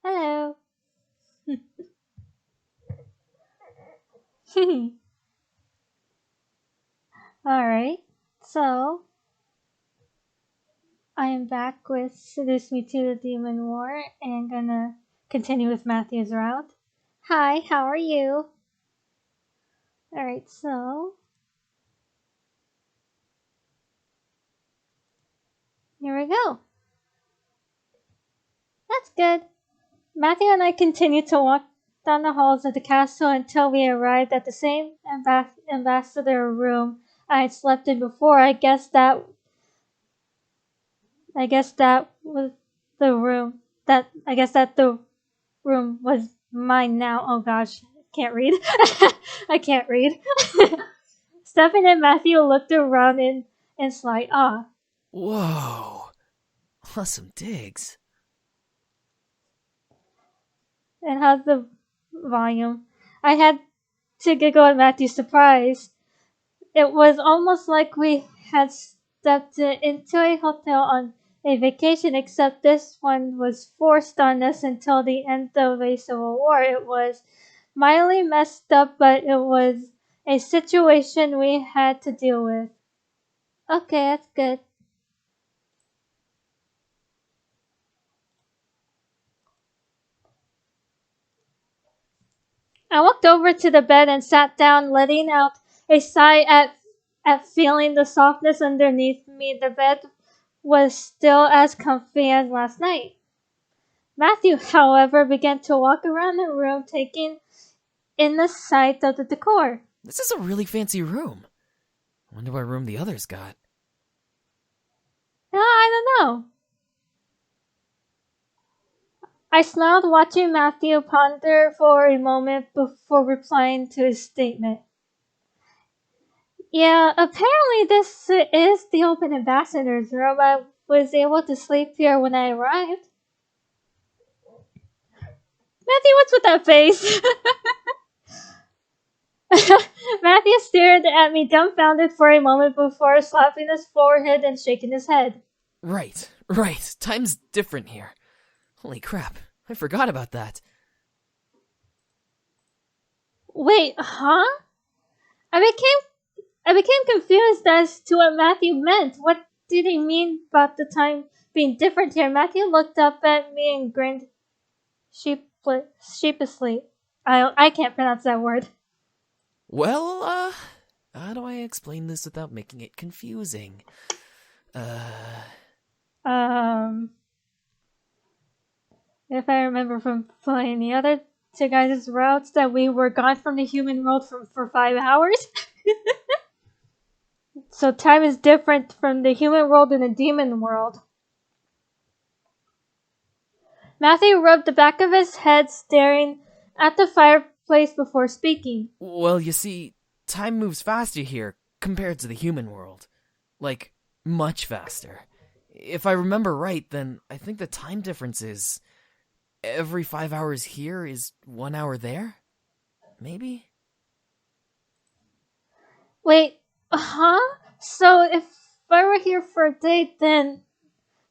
Hello. Alright, so I am back with Seduce Me to the Demon War and gonna continue with Matthew's route. Hi, how are you? Alright, so here we go. That's good. Matthew and I continued to walk down the halls of the castle until we arrived at the same ambassador room I had slept in before. I guess that was the room. The room was mine now. Oh gosh, can't read. I can't read. Stephen and Matthew looked around in slight awe. Whoa. Awesome digs. And how's the volume? I had to giggle at Matthew's surprise. It was almost like we had stepped into a hotel on a vacation, except this one was forced on us until the end of a civil war. It was mildly messed up, but it was a situation we had to deal with. Okay, that's good. I walked over to the bed and sat down, letting out a sigh at feeling the softness underneath me. The bed was still as comfy as last night. Matthew, however, began to walk around the room, taking in the sight of the decor. This is a really fancy room. I wonder what room the others got. I don't know. I smiled, watching Matthew ponder for a moment before replying to his statement. Yeah, apparently this is the open ambassador's room. I was able to sleep here when I arrived. Matthew, what's with that face? Matthew stared at me dumbfounded for a moment before slapping his forehead and shaking his head. Right. Time's different here. Holy crap, I forgot about that. Wait, huh? I became confused as to what Matthew meant. What did he mean about the time being different here? Matthew looked up at me and grinned sheepishly. I can't pronounce that word. Well, how do I explain this without making it confusing? If I remember from playing the other two guys' routes, that we were gone from the human world for 5 hours. So time is different from the human world and the demon world. Matthew rubbed the back of his head, staring at the fireplace before speaking. Well, you see, time moves faster here compared to the human world. Like, much faster. If I remember right, then I think the time difference is every 5 hours here is 1 hour there? Maybe? Wait, huh? So if I were here for a day, then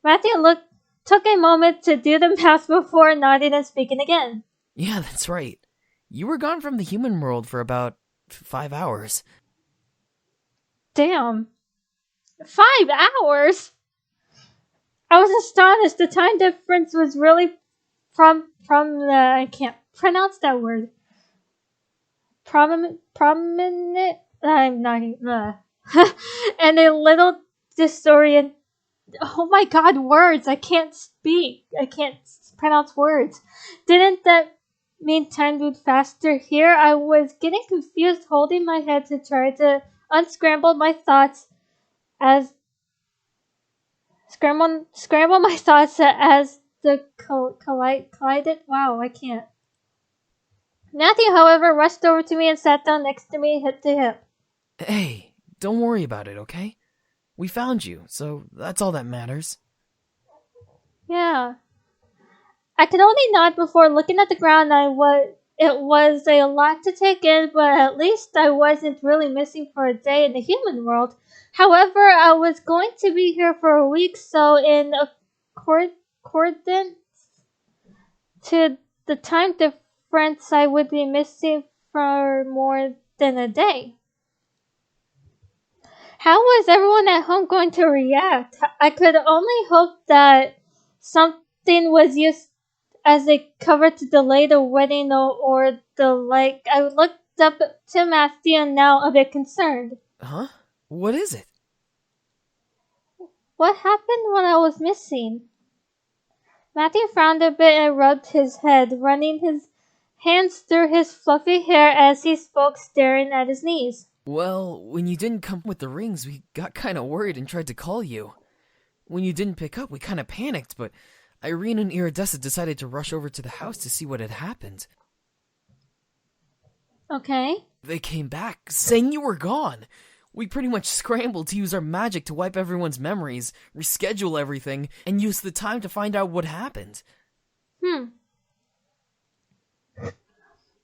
Matthew took a moment to do the math before nodding and speaking again. Yeah, that's right. You were gone from the human world for about 5 hours. Damn. 5 hours? I was astonished. The time difference was really from the I can't pronounce that word. Prominent. I'm not. And a little disorient. Oh my God! Words. I can't speak. I can't pronounce words. Didn't that mean time moved faster here? I was getting confused, holding my head to try to unscramble my thoughts as scramble my thoughts as the collided. Wow, I can't. Matthew, however, rushed over to me and sat down next to me, hip to hip. Hey, don't worry about it, okay? We found you, so that's all that matters. Yeah. I could only nod before looking at the ground. It was a lot to take in, but at least I wasn't really missing for a day in the human world. However, I was going to be here for a week, so in accordance to the time difference, I would be missing for more than a day. How was everyone at home going to react? I could only hope that something was used as a cover to delay the wedding or the like. I looked up to Matthew, now a bit concerned. Huh? What is it? What happened when I was missing? Matthew frowned a bit and rubbed his head, running his hands through his fluffy hair as he spoke, staring at his knees. Well, when you didn't come with the rings, we got kinda worried and tried to call you. When you didn't pick up, we kinda panicked, but Irene and Iridessa decided to rush over to the house to see what had happened. Okay. They came back, saying you were gone. We pretty much scrambled to use our magic to wipe everyone's memories, reschedule everything, and use the time to find out what happened.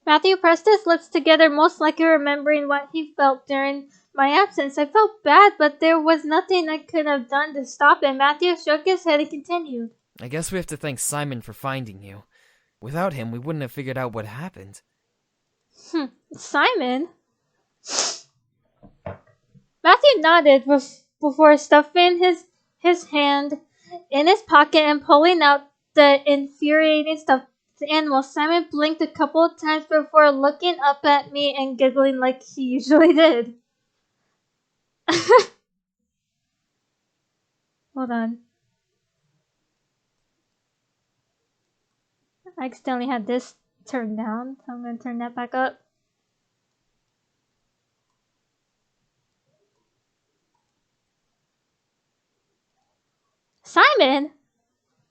Matthew pressed his lips together, most likely remembering what he felt during my absence. I felt bad, but there was nothing I could have done to stop it. Matthew shook his head and continued. I guess we have to thank Simon for finding you. Without him, we wouldn't have figured out what happened. Simon? Matthew nodded before stuffing his hand in his pocket and pulling out the infuriating stuffed animal. Simon blinked a couple of times before looking up at me and giggling like he usually did. Hold on. I accidentally had this turned down, so I'm going to turn that back up. Simon!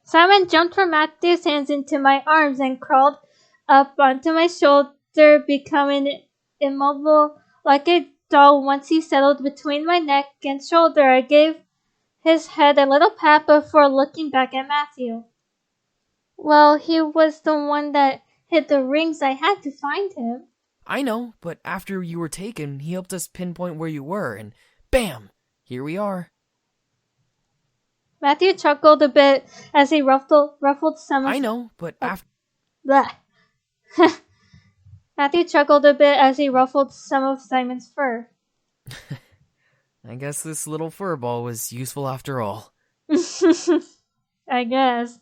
Simon jumped from Matthew's hands into my arms and crawled up onto my shoulder, becoming immobile like a doll once he settled between my neck and shoulder. I gave his head a little pat before looking back at Matthew. Well, he was the one that hid the rings. I had to find him. I know, but after you were taken, he helped us pinpoint where you were, and bam! Here we are. Matthew chuckled a bit as he ruffled some of... I know, but after... Blah. Matthew chuckled a bit as he ruffled some of Simon's fur. I guess this little fur ball was useful after all. I guess.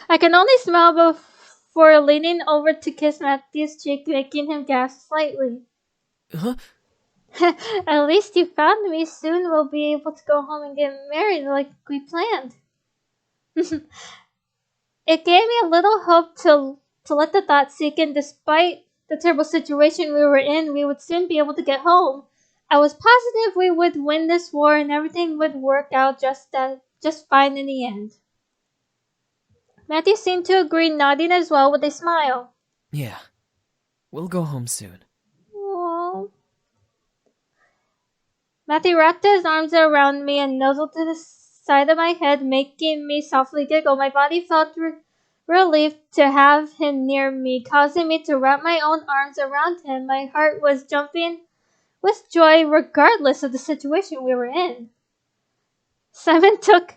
I can only smile before leaning over to kiss Matthew's cheek, making him gasp slightly. Huh? At least you found me. Soon we'll be able to go home and get married like we planned. It gave me a little hope to let the thought sink in. Despite the terrible situation we were in, we would soon be able to get home. I was positive we would win this war and everything would work out just fine in the end. Matthew seemed to agree, nodding as well with a smile. Yeah, we'll go home soon. Aww. Matthew wrapped his arms around me and nuzzled to the side of my head, making me softly giggle. My body felt relieved to have him near me, causing me to wrap my own arms around him. My heart was jumping with joy regardless of the situation we were in. Simon took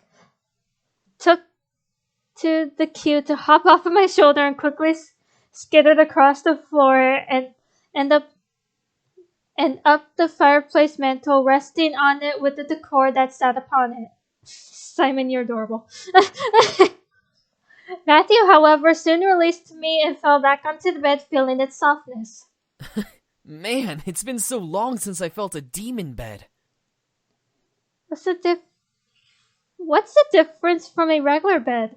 to the cue to hop off of my shoulder and quickly skittered across the floor and up the fireplace mantel, resting on it with the decor that sat upon it. Simon, you're adorable. Matthew, however, soon released me and fell back onto the bed, feeling its softness. Man, it's been so long since I felt a demon bed. What's the difference from a regular bed?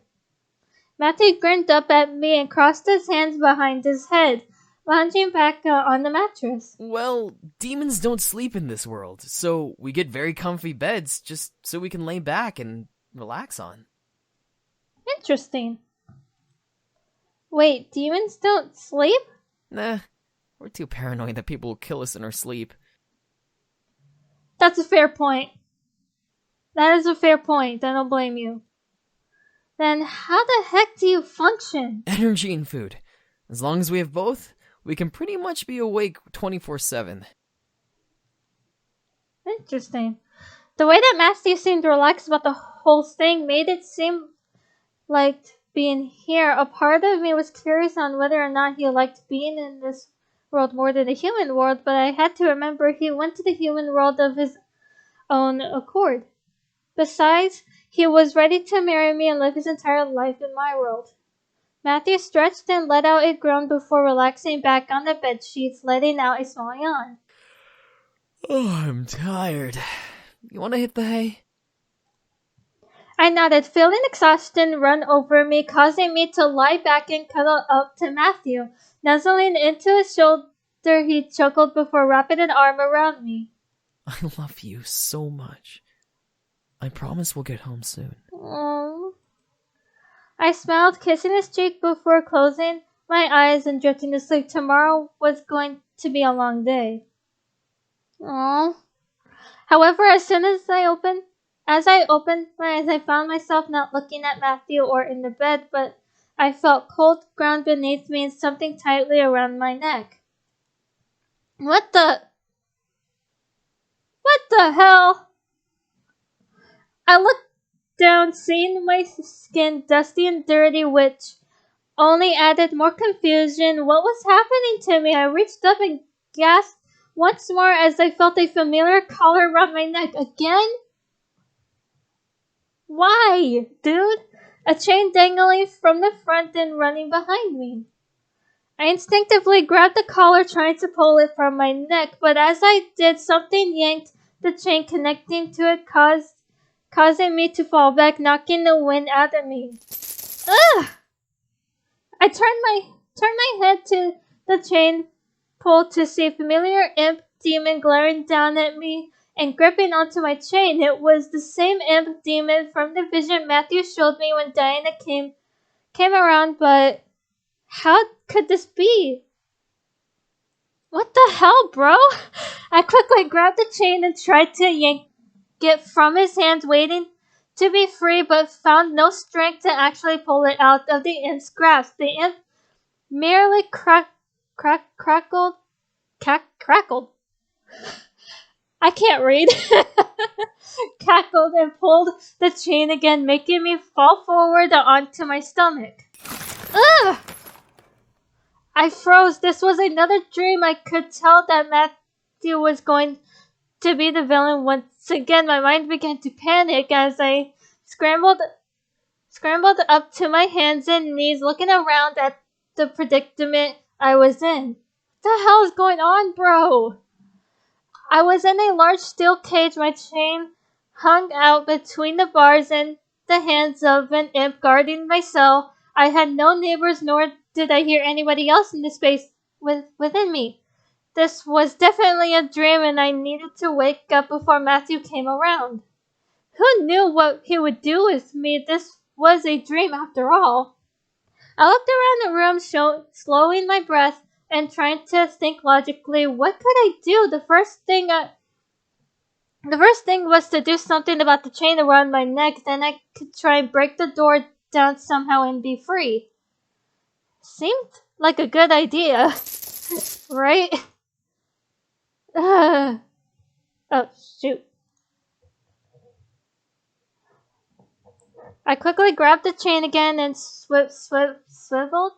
Matthew grinned up at me and crossed his hands behind his head, lounging back on the mattress. Well, demons don't sleep in this world, so we get very comfy beds just so we can lay back and relax on. Interesting. Wait, demons don't sleep? Nah, we're too paranoid that people will kill us in our sleep. That's a fair point. That is a fair point. I don't blame you. Then how the heck do you function? Energy and food. As long as we have both, we can pretty much be awake 24/7. Interesting. The way that Matthew seemed relaxed about the whole thing made it seem like being here. A part of me was curious on whether or not he liked being in this world more than the human world, but I had to remember he went to the human world of his own accord. Besides, he was ready to marry me and live his entire life in my world. Matthew stretched and let out a groan before relaxing back on the bed sheets, letting out a small yawn. Oh, I'm tired. You want to hit the hay? I nodded, feeling exhaustion run over me, causing me to lie back and cuddle up to Matthew. Nuzzling into his shoulder, he chuckled before wrapping an arm around me. I love you so much. I promise we'll get home soon. Aww. I smiled, kissing his cheek before closing my eyes and drifting to sleep. Tomorrow was going to be a long day. Aww. However, as I opened my eyes, I found myself not looking at Matthew or in the bed, but I felt cold ground beneath me and something tightly around my neck. What the hell? I looked down, seeing my skin dusty and dirty, which only added more confusion. What was happening to me? I reached up and gasped once more as I felt a familiar collar around my neck. Again? Why, dude? A chain dangling from the front and running behind me. I instinctively grabbed the collar, trying to pull it from my neck, but as I did, something yanked the chain connecting to it, causing me to fall back, knocking the wind out of me. Ugh! I turned my head to the chain pull to see a familiar imp demon glaring down at me and gripping onto my chain. It was the same imp demon from the vision Matthew showed me when Diana came around, but how could this be? What the hell, bro? I quickly grabbed the chain and tried to yank it from his hands, waiting to be free, but found no strength to actually pull it out of the imp's grasp. The imp merely crackled. I can't read. Cackled and pulled the chain again, making me fall forward onto my stomach. Ugh! I froze. This was another dream. I could tell that Matthew was going to be the villain once again. My mind began to panic as I scrambled up to my hands and knees, looking around at the predicament I was in. What the hell is going on, bro? I was in a large steel cage. My chain hung out between the bars and the hands of an imp guarding my cell. I had no neighbors, nor did I hear anybody else in the space within me. This was definitely a dream, and I needed to wake up before Matthew came around. Who knew what he would do with me? This was a dream after all. I looked around the room, slowing my breath and trying to think logically. What could I do? The first thing was to do something about the chain around my neck. Then I could try and break the door down somehow and be free. Seemed like a good idea, right? Oh, shoot. I quickly grabbed the chain again and swiveled.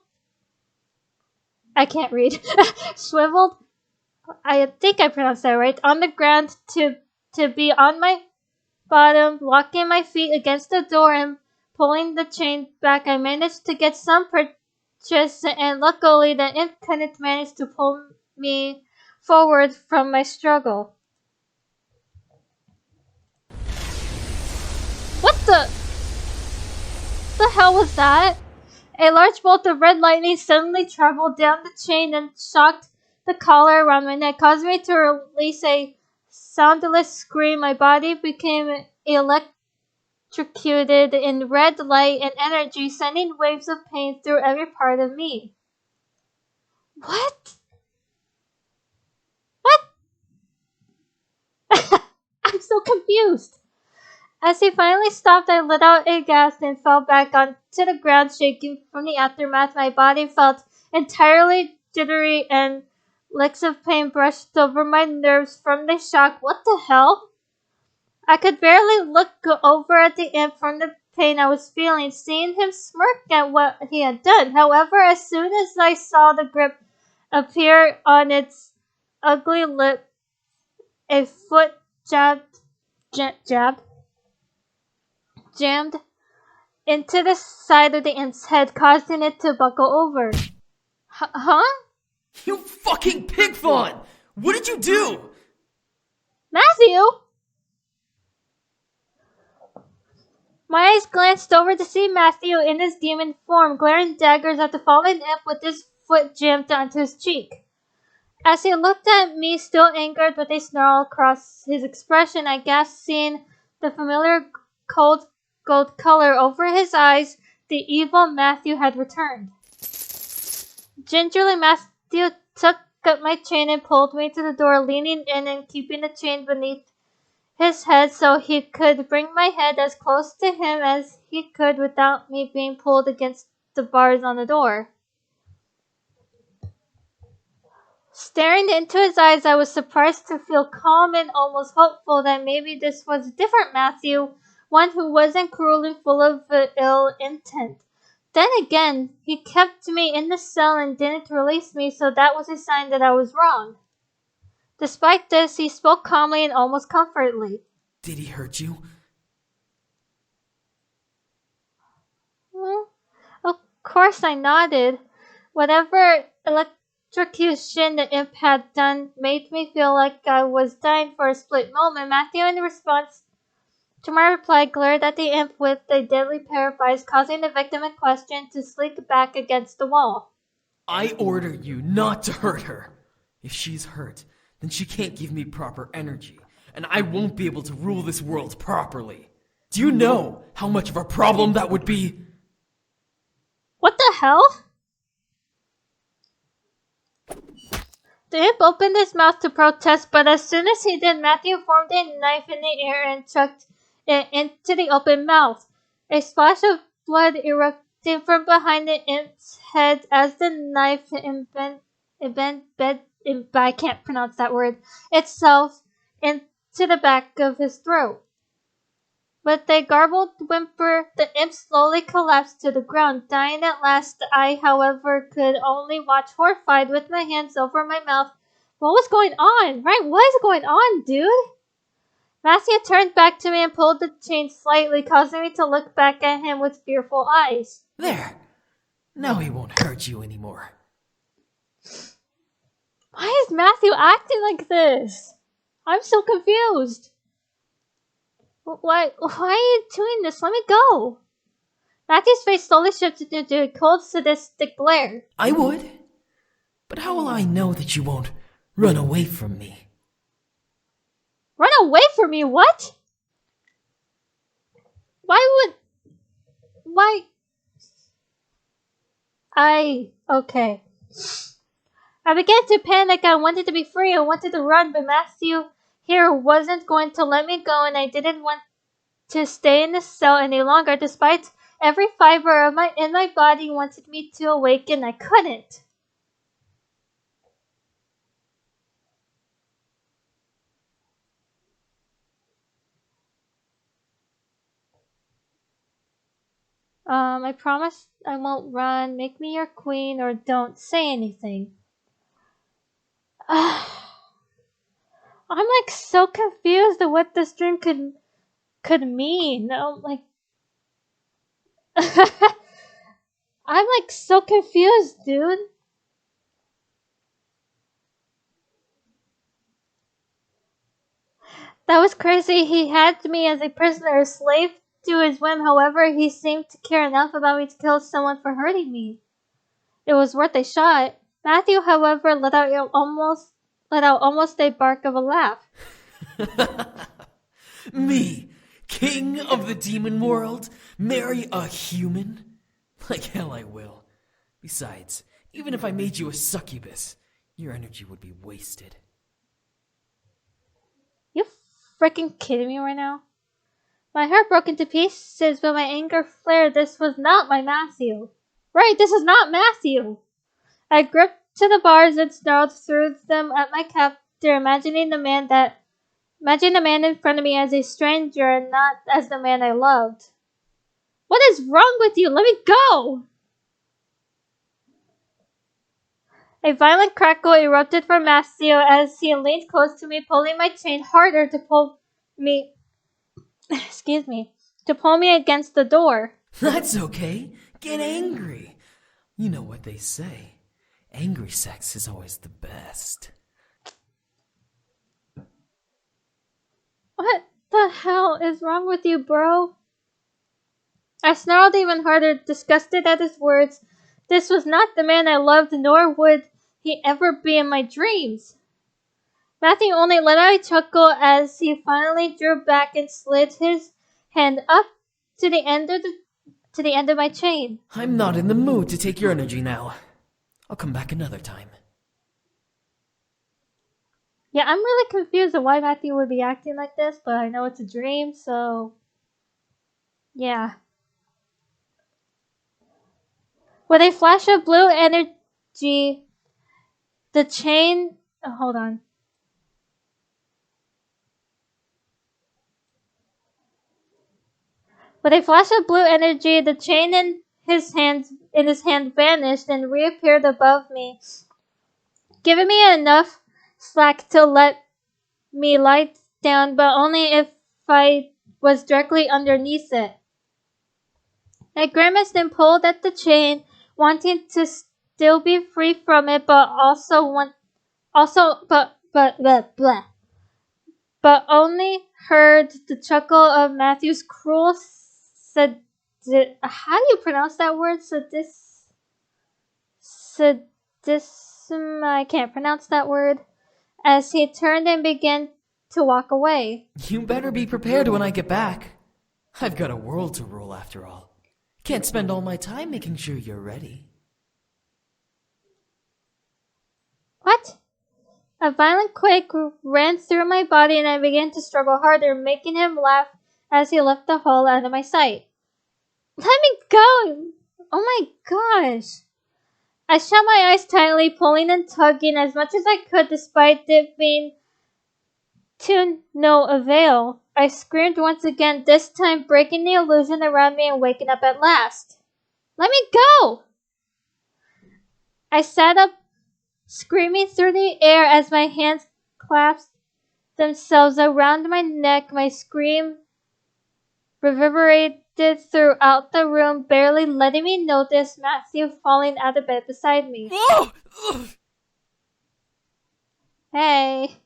I can't read. Swiveled. I think I pronounced that right. On the ground to be on my bottom, locking my feet against the door and pulling the chain back. I managed to get some purchase, and luckily the imp couldn't manage to pull me forward from my struggle. What the hell was that? A large bolt of red lightning suddenly traveled down the chain and shocked the collar around my neck, causing me to release a soundless scream. My body became electrocuted in red light and energy, sending waves of pain through every part of me. What? I'm so confused. As he finally stopped, I let out a gasp and fell back onto the ground, shaking from the aftermath. My body felt entirely jittery, and licks of pain brushed over my nerves from the shock. What the hell? I could barely look over at the imp from the pain I was feeling, seeing him smirk at what he had done. However, as soon as I saw the grip appear on its ugly lip, a foot jabbed, jammed into the side of the imp's head, causing it to buckle over. Huh? You fucking pig fawn! What did you do? Matthew! My eyes glanced over to see Matthew in his demon form, glaring daggers at the fallen imp with his foot jammed onto his cheek. As he looked at me, still angered with a snarl across his expression, I gasped, seeing the familiar cold gold color over his eyes. The evil Matthew had returned. Gingerly, Matthew took up my chain and pulled me to the door, leaning in and keeping the chain beneath his head so he could bring my head as close to him as he could without me being pulled against the bars on the door. Staring into his eyes, I was surprised to feel calm and almost hopeful that maybe this was a different Matthew, one who wasn't cruel and full of ill intent. Then again, he kept me in the cell and didn't release me, so that was a sign that I was wrong. Despite this, he spoke calmly and almost comfortably. Did he hurt you? Of course I nodded. Whatever electrocution the imp had done made me feel like I was dying for a split moment. Matthew, in response to my reply, glared at the imp with a deadly pair of eyes, causing the victim in question to slink back against the wall. I order you not to hurt her. If she's hurt, then she can't give me proper energy, and I won't be able to rule this world properly. Do you know how much of a problem that would be? What the hell? The imp opened his mouth to protest, but as soon as he did, Matthew formed a knife in the air and chucked it into the open mouth. A splash of blood erupted from behind the imp's head as the knife I can't pronounce that word, itself into the back of his throat. With a garbled whimper, the imp slowly collapsed to the ground, dying at last. I, however, could only watch horrified with my hands over my mouth. What was going on? Right, what is going on, dude? Matthew turned back to me and pulled the chain slightly, causing me to look back at him with fearful eyes. There. Now he won't hurt you anymore. Why is Matthew acting like this? I'm so confused. Why are you doing this? Let me go. Matthew's face slowly shifted into a cold, sadistic glare. I would. But how will I know that you won't run away from me? Run away from me? What? Okay. I began to panic. I wanted to be free. I wanted to run, but Matthew here wasn't going to let me go, and I didn't want to stay in the cell any longer. Despite every fiber of my body wanted me to awaken, I couldn't. I promise I won't run. Make me your queen, or don't say anything. I'm like so confused at what this dream could mean. I'm like so confused, dude. That was crazy. He had me as a prisoner, a slave to his whim. However, he seemed to care enough about me to kill someone for hurting me. It was worth a shot. Matthew, however, let out almost a bark of a laugh. Me, king of the demon world, marry a human? Like hell I will. Besides, even if I made you a succubus, your energy would be wasted. You freaking kidding me right now? My heart broke into pieces, but my anger flared. This was not my Matthew. Right, this is not Matthew. I gripped to the bars and snarled through them at my captor, imagining the man in front of me as a stranger and not as the man I loved. What is wrong with you? Let me go! A violent crackle erupted from Matthew as he leaned close to me, pulling my chain harder to pull me, to pull me against the door. That's okay. Get angry. You know what they say. Angry sex is always the best. What the hell is wrong with you, bro? I snarled even harder, disgusted at his words. This was not the man I loved, nor would he ever be in my dreams. Matthew only let out a chuckle as he finally drew back and slid his hand up to the end of my chain. I'm not in the mood to take your energy now. I'll come back another time. Yeah, I'm really confused on why Matthew would be acting like this, but I know it's a dream, so yeah. With a flash of blue energy, the chain... Oh, hold on. With a flash of blue energy, the chain in his hand vanished and reappeared above me, giving me enough slack to let me lie down, but only if I was directly underneath it. I grimaced and pulled at the chain, wanting to still be free from it, but but only heard the chuckle of Matthew's cruel how do you pronounce that word? Sadism, I can't pronounce that word, as he turned and began to walk away. You better be prepared when I get back. I've got a world to rule after all. Can't spend all my time making sure you're ready. What? A violent quake ran through my body and I began to struggle harder, making him laugh as he left the hall out of my sight. Let me go! Oh my gosh! I shut my eyes tightly, pulling and tugging as much as I could despite it being to no avail. I screamed once again, this time breaking the illusion around me and waking up at last. Let me go! I sat up, screaming through the air as my hands clasped themselves around my neck. My scream reverberated throughout the room, barely letting me notice Matthew falling out of bed beside me. Hey.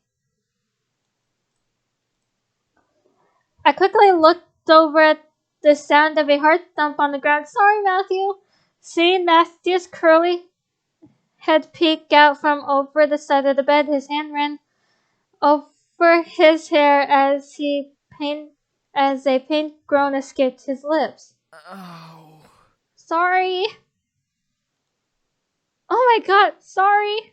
I quickly looked over at the sound of a hard thump on the ground. Sorry, Matthew. Seeing Matthew's curly head peek out from over the side of the bed, his hand ran over his hair as a pain groan escaped his lips. Oh. Sorry. Oh my god, sorry.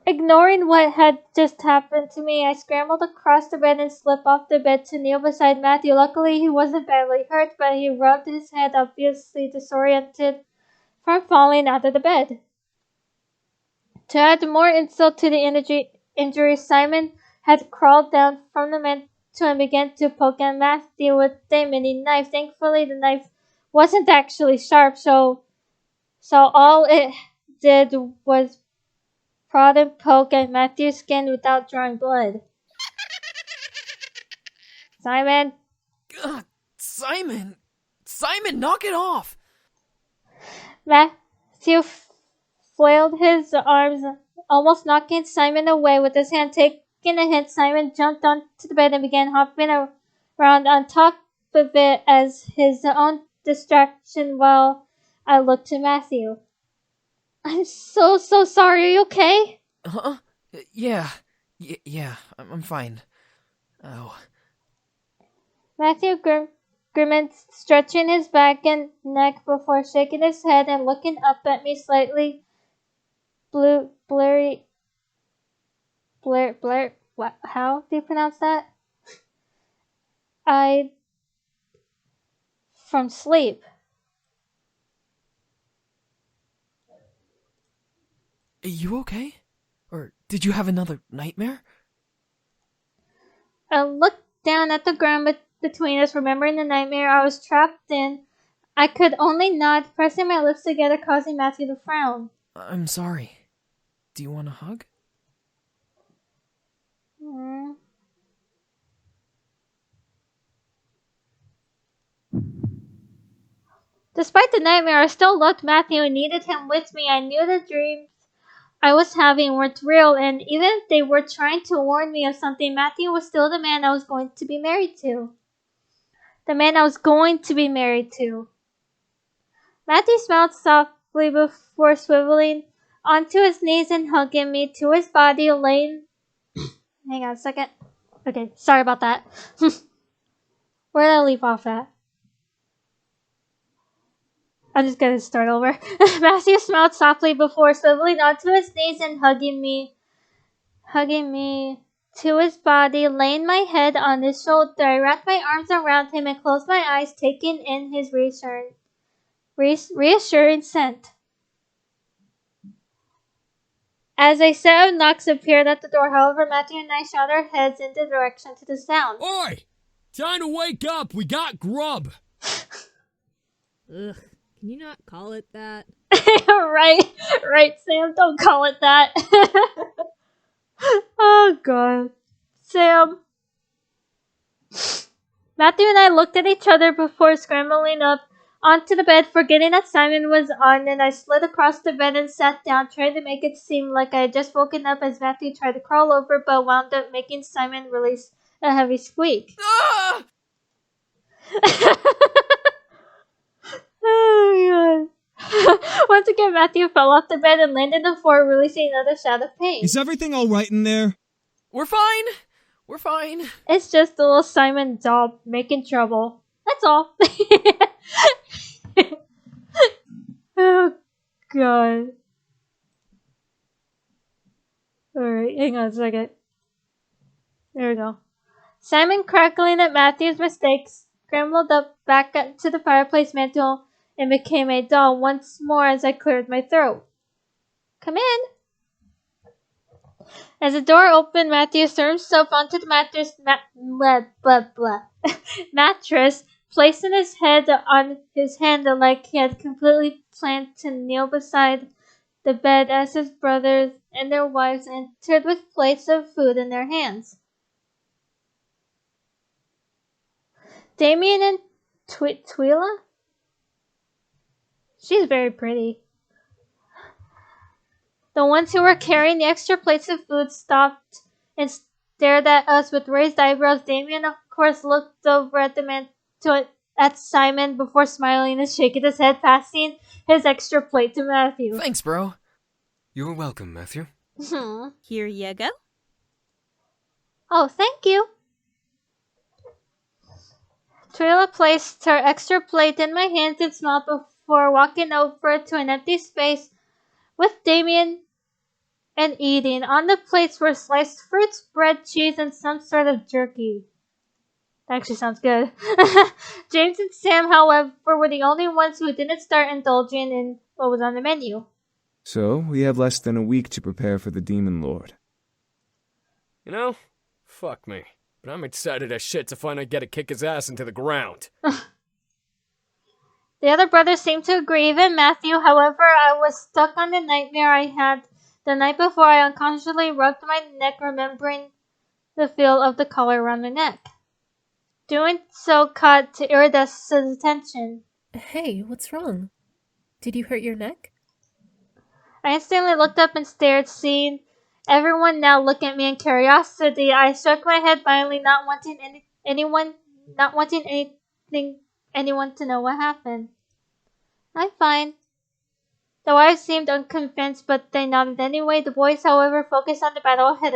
Ignoring what had just happened to me, I scrambled across the bed and slipped off the bed to kneel beside Matthew. Luckily, he wasn't badly hurt, but he rubbed his head, obviously disoriented from falling out of the bed. To add more insult to the injury, Simon had crawled down from the mantel and began to poke at Matthew with a mini knife. Thankfully, the knife wasn't actually sharp, so all it did was prod and poke at Matthew's skin without drawing blood. Simon! Simon! Simon, knock it off! Matthew flailed his arms, almost knocking Simon away. With his hand taking a hit, Simon jumped onto the bed and began hopping around on top of it as his own distraction while I looked to Matthew. I'm so sorry. Are you okay? Huh? Yeah. Yeah, I'm fine. Oh. Matthew grimaced, stretching his back and neck before shaking his head and looking up at me slightly blurry. What? How do you pronounce that? From sleep. Are you okay? Or did you have another nightmare? I looked down at the ground between us, remembering the nightmare I was trapped in. I could only nod, pressing my lips together, causing Matthew to frown. I'm sorry. Do you want a hug? Mm. Despite the nightmare, I still loved Matthew and needed him with me. I knew the dreams I was having weren't real, and even if they were trying to warn me of something, Matthew was still the man I was going to be married to. The man I was going to be married to. Matthew smiled softly before swiveling onto his knees and hugging me to his body, laying... Hang on a second. Okay, sorry about that. Where did I leave off at? I'm just gonna start over. Matthew smiled softly before swiveling onto his knees and hugging me to his body, laying my head on his shoulder. I wrapped my arms around him and closed my eyes, taking in his reassuring scent. As a set of knocks appeared at the door, however, Matthew and I shot our heads in the direction to the sound. Oi! Time to wake up! We got grub! Ugh, can you not call it that? right, Sam, don't call it that. Oh, God. Sam. Matthew and I looked at each other before scrambling up onto the bed, forgetting that Simon was on, and I slid across the bed and sat down, trying to make it seem like I had just woken up as Matthew tried to crawl over, but wound up making Simon release a heavy squeak. Ah! Oh, God. Once again, Matthew fell off the bed and landed on the floor, releasing another shout of pain. Is everything alright in there? We're fine. We're fine. It's just a little Simon doll making trouble. That's all. Oh, God. Alright, hang on a second. There we go. Simon, crackling at Matthew's mistakes, scrambled up back to the fireplace mantle and became a doll once more as I cleared my throat. Come in. As the door opened, Matthew threw himself onto the mattress, placing his head on his hand like he had completely planned to kneel beside the bed as his brothers and their wives entered with plates of food in their hands. Damien and Twyla? She's very pretty. The ones who were carrying the extra plates of food stopped and stared at us with raised eyebrows. Damien, of course, looked over at the man at Simon before smiling and shaking his head, passing his extra plate to Matthew. Thanks, bro. You're welcome, Matthew. Here you go. Oh, thank you. Twyla placed her extra plate in my hands and smiled before walking over to an empty space with Damien and eating. On the plates were sliced fruits, bread, cheese, and some sort of jerky. That actually sounds good. James and Sam, however, were the only ones who didn't start indulging in what was on the menu. So, we have less than a week to prepare for the Demon Lord. You know, fuck me. But I'm excited as shit to finally get to kick his ass into the ground. The other brothers seemed to agree, even Matthew. However, I was stuck on the nightmare I had the night before. I unconsciously rubbed my neck, remembering the feel of the collar around my neck. Doing so caught Irides's attention. Hey, what's wrong? Did you hurt your neck? I instantly looked up and stared, seeing everyone now look at me in curiosity. I shook my head violently, not wanting anyone to know what happened. I'm fine. The wives seemed unconvinced, but they nodded anyway. The boys, however, focused on the battle ahead.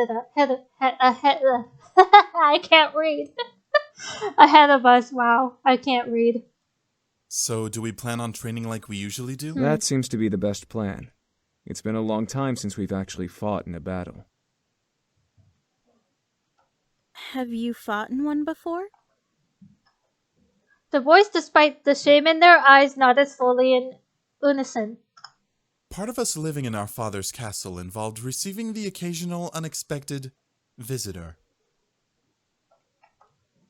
I can't read. Ahead of us. Wow, I can't read. So, do we plan on training like we usually do? That seems to be the best plan. It's been a long time since we've actually fought in a battle. Have you fought in one before? The boys, despite the shame in their eyes, nodded slowly in unison. Part of us living in our father's castle involved receiving the occasional unexpected visitor.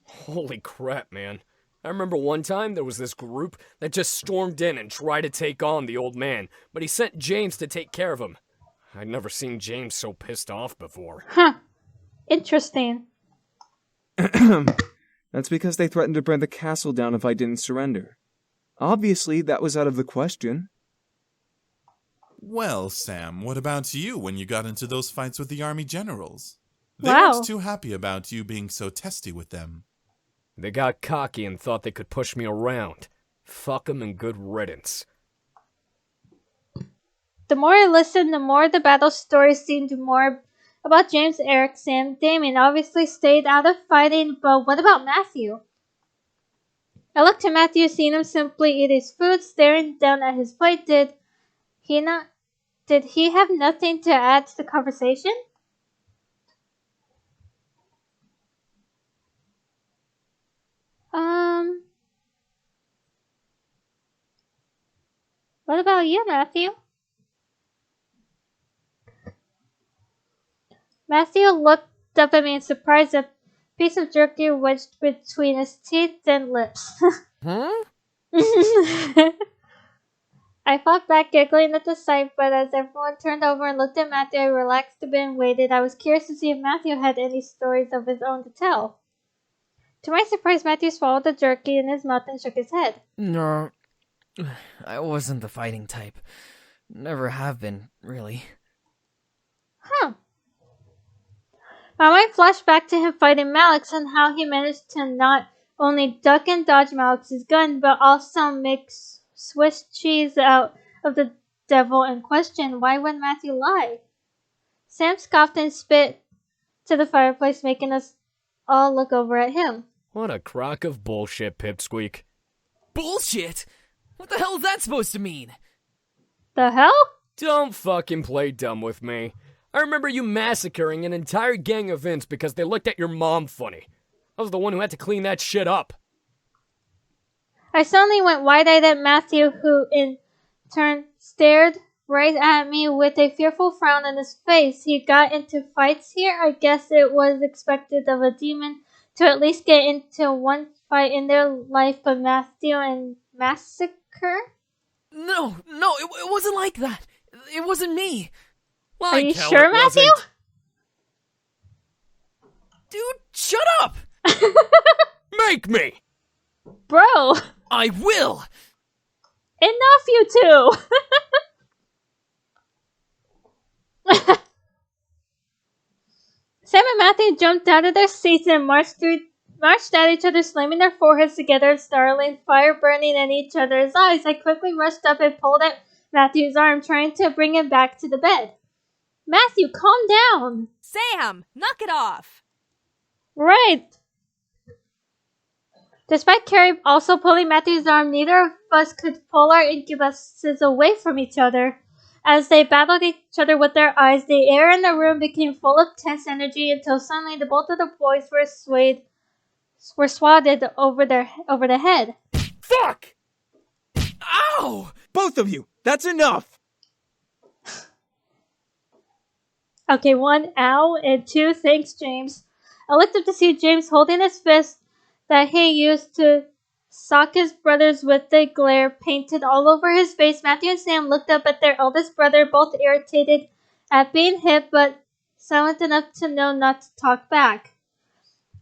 Holy crap, man. I remember one time there was this group that just stormed in and tried to take on the old man, but he sent James to take care of him. I'd never seen James so pissed off before. Huh. Interesting. That's because they threatened to burn the castle down if I didn't surrender. Obviously, that was out of the question. Well, Sam, what about you when you got into those fights with the army generals? They Wow. weren't too happy about you being so testy with them. They got cocky and thought they could push me around. Fuck 'em and good riddance. The more I listened, the more the battle story seemed more about James, Eric, Sam, Damien obviously stayed out of fighting, but what about Matthew? I looked to Matthew, seeing him simply eat his food, staring down at his plate. Did he have nothing to add to the conversation? What about you, Matthew? Matthew looked up at me in surprise, a piece of jerky wedged between his teeth and lips. Huh? I fought back, giggling at the sight, but as everyone turned over and looked at Matthew, I relaxed a bit and waited. I was curious to see if Matthew had any stories of his own to tell. To my surprise, Matthew swallowed the jerky in his mouth and shook his head. No, I wasn't the fighting type. Never have been, really. Huh. My mind flashed back to him fighting Malix and how he managed to not only duck and dodge Malix's gun, but also make Swiss cheese out of the devil in question. Why would Matthew lie? Sam scoffed and spit to the fireplace, making us all look over at him. What a crock of bullshit, Pipsqueak. Bullshit! What the hell is that supposed to mean? The hell? Don't fucking play dumb with me. I remember you massacring an entire gang of Vince because they looked at your mom funny. I was the one who had to clean that shit up. I suddenly went wide-eyed at Matthew, who in turn stared right at me with a fearful frown on his face. He got into fights here? I guess it was expected of a demon to at least get into one fight in their life, but Matthew and massacre? No, it wasn't like that. It wasn't me. Like Are you hell sure, it Matthew? wasn't. Dude, shut up! Make me! Bro! I will! Enough, you two! Sam and Matthew jumped out of their seats and marched at each other, slamming their foreheads together and snarling, fire burning in each other's eyes. I quickly rushed up and pulled at Matthew's arm, trying to bring him back to the bed. Matthew, calm down! Sam, knock it off! Right! Despite Carrie also pulling Matthew's arm, neither of us could pull our incubuses away from each other. As they battled each other with their eyes, the air in the room became full of tense energy until suddenly the both of the boys were swatted over the head. Fuck! Ow! Both of you! That's enough! Okay, 1, ow, and 2, thanks, James. I looked up to see James holding his fist that he used to sock his brothers with the glare painted all over his face. Matthew and Sam looked up at their eldest brother, both irritated at being hit, but silent enough to know not to talk back.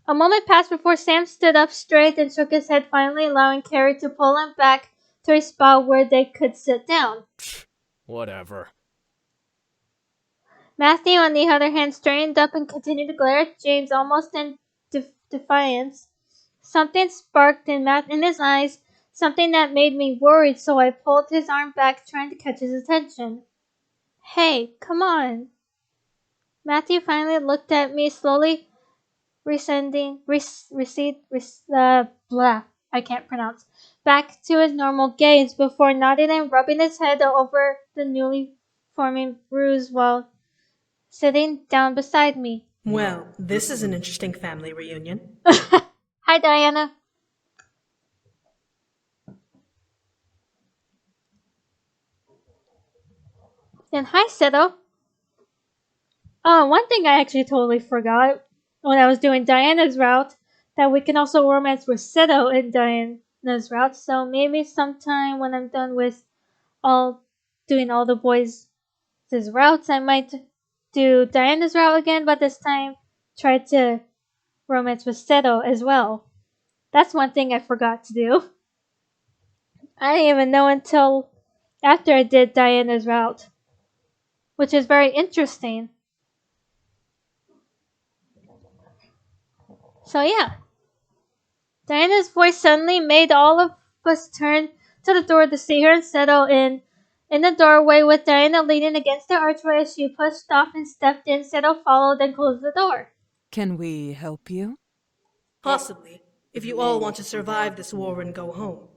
A moment passed before Sam stood up straight and shook his head, finally allowing Carrie to pull him back to a spot where they could sit down. Whatever. Matthew, on the other hand, straightened up and continued to glare at James almost in defiance. Something sparked in his eyes, something that made me worried, so I pulled his arm back, trying to catch his attention. Hey, come on. Matthew finally looked at me, slowly back to his normal gaze before nodding and rubbing his head over the newly forming bruise while sitting down beside me. Well, this is an interesting family reunion. Hi, Diana. And hi, Seto. Oh, one thing I actually totally forgot when I was doing Diana's route. that we can also romance with Seto in Diana's route, so maybe sometime when I'm done with doing all the boys' routes, I might do Diana's route again, but this time try to romance with Seto as well. That's one thing I forgot to do. I didn't even know until after I did Diana's route, which is very interesting. So yeah, Diana's voice suddenly made all of us turn to the door to see her and Seto in the doorway with Diana leaning against the archway as she pushed off and stepped in. Seto followed and closed the door. Can we help you? Possibly, if you all want to survive this war and go home.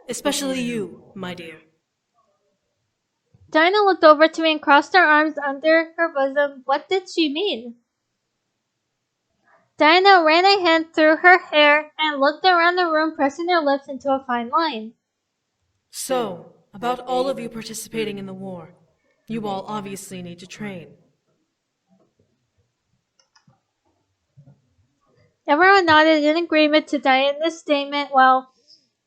Especially you, my dear. Diana looked over to me and crossed her arms under her bosom. What did she mean? Diana ran a hand through her hair and looked around the room, pressing her lips into a fine line. So, about all of you participating in the war, you all obviously need to train. Everyone nodded in agreement to Diana's statement. While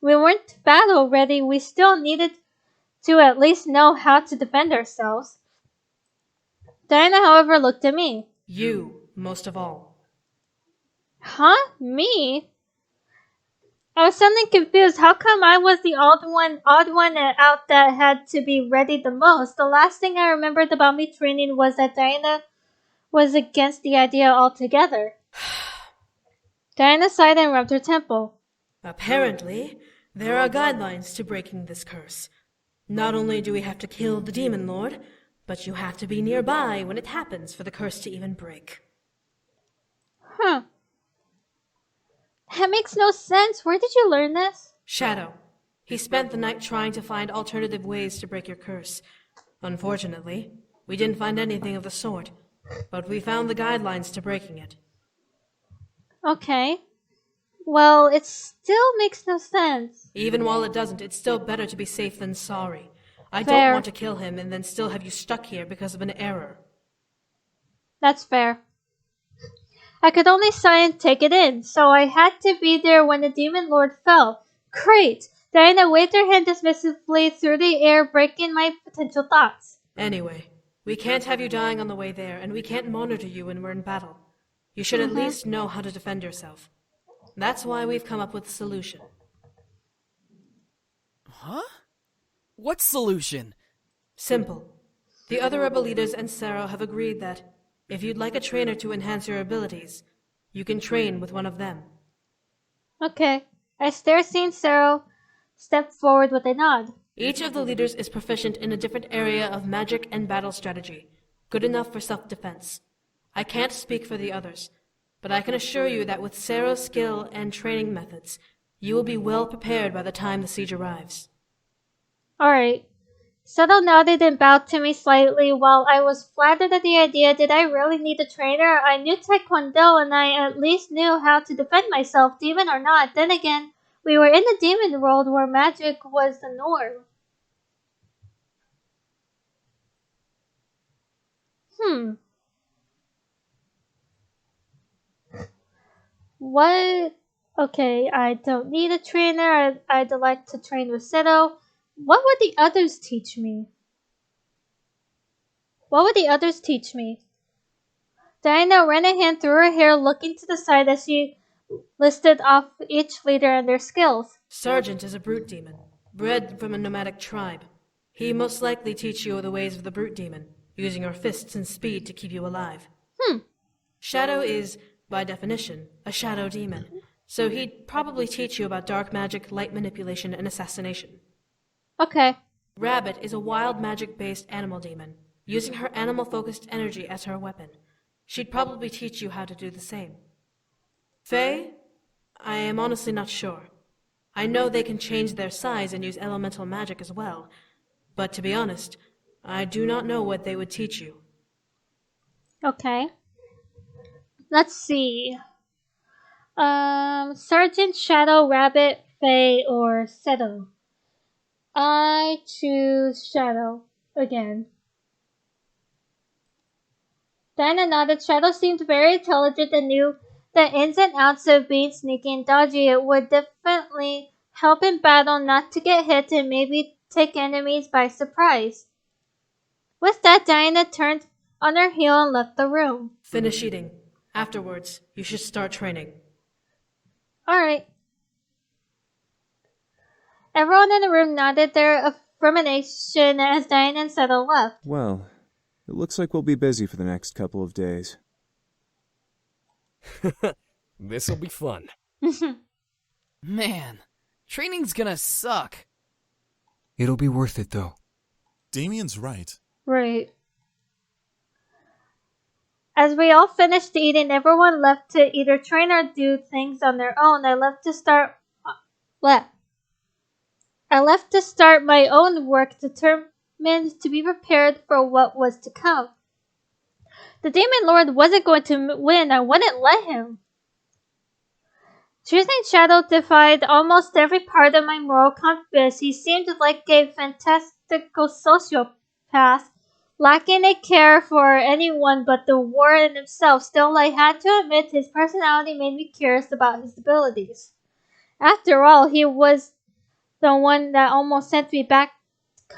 we weren't battle ready, we still needed to at least know how to defend ourselves. Diana, however, looked at me. You, most of all. Huh? Me? I was suddenly confused. How come I was the odd one out that had to be ready the most? The last thing I remembered about me training was that Diana was against the idea altogether. Diana sighed and rubbed her temple. Apparently, there are guidelines to breaking this curse. Not only do we have to kill the Demon Lord, but you have to be nearby when it happens for the curse to even break. Huh. That makes no sense. Where did you learn this? Shadow. He spent the night trying to find alternative ways to break your curse. Unfortunately, we didn't find anything of the sort, but we found the guidelines to breaking it. Okay. Well, it still makes no sense. Even while it doesn't, it's still better to be safe than sorry. I Fair. don't want to kill him and then still have you stuck here because of an error. That's fair. I could only sigh and take it in, so I had to be there when the Demon Lord fell. Great! Diana waved her hand dismissively through the air, breaking my potential thoughts. Anyway, we can't have you dying on the way there, and we can't monitor you when we're in battle. You should at least know how to defend yourself. That's why we've come up with a solution. Huh? What solution? Simple. The other rebel leaders and Sarah have agreed that if you'd like a trainer to enhance your abilities, you can train with one of them. Okay. I stare, seeing Sarah step forward with a nod. Each of the leaders is proficient in a different area of magic and battle strategy, good enough for self-defense. I can't speak for the others, but I can assure you that with Sarah's skill and training methods, you will be well prepared by the time the siege arrives. Alright. Seto nodded and bowed to me slightly. While I was flattered at the idea, did I really need a trainer? I knew Taekwondo and I at least knew how to defend myself, demon or not. Then again, we were in the demon world where magic was the norm. What? Okay, I don't need a trainer. I'd like to train with Seto. What would the others teach me? Diana ran a hand through her hair, looking to the side as she listed off each leader and their skills. Sergeant is a brute demon, bred from a nomadic tribe. He most likely teach you the ways of the brute demon, using your fists and speed to keep you alive. Shadow is, by definition, a shadow demon, so he'd probably teach you about dark magic, light manipulation, and assassination. Okay. Rabbit is a wild magic-based animal demon, using her animal-focused energy as her weapon. She'd probably teach you how to do the same. Fae? I am honestly not sure. I know they can change their size and use elemental magic as well, but to be honest, I do not know what they would teach you. Okay. Let's see. Sergeant, Shadow, Rabbit, Faye, or Seto. I choose Shadow again. Diana nodded. Shadow seemed very intelligent and knew the ins and outs of being sneaky and dodgy. It would definitely help in battle not to get hit and maybe take enemies by surprise. With that, Diana turned on her heel and left the room. Finish eating. Afterwards, you should start training. Alright. Everyone in the room nodded their affirmation as Diana and Settle left. Well, it looks like we'll be busy for the next couple of days. This'll be fun. Man, training's gonna suck. It'll be worth it, though. Damien's right. Right. As we all finished eating, everyone left to either train or do things on their own. I left to start my own work, determined to be prepared for what was to come. The Demon Lord wasn't going to win. I wouldn't let him. Choosing Shadow defied almost every part of my moral compass. He seemed like a fantastical sociopath, lacking a care for anyone but the warden himself. Still, I had to admit his personality made me curious about his abilities. After all, he was the one that almost sent me back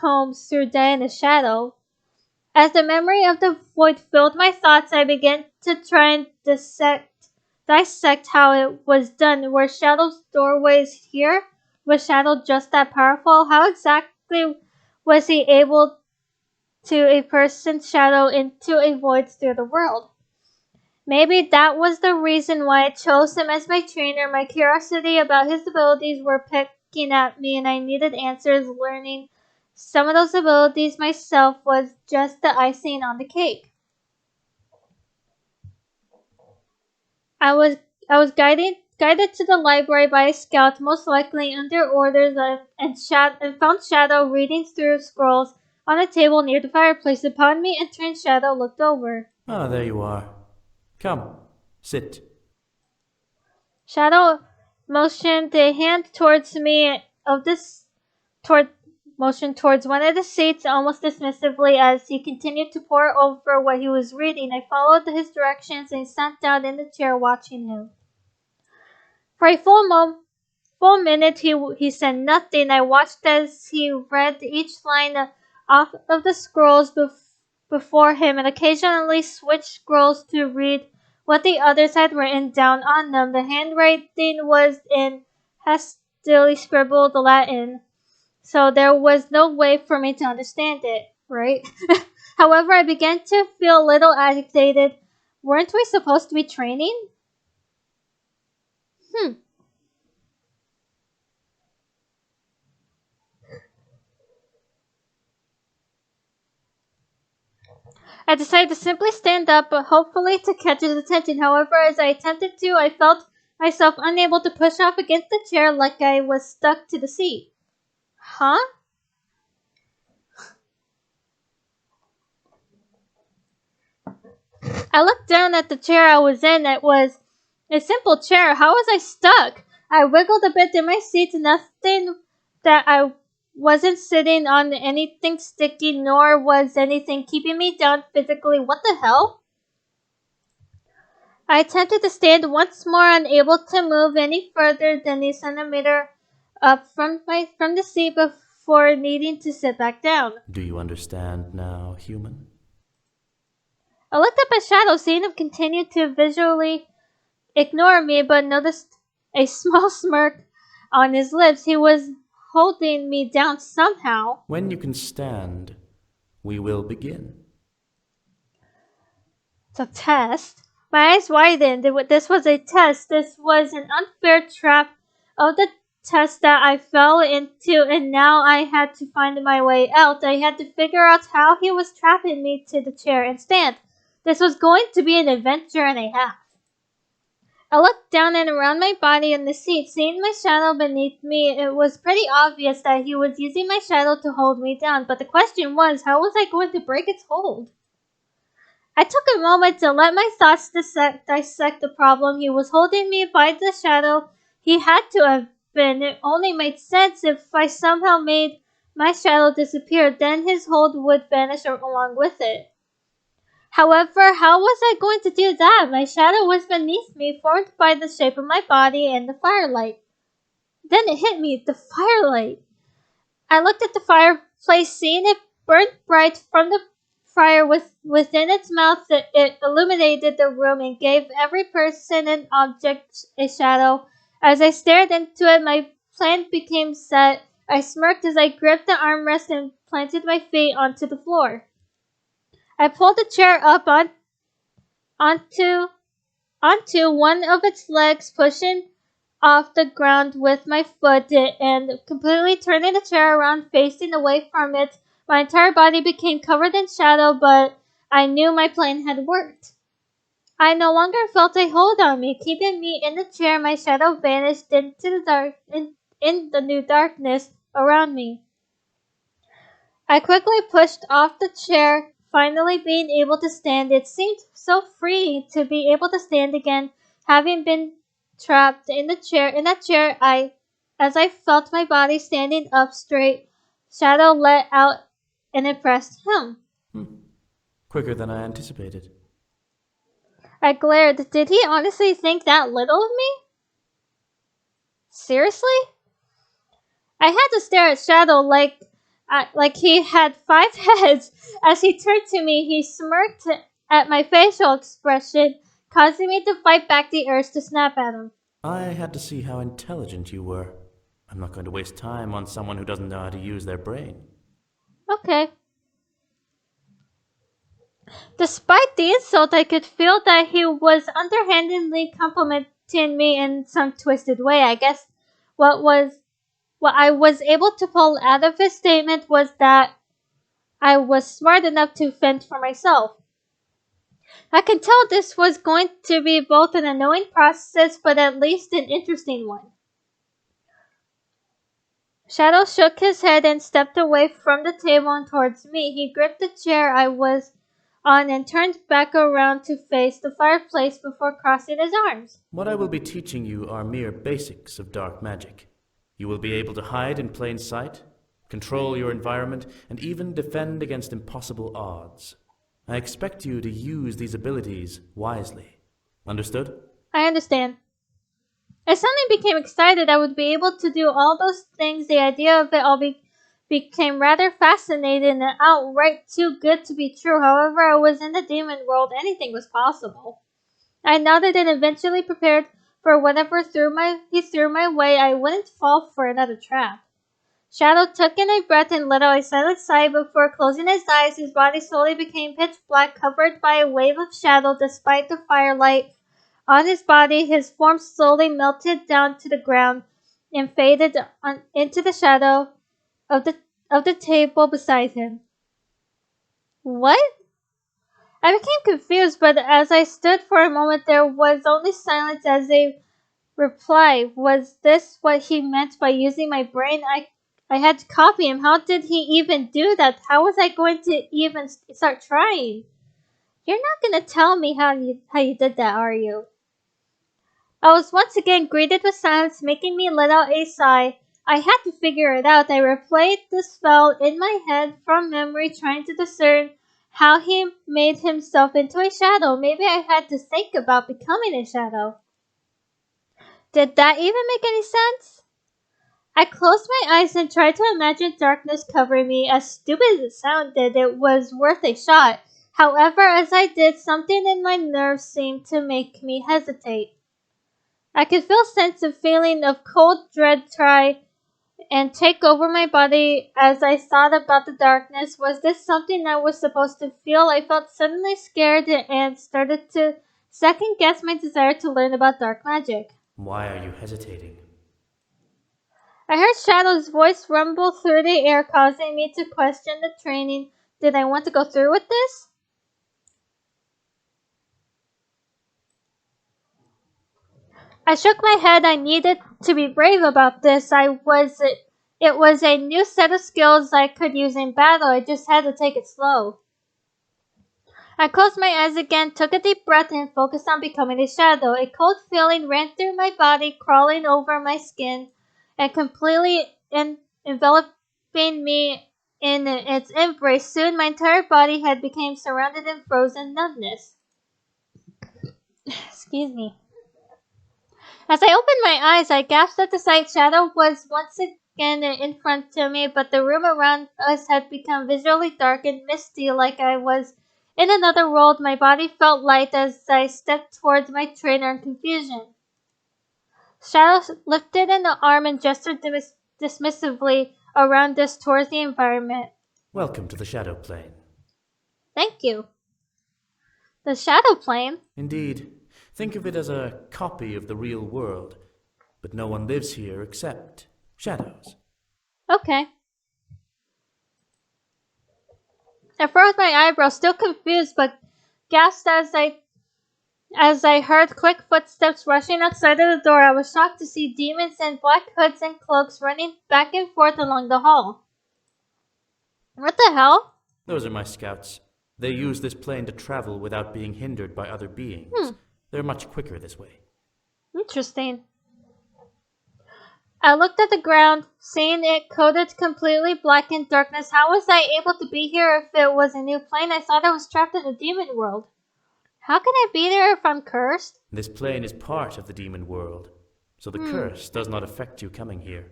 home through Diana's shadow. As the memory of the void filled my thoughts, I began to try and dissect how it was done. Were Shadow's doorways here? Was Shadow just that powerful? How exactly was he able to a person's shadow into a void through the world? Maybe that was the reason why I chose him as my trainer. My curiosity about his abilities were pecking at me, and I needed answers. Learning some of those abilities myself was just the icing on the cake. I was guided to the library by a scout, most likely under orders, and found Shadow reading through scrolls on a table near the fireplace. Upon me entering, Shadow looked over. Ah, there you are. Come, sit. Shadow motioned a hand towards me motioned towards one of the seats almost dismissively as he continued to pore over what he was reading. I followed his directions and sat down in the chair watching him. For a full minute he said nothing. I watched as he read each line off of the scrolls before him and occasionally switched scrolls to read what the others had written down on them. The handwriting was in hastily scribbled Latin, so there was no way for me to understand it, right? However, I began to feel a little agitated. Weren't we supposed to be training? I decided to simply stand up, hopefully to catch his attention. However, as I attempted to, I felt myself unable to push off against the chair like I was stuck to the seat. Huh? I looked down at the chair I was in. It was a simple chair. How was I stuck? I wiggled a bit in my seat. Nothing that I wasn't sitting on anything sticky, nor was anything keeping me down physically. What the hell? I attempted to stand once more, unable to move any further than a centimeter up from the seat before needing to sit back down. Do you understand now, human? I looked up at Shadow, seeing him continue to visually ignore me, but noticed a small smirk on his lips. He was holding me down somehow. When you can stand, we will begin. It's a test. My eyes widened. This was a test. This was an unfair trap of the test that I fell into, and now I had to find my way out. I had to figure out how he was trapping me to the chair and stand. This was going to be an adventure and a half. I looked down and around my body in the seat, seeing my shadow beneath me. It was pretty obvious that he was using my shadow to hold me down, but the question was, how was I going to break its hold? I took a moment to let my thoughts dissect the problem. He was holding me by the shadow. He had to have been. It only made sense if I somehow made my shadow disappear. Then his hold would vanish along with it. However, how was I going to do that? My shadow was beneath me, formed by the shape of my body and the firelight. Then it hit me, the firelight. I looked at the fireplace, seeing it burn bright from the fire within its mouth. It illuminated the room and gave every person and object a shadow. As I stared into it, my plan became set. I smirked as I gripped the armrest and planted my feet onto the floor. I pulled the chair up onto one of its legs, pushing off the ground with my foot and completely turning the chair around, facing away from it. My entire body became covered in shadow, but I knew my plan had worked. I no longer felt a hold on me, keeping me in the chair. My shadow vanished into the dark in the new darkness around me. I quickly pushed off the chair, finally being able to stand. It seemed so free to be able to stand again, having been trapped in that chair. As I felt my body standing up straight, shadow let out and impressed him. Quicker than I anticipated. I glared. Did he honestly think that little of me? Seriously? I had to stare at Shadow like he had 5 heads. As he turned to me, he smirked at my facial expression, causing me to fight back the urge to snap at him. I had to see how intelligent you were. I'm not going to waste time on someone who doesn't know how to use their brain. Okay. Despite the insult, I could feel that he was underhandedly complimenting me in some twisted way. I guess what I was able to pull out of his statement was that I was smart enough to fend for myself. I could tell this was going to be both an annoying process, but at least an interesting one. Shadow shook his head and stepped away from the table and towards me. He gripped the chair I was on and turned back around to face the fireplace before crossing his arms. What I will be teaching you are mere basics of dark magic. You will be able to hide in plain sight, control your environment, and even defend against impossible odds. I expect you to use these abilities wisely. Understood? I understand. I suddenly became excited I would be able to do all those things. The idea of it all became rather fascinating and outright too good to be true. However, I was in the demon world. Anything was possible. I nodded and eventually prepared for whatever he threw my way. I wouldn't fall for another trap. Shadow took in a breath and let out a silent sigh before closing his eyes. His body slowly became pitch black, covered by a wave of shadow. Despite the firelight on his body, his form slowly melted down to the ground and faded into the shadow of the table beside him. What? I became confused, but as I stood for a moment, there was only silence as a reply. Was this what he meant by using my brain? I had to copy him. How did he even do that? How was I going to even start trying? You're not going to tell me how you did that, are you? I was once again greeted with silence, making me let out a sigh. I had to figure it out. I replayed the spell in my head from memory, trying to discern how he made himself into a shadow. Maybe I had to think about becoming a shadow. Did that even make any sense? I closed my eyes and tried to imagine darkness covering me. As stupid as it sounded, it was worth a shot. However, as I did, something in my nerves seemed to make me hesitate. I could feel a sense of feeling of cold dread try and take over my body as I thought about the darkness. Was this something I was supposed to feel? I felt suddenly scared and started to second guess my desire to learn about dark magic. Why are you hesitating? I heard Shadow's voice rumble through the air, causing me to question the training. Did I want to go through with this? I shook my head. I needed to be brave about this. It was a new set of skills I could use in battle. I just had to take it slow. I closed my eyes again, took a deep breath, and focused on becoming a shadow. A cold feeling ran through my body, crawling over my skin and completely enveloping me in its embrace. Soon my entire body had become surrounded in frozen numbness. Excuse me. As I opened my eyes, I gasped at the sight. Shadow was once again in front of me, but the room around us had become visually dark and misty, like I was in another world. My body felt light as I stepped towards my trainer in confusion. Shadow lifted an arm and gestured dismissively around us towards the environment. Welcome to the Shadow Plane. Thank you. The Shadow Plane? Indeed. Think of it as a copy of the real world, but no one lives here except shadows. Okay. I furrowed my eyebrows, still confused, but gasped as I heard quick footsteps rushing outside of the door. I was shocked to see demons in black hoods and cloaks running back and forth along the hall. What the hell? Those are my scouts. They use this plane to travel without being hindered by other beings. They're much quicker this way. Interesting. I looked at the ground, seeing it coated completely black in darkness. How was I able to be here if it was a new plane? I thought I was trapped in a demon world. How can I be there if I'm cursed? This plane is part of the demon world, so the curse does not affect you coming here.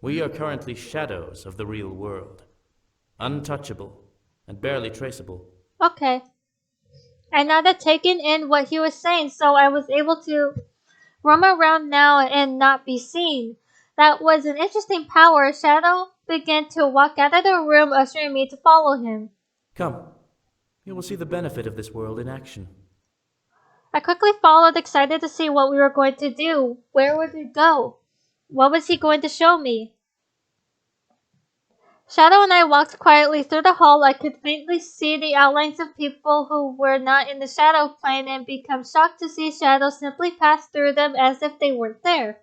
We are currently shadows of the real world, untouchable and barely traceable. Okay. I nodded, taking in what he was saying, so I was able to roam around now and not be seen. That was an interesting power. Shadow began to walk out of the room, ushering me to follow him. Come. You will see the benefit of this world in action. I quickly followed, excited to see what we were going to do. Where would we go? What was he going to show me? Shadow and I walked quietly through the hall. I could faintly see the outlines of people who were not in the Shadow Plane and become shocked to see Shadow simply pass through them as if they weren't there.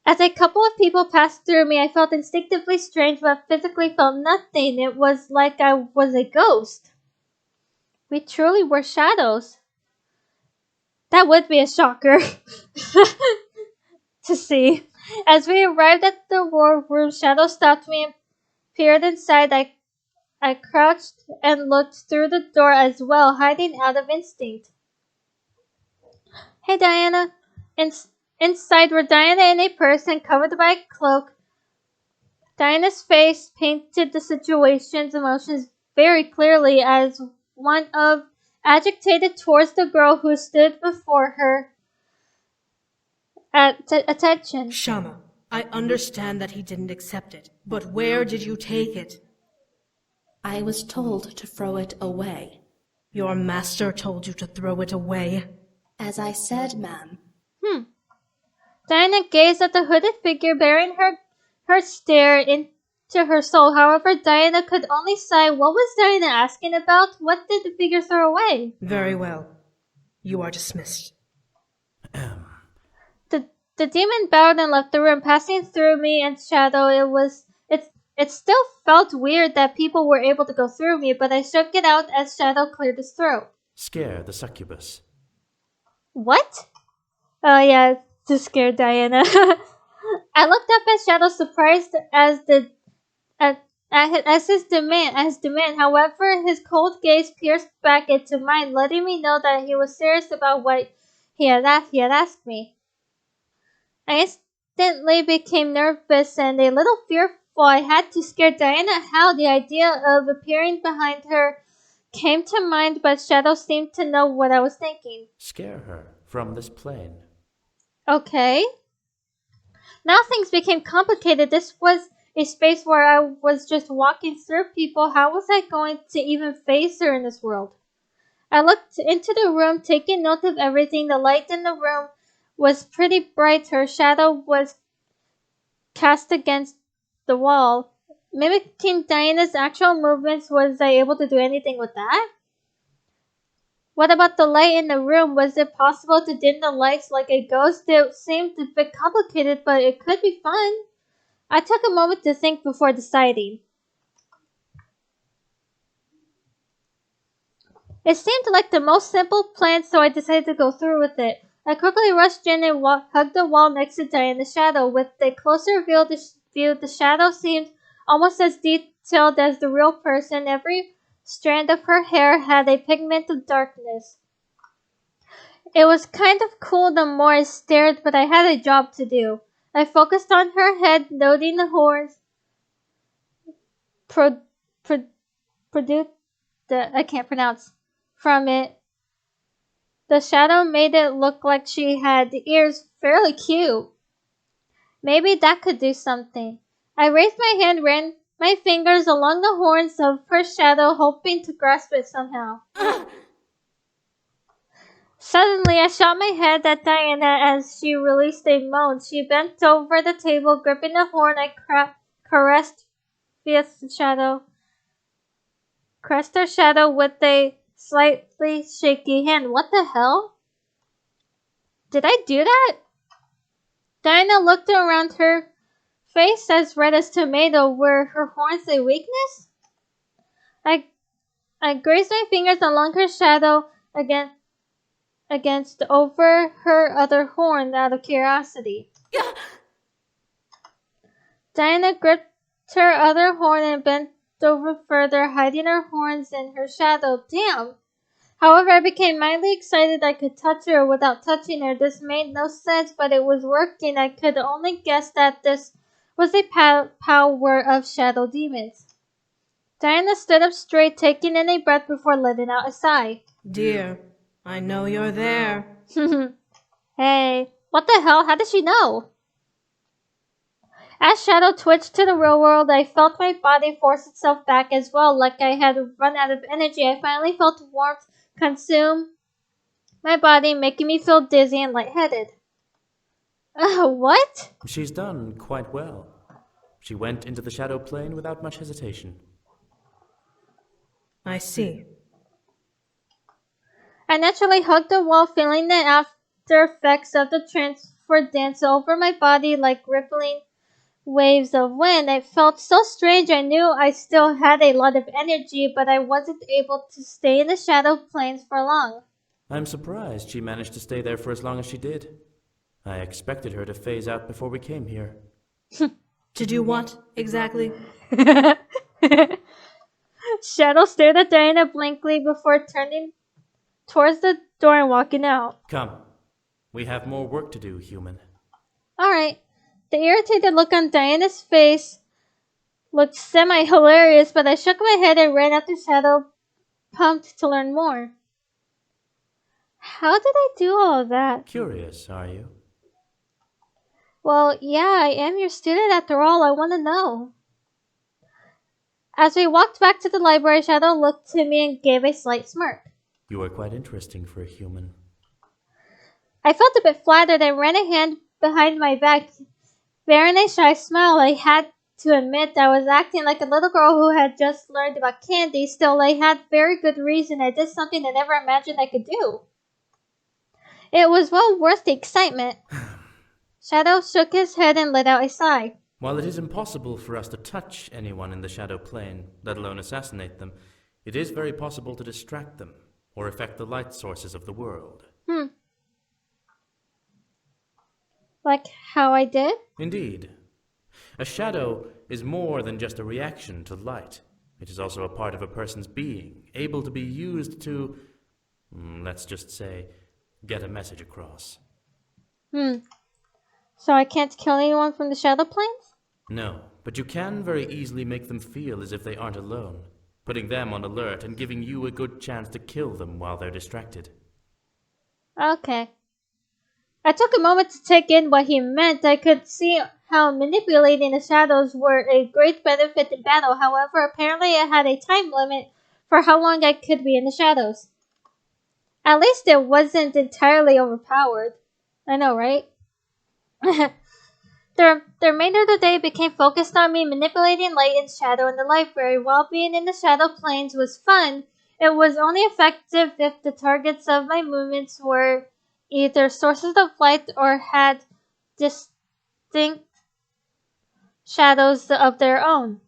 As a couple of people passed through me, I felt instinctively strange but physically felt nothing. It was like I was a ghost. We truly were shadows. That would be a shocker to see. As we arrived at the war room, Shadow stopped me and peered inside. I crouched and looked through the door as well, hiding out of instinct. Hey, Diana. Inside were Diana in a person covered by a cloak. Diana's face painted the situation's emotions very clearly as one of agitated towards the girl who stood before her at attention. Shama, I understand that he didn't accept it, but where did you take it? I was told to throw it away. Your master told you to throw it away? As I said, ma'am. Diana gazed at the hooded figure, bearing her stare into her soul. However, Diana could only sigh. What was Diana asking about? What did the figure throw away? Very well. You are dismissed. The demon bowed and left the room, passing through me and Shadow. It still felt weird that people were able to go through me, but I shook it out as Shadow cleared his throat. Scare the succubus. What? Oh yeah, to scare Diana. I looked up at Shadow, surprised as his demand. However, his cold gaze pierced back into mine, letting me know that he was serious about what he had asked me. I instantly became nervous and a little fearful. I had to scare Diana. How? The idea of appearing behind her came to mind, but Shadow seemed to know what I was thinking. Scare her from this plane. Okay. Now things became complicated. This was a space where I was just walking through people. How was I going to even face her in this world? I looked into the room, taking note of everything. The light in the room was pretty bright. Her shadow was cast against the wall, mimicking Diana's actual movements. Was I able to do anything with that? What about the light in the room? Was it possible to dim the lights like a ghost? It seemed a bit complicated, but it could be fun. I took a moment to think before deciding. It seemed like the most simple plan, so I decided to go through with it. I quickly rushed in and hugged the wall next to Diana's shadow. With a closer view, the shadow seemed almost as detailed as the real person. Every strand of her hair had a pigment of darkness. It was kind of cool the more I stared, but I had a job to do. I focused on her head, noting the horns pro, pro, I can't pronounce from it. The shadow made it look like she had ears. Fairly cute. Maybe that could do something. I raised my hand, ran my fingers along the horns of her shadow, hoping to grasp it somehow. Suddenly, I shot my head at Diana as she released a moan. She bent over the table, gripping the horn. I caressed her shadow with a slightly shaky hand. What the hell? Did I do that? Diana looked around, her face as red as tomato. Were her horns a weakness? I grazed my fingers along her shadow against over her other horn out of curiosity. Diana gripped her other horn and bent over further, hiding her horns in her shadow. Damn! However, I became mildly excited I could touch her without touching her. This made no sense, but it was working. I could only guess that this was a power of shadow demons. Diana stood up straight, taking in a breath before letting out a sigh. Dear, I know you're there. Hey, what the hell? How did she know? As Shadow twitched to the real world, I felt my body force itself back as well, like I had run out of energy. I finally felt warmth consume my body, making me feel dizzy and lightheaded. What? She's done quite well. She went into the Shadow Plane without much hesitation. I see. I naturally hugged the wall, feeling the after effects of the transfer dance over my body like rippling waves of wind. It felt so strange. I knew I still had a lot of energy, but I wasn't able to stay in the Shadow Plains for long. I'm surprised she managed to stay there for as long as she did. I expected her to phase out before we came here. To do what, exactly? Shadow stared at Diana blankly before turning towards the door and walking out. Come. We have more work to do, human. Alright. The irritated look on Diana's face looked semi-hilarious, but I shook my head and ran after Shadow, pumped to learn more. How did I do all of that? Curious, are you? Well, yeah, I am your student after all. I want to know. As we walked back to the library, Shadow looked to me and gave a slight smirk. You are quite interesting for a human. I felt a bit flattered and ran a hand behind my back. Bearing a shy smile, I had to admit I was acting like a little girl who had just learned about candy. Still, I had very good reason. I did something I never imagined I could do. It was well worth the excitement. Shadow shook his head and let out a sigh. While it is impossible for us to touch anyone in the Shadow Plane, let alone assassinate them, it is very possible to distract them or affect the light sources of the world. Like how I did? Indeed. A shadow is more than just a reaction to light. It is also a part of a person's being, able to be used to, let's just say, get a message across. So I can't kill anyone from the Shadow Plains? No, but you can very easily make them feel as if they aren't alone, putting them on alert and giving you a good chance to kill them while they're distracted. Okay. I took a moment to take in what he meant. I could see how manipulating the shadows were a great benefit in battle. However, apparently I had a time limit for how long I could be in the shadows. At least it wasn't entirely overpowered. I know, right? The remainder of the day became focused on me manipulating light and shadow in the library. While being in the Shadow Plains was fun, it was only effective if the targets of my movements were either sources of light or had distinct shadows of their own.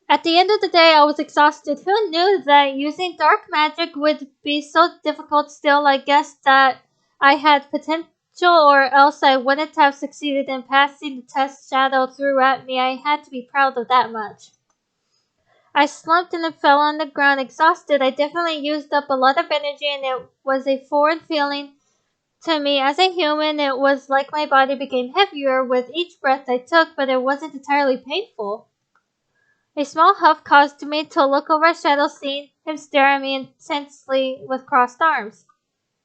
At the end of the day, I was exhausted. Who knew that using dark magic would be so difficult? Still, I guessed that I had potential or else I wouldn't have succeeded in passing the test Shadow threw at me. I had to be proud of that much. I slumped and fell on the ground exhausted. I definitely used up a lot of energy, and it was a foreign feeling to me. As a human, it was like my body became heavier with each breath I took, but it wasn't entirely painful. A small huff caused me to look over at Shadow, seeing him stare at me intensely with crossed arms.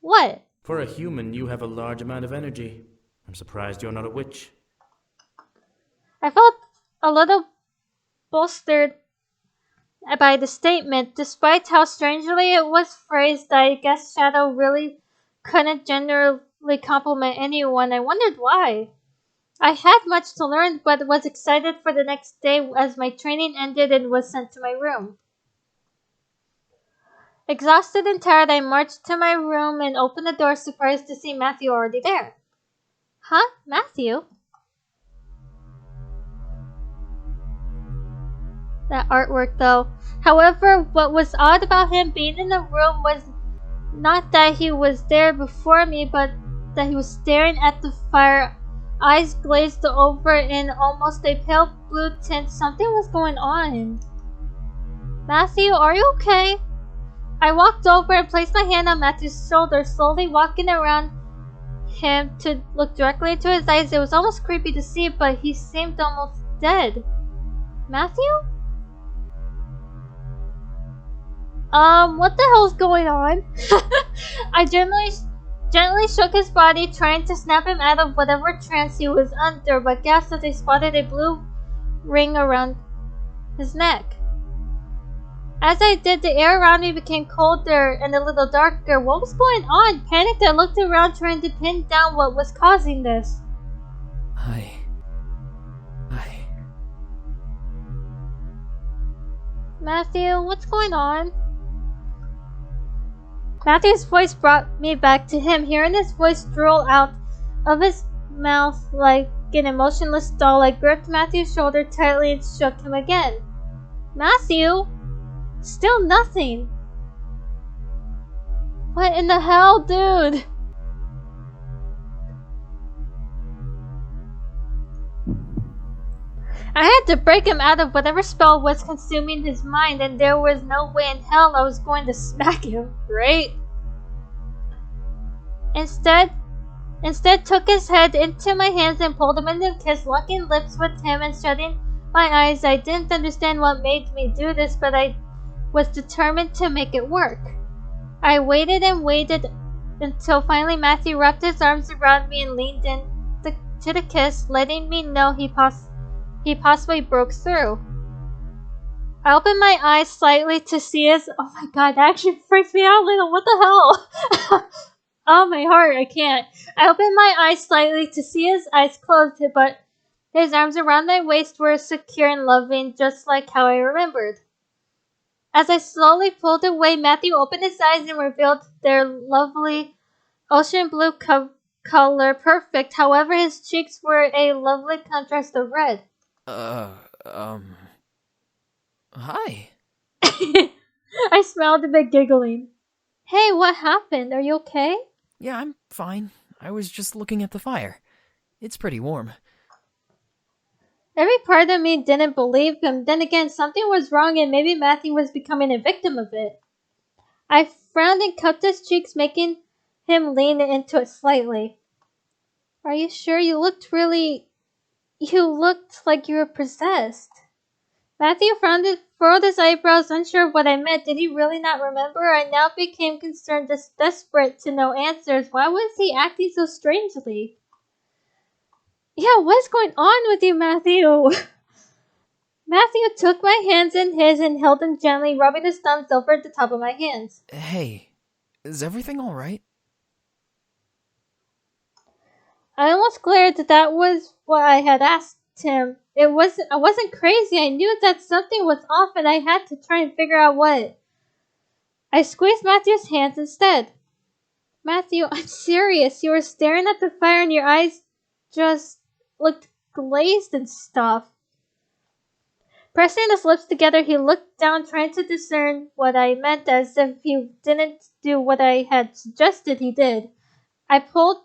What? For a human, you have a large amount of energy. I'm surprised you're not a witch. I felt a little bolstered by the statement. Despite how strangely it was phrased, I guess Shadow really couldn't generally compliment anyone. I wondered why. I had much to learn, but was excited for the next day as my training ended and was sent to my room. Exhausted and tired, I marched to my room and opened the door, surprised to see Matthew already there. Huh? Matthew? That artwork, though. However, what was odd about him being in the room was not that he was there before me, but that he was staring at the fire, eyes glazed over in almost a pale blue tint. Something was going on. Matthew, are you okay? I walked over and placed my hand on Matthew's shoulder, slowly walking around him to look directly into his eyes. It was almost creepy to see, but he seemed almost dead. Matthew? What the hell's going on? I gently shook his body, trying to snap him out of whatever trance he was under, but gasped as I spotted a blue ring around his neck. As I did, the air around me became colder and a little darker. What was going on? Panicked, I looked around, trying to pin down what was causing this. Hi. Matthew, what's going on? Matthew's voice brought me back to him. Hearing his voice drool out of his mouth like an emotionless doll, I gripped Matthew's shoulder tightly and shook him again. Matthew? Still nothing. What in the hell, dude? I had to break him out of whatever spell was consuming his mind, and there was no way in hell I was going to smack him, right? Instead took his head into my hands and pulled him into a kiss, locking lips with him and shutting my eyes. I didn't understand what made me do this, but I was determined to make it work. I waited and waited until finally Matthew wrapped his arms around me and leaned in to the kiss, letting me know he possibly broke through. I opened my eyes slightly to see his... Oh my god, that actually freaks me out a little. What the hell? Oh, my heart, I can't. I opened my eyes slightly to see his eyes closed, but his arms around my waist were secure and loving, just like how I remembered. As I slowly pulled away, Matthew opened his eyes and revealed their lovely ocean blue color, perfect. However, his cheeks were a lovely contrast of red. Hi. I smiled a bit, giggling. Hey, what happened? Are you okay? Yeah, I'm fine. I was just looking at the fire. It's pretty warm. Every part of me didn't believe him. Then again, something was wrong and maybe Matthew was becoming a victim of it. I frowned and cupped his cheeks, making him lean into it slightly. Are you sure? You looked like you were possessed. Matthew furrowed his eyebrows, unsure of what I meant. Did he really not remember? I now became concerned, just desperate to know answers. Why was he acting so strangely? Yeah, what's going on with you, Matthew? Matthew took my hands in his and held them gently, rubbing his thumbs over the top of my hands. Hey, is everything alright? I almost glared that was what I had asked him. I wasn't crazy. I knew that something was off and I had to try and figure out what. I squeezed Matthew's hands instead. Matthew, I'm serious. You were staring at the fire and your eyes just looked glazed and stuff. Pressing his lips together, he looked down, trying to discern what I meant. As if he didn't do what I had suggested he did. I pulled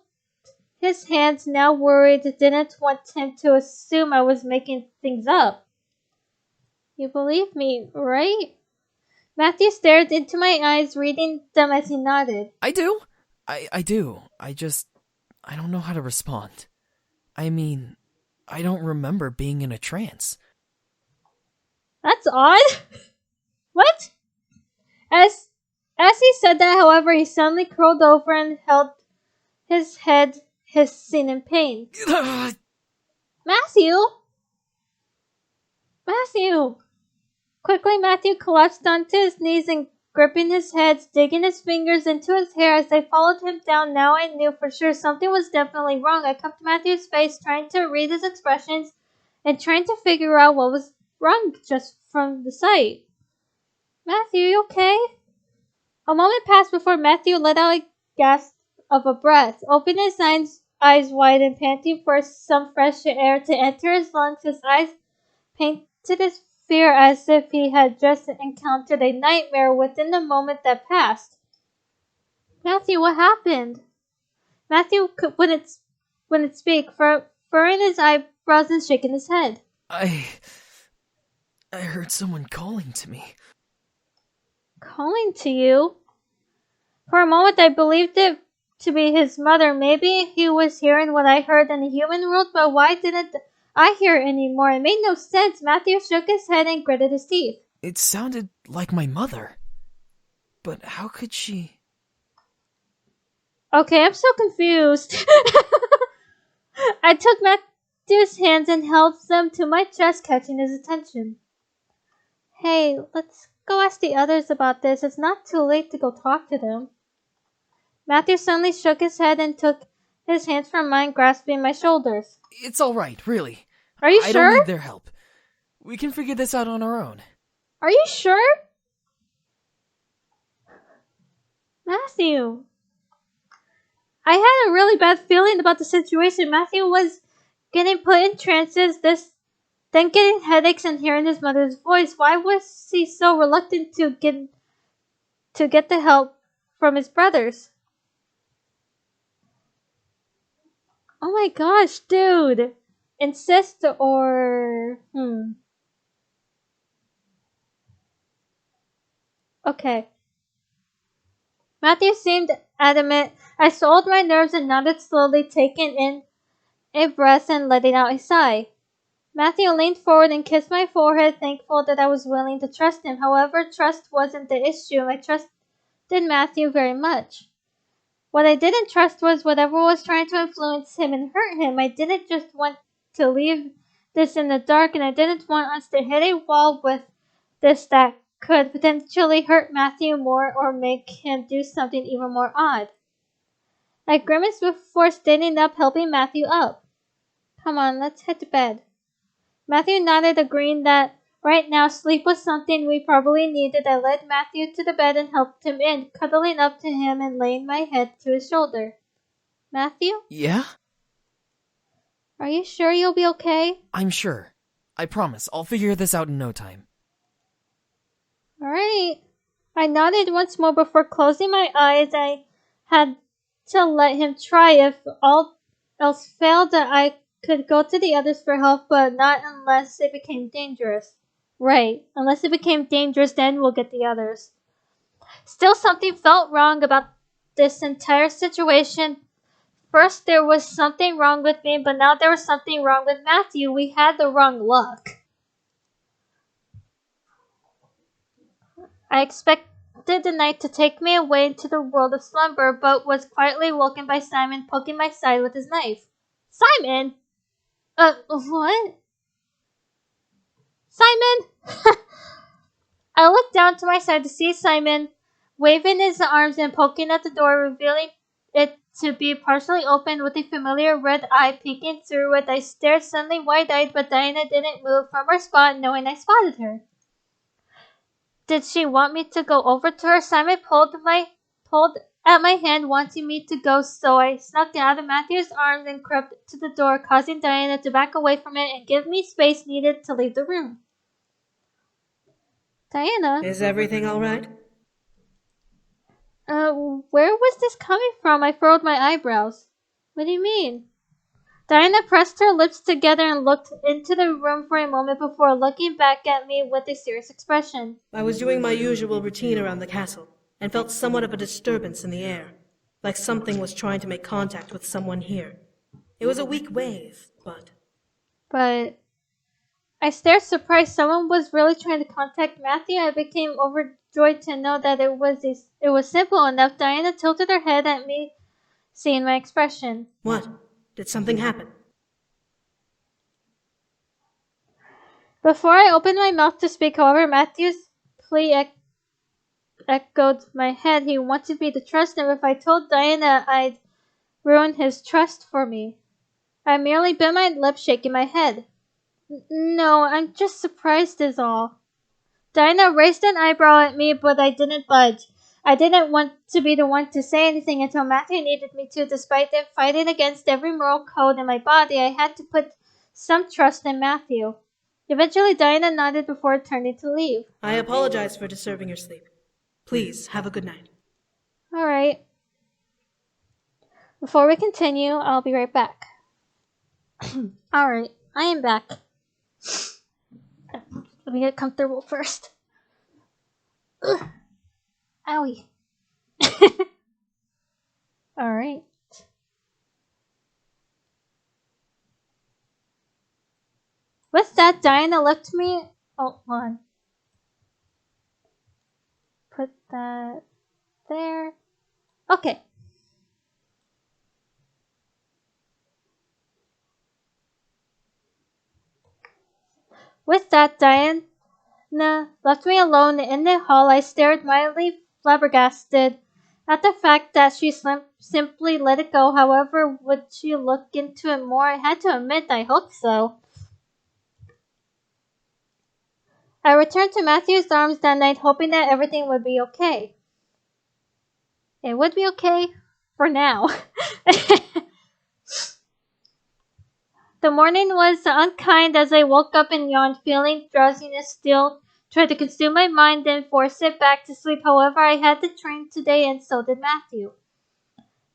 his hands, now worried, didn't want him to assume I was making things up. You believe me, right? Matthew stared into my eyes, reading them as he nodded. I do. I do. I don't know how to respond. I mean, I don't remember being in a trance. That's odd. What? As he said that, however, he suddenly curled over and held his head, hissing in pain. Matthew! Matthew! Quickly, Matthew collapsed onto his knees and gripping his head, digging his fingers into his hair. As I followed him down, now I knew for sure something was definitely wrong. I cupped Matthew's face, trying to read his expressions and trying to figure out what was wrong just from the sight. Matthew, you okay? A moment passed before Matthew let out a gasp of a breath, opened his eyes wide and panting for some fresh air to enter his lungs. His eyes painted his fear as if he had just encountered a nightmare within the moment that passed. Matthew, what happened? Matthew wouldn't speak, furrowing his eyebrows and shaking his head. I heard someone calling to me. Calling to you? For a moment I believed it to be his mother. Maybe he was hearing what I heard in the human world, but why didn't I hear it anymore? It made no sense. Matthew shook his head and gritted his teeth. It sounded like my mother. But how could she... Okay, I'm so confused. I took Matthew's hands and held them to my chest, catching his attention. Hey, let's go ask the others about this. It's not too late to go talk to them. Matthew suddenly shook his head and took his hands from mine, grasping my shoulders. It's all right, really. Are you I sure? don't need their help. We can figure this out on our own. Are you sure? Matthew. I had a really bad feeling about the situation. Matthew was getting put in trances, then getting headaches and hearing his mother's voice. Why was he so reluctant to get the help from his brothers? Oh my gosh, dude. Insist or... Okay. Matthew seemed adamant. I swallowed my nerves and nodded slowly, taking in a breath and letting out a sigh. Matthew leaned forward and kissed my forehead, thankful that I was willing to trust him. However, trust wasn't the issue. I trusted Matthew very much. What I didn't trust was whatever was trying to influence him and hurt him. I didn't just want to leave this in the dark, and I didn't want us to hit a wall with this that could potentially hurt Matthew more or make him do something even more odd. I grimaced before standing up, helping Matthew up. Come on, let's head to bed. Matthew nodded, agreeing that right now sleep was something we probably needed. I led Matthew to the bed and helped him in, cuddling up to him and laying my head to his shoulder. Matthew? Yeah? Are you sure you'll be okay? I'm sure. I promise. I'll figure this out in no time. Alright. I nodded once more before closing my eyes. I had to let him try. If all else failed, I could go to the others for help, but not unless it became dangerous. Right. Unless it became dangerous, then we'll get the others. Still, something felt wrong about this entire situation. First, there was something wrong with me, but now there was something wrong with Matthew. We had the wrong luck. I expected the night to take me away into the world of slumber, but was quietly woken by Simon poking my side with his knife. Simon? What? Simon? I looked down to my side to see Simon waving his arms and poking at the door, revealing it to be partially open with a familiar red eye peeking through it. I stared, suddenly wide-eyed, but Diana didn't move from her spot, knowing I spotted her. Did she want me to go over to her? Simon pulled at my hand, wanting me to go, so I snuck out of Matthew's arms and crept to the door, causing Diana to back away from it and give me space needed to leave the room. Diana? Is everything all right? Where was this coming from? I furrowed my eyebrows. What do you mean? Diana pressed her lips together and looked into the room for a moment before looking back at me with a serious expression. I was doing my usual routine around the castle, and felt somewhat of a disturbance in the air, like something was trying to make contact with someone here. It was a weak wave, but... But I stared surprised. Someone was really trying to contact Matthew. I became overjoyed to know that it was simple enough. Diana tilted her head at me, seeing my expression. What? Did something happen? Before I opened my mouth to speak, however, Matthew's plea echoed my head. He wanted me to trust him. If I told Diana, I'd ruin his trust for me. I merely bit my lip, shaking my head. No, I'm just surprised is all. Diana raised an eyebrow at me, but I didn't budge. I didn't want to be the one to say anything until Matthew needed me to. Despite them fighting against every moral code in my body, I had to put some trust in Matthew. Eventually, Diana nodded before turning to leave. I apologize for disturbing your sleep. Please, have a good night. Alright. Before we continue, I'll be right back. Alright, I am back. Let me get comfortable first. Ugh. Owie. Alright. With that, Diana left me. Oh, hold on. Put that there. Okay. With that, Diana left me alone in the hall. I stared mildly flabbergasted at the fact that she simply let it go. However, would she look into it more? I had to admit I hoped so. I returned to Matthew's arms that night, hoping that everything would be okay. It would be okay for now. The morning was unkind as I woke up and yawned, feeling drowsiness still tried to consume my mind, then force it back to sleep. However, I had the train today, and so did Matthew.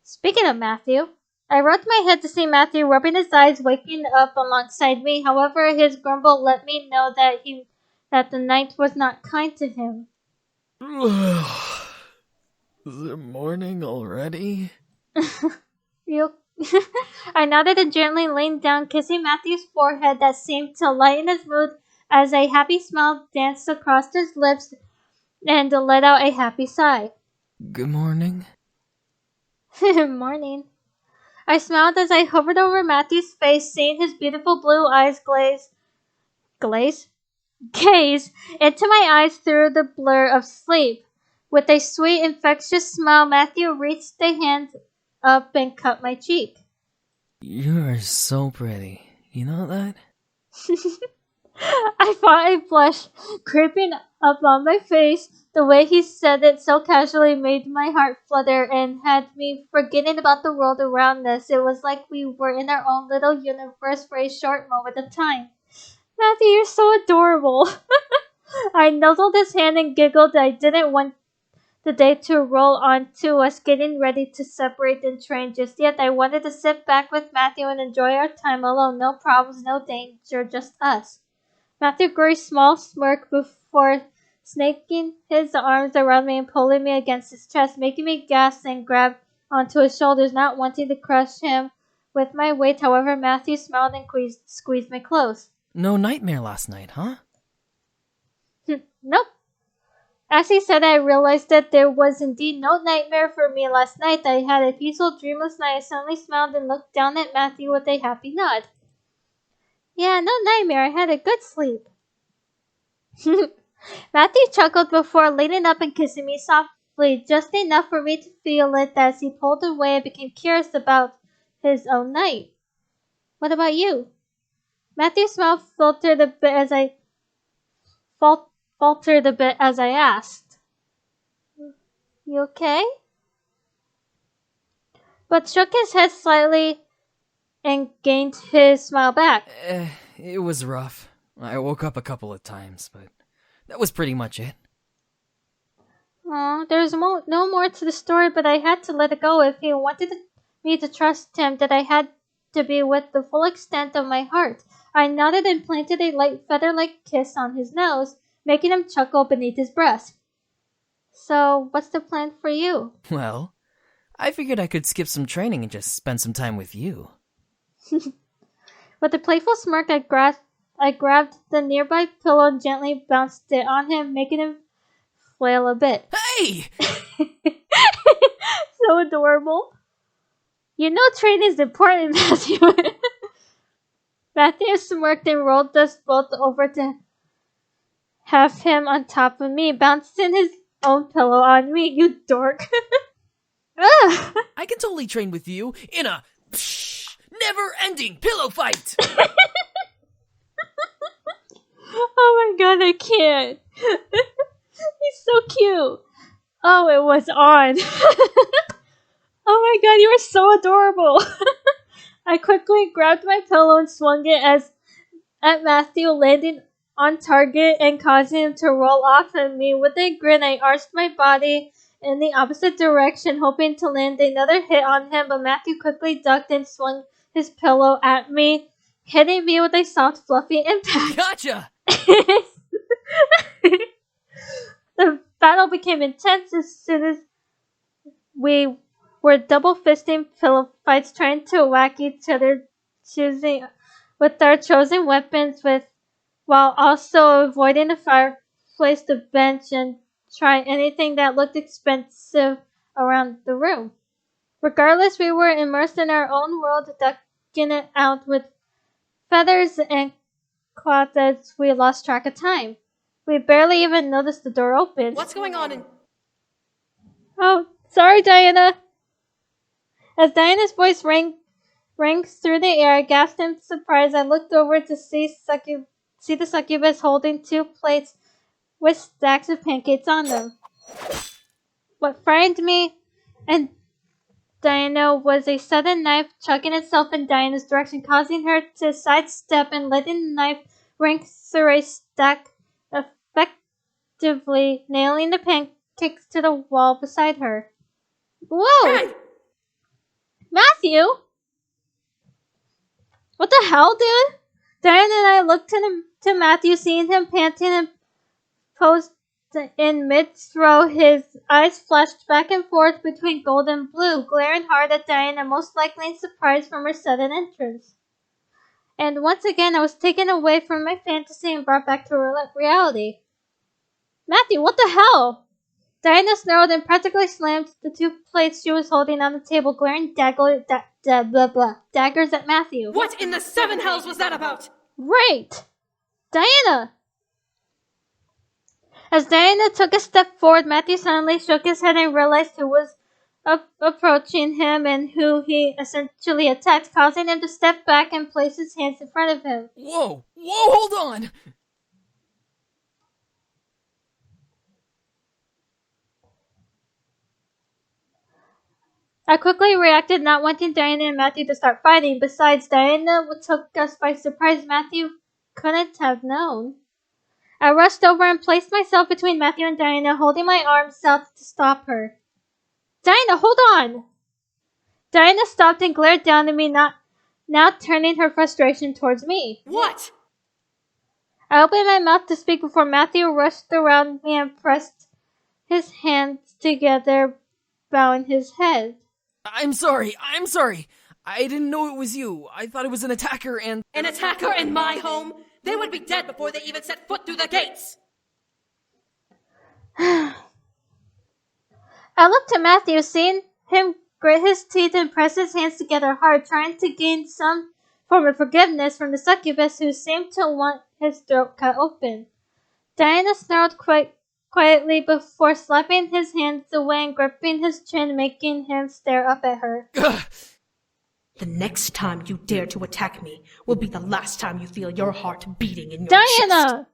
Speaking of Matthew, I rubbed my head to see Matthew rubbing his eyes, waking up alongside me. However, his grumble let me know that the night was not kind to him. Is it morning already? I nodded and gently leaned down, kissing Matthew's forehead that seemed to lighten his mood as a happy smile danced across his lips and let out a happy sigh. Good morning. Morning. I smiled as I hovered over Matthew's face, seeing his beautiful blue eyes gaze into my eyes through the blur of sleep. With a sweet, infectious smile, Matthew reached a hand up and cut my cheek. You are so pretty. You know that? I fought a blush creeping up on my face. The way he said it so casually made my heart flutter and had me forgetting about the world around us. It was like we were in our own little universe for a short moment of time. Matthew, you're so adorable. I nuzzled his hand and giggled. I didn't want the day to roll on to us getting ready to separate in train just yet. I wanted to sit back with Matthew and enjoy our time alone. No problems, no danger, just us. Matthew grew a small smirk before snaking his arms around me and pulling me against his chest, making me gasp and grab onto his shoulders, not wanting to crush him with my weight. However, Matthew smiled and squeezed me close. No nightmare last night, huh? Nope. As he said, I realized that there was indeed no nightmare for me last night. I had a peaceful, dreamless night. I suddenly smiled and looked down at Matthew with a happy nod. Yeah, no nightmare. I had a good sleep. Matthew chuckled before leaning up and kissing me softly, just enough for me to feel it. As he pulled away, I became curious about his own night. What about you? Matthew's smile faltered a bit as I asked. You okay? But shook his head slightly and gained his smile back. It was rough. I woke up a couple of times, but that was pretty much it. There's no more to the story, but I had to let it go. If he wanted me to trust him that I had to be with the full extent of my heart. I nodded and planted a light feather-like kiss on his nose, making him chuckle beneath his breath. So, what's the plan for you? Well, I figured I could skip some training and just spend some time with you. With a playful smirk, I grabbed the nearby pillow and gently bounced it on him, making him flail a bit. Hey! So adorable. You know training is important, Matthew. Matthew smirked and rolled us both over to have him on top of me, bouncing his own pillow on me, you dork. I can totally train with you in a never-ending pillow fight! Oh my god, I can't. He's so cute. Oh, it was on. Oh my god, you are so adorable. I quickly grabbed my pillow and swung it at Matthew, landing on target and causing him to roll off at me. With a grin, I arched my body in the opposite direction, hoping to land another hit on him, but Matthew quickly ducked and swung his pillow at me, hitting me with a soft, fluffy impact. Gotcha! The battle became intense as soon as we were double fisting pillow fights, trying to whack each other with our chosen weapons while also avoiding the fireplace, the bench, and try anything that looked expensive around the room. Regardless, we were immersed in our own world, ducking it out with feathers and cloth as we lost track of time. We barely even noticed the door open. What's going on in... Oh, sorry, Diana. As Diana's voice rang through the air, I gasped in surprise. I looked over to see the succubus holding 2 plates with stacks of pancakes on them. What frightened me and Diana was a sudden knife chucking itself in Diana's direction, causing her to sidestep and letting the knife ring through a stack, effectively nailing the pancakes to the wall beside her. Whoa! Hey! Matthew? What the hell, dude? Diana and I looked to Matthew, seeing him panting and posed in mid-throw. His eyes flashed back and forth between gold and blue, glaring hard at Diana, most likely in surprise from her sudden entrance. And once again, I was taken away from my fantasy and brought back to reality. Matthew, what the hell? Diana snarled and practically slammed the 2 plates she was holding on the table, glaring daggers at Matthew. What in the 7 hells was that about? Right! Diana! As Diana took a step forward, Matthew suddenly shook his head and realized who was approaching him and who he essentially attacked, causing him to step back and place his hands in front of him. Whoa, hold on! I quickly reacted, not wanting Diana and Matthew to start fighting. Besides, Diana took us by surprise. Matthew couldn't have known. I rushed over and placed myself between Matthew and Diana, holding my arms out to stop her. Diana, hold on! Diana stopped and glared down at me, now turning her frustration towards me. What? I opened my mouth to speak before Matthew rushed around me and pressed his hands together, bowing his head. I'm sorry. I didn't know it was you. I thought it was an attacker and... An attacker in my home? They would be dead before they even set foot through the gates! I looked to Matthew, seeing him grit his teeth and press his hands together hard, trying to gain some form of forgiveness from the succubus who seemed to want his throat cut open. Diana snarled quietly before slapping his hands away and gripping his chin, making him stare up at her. The next time you dare to attack me will be the last time you feel your heart beating in your Diana! chest.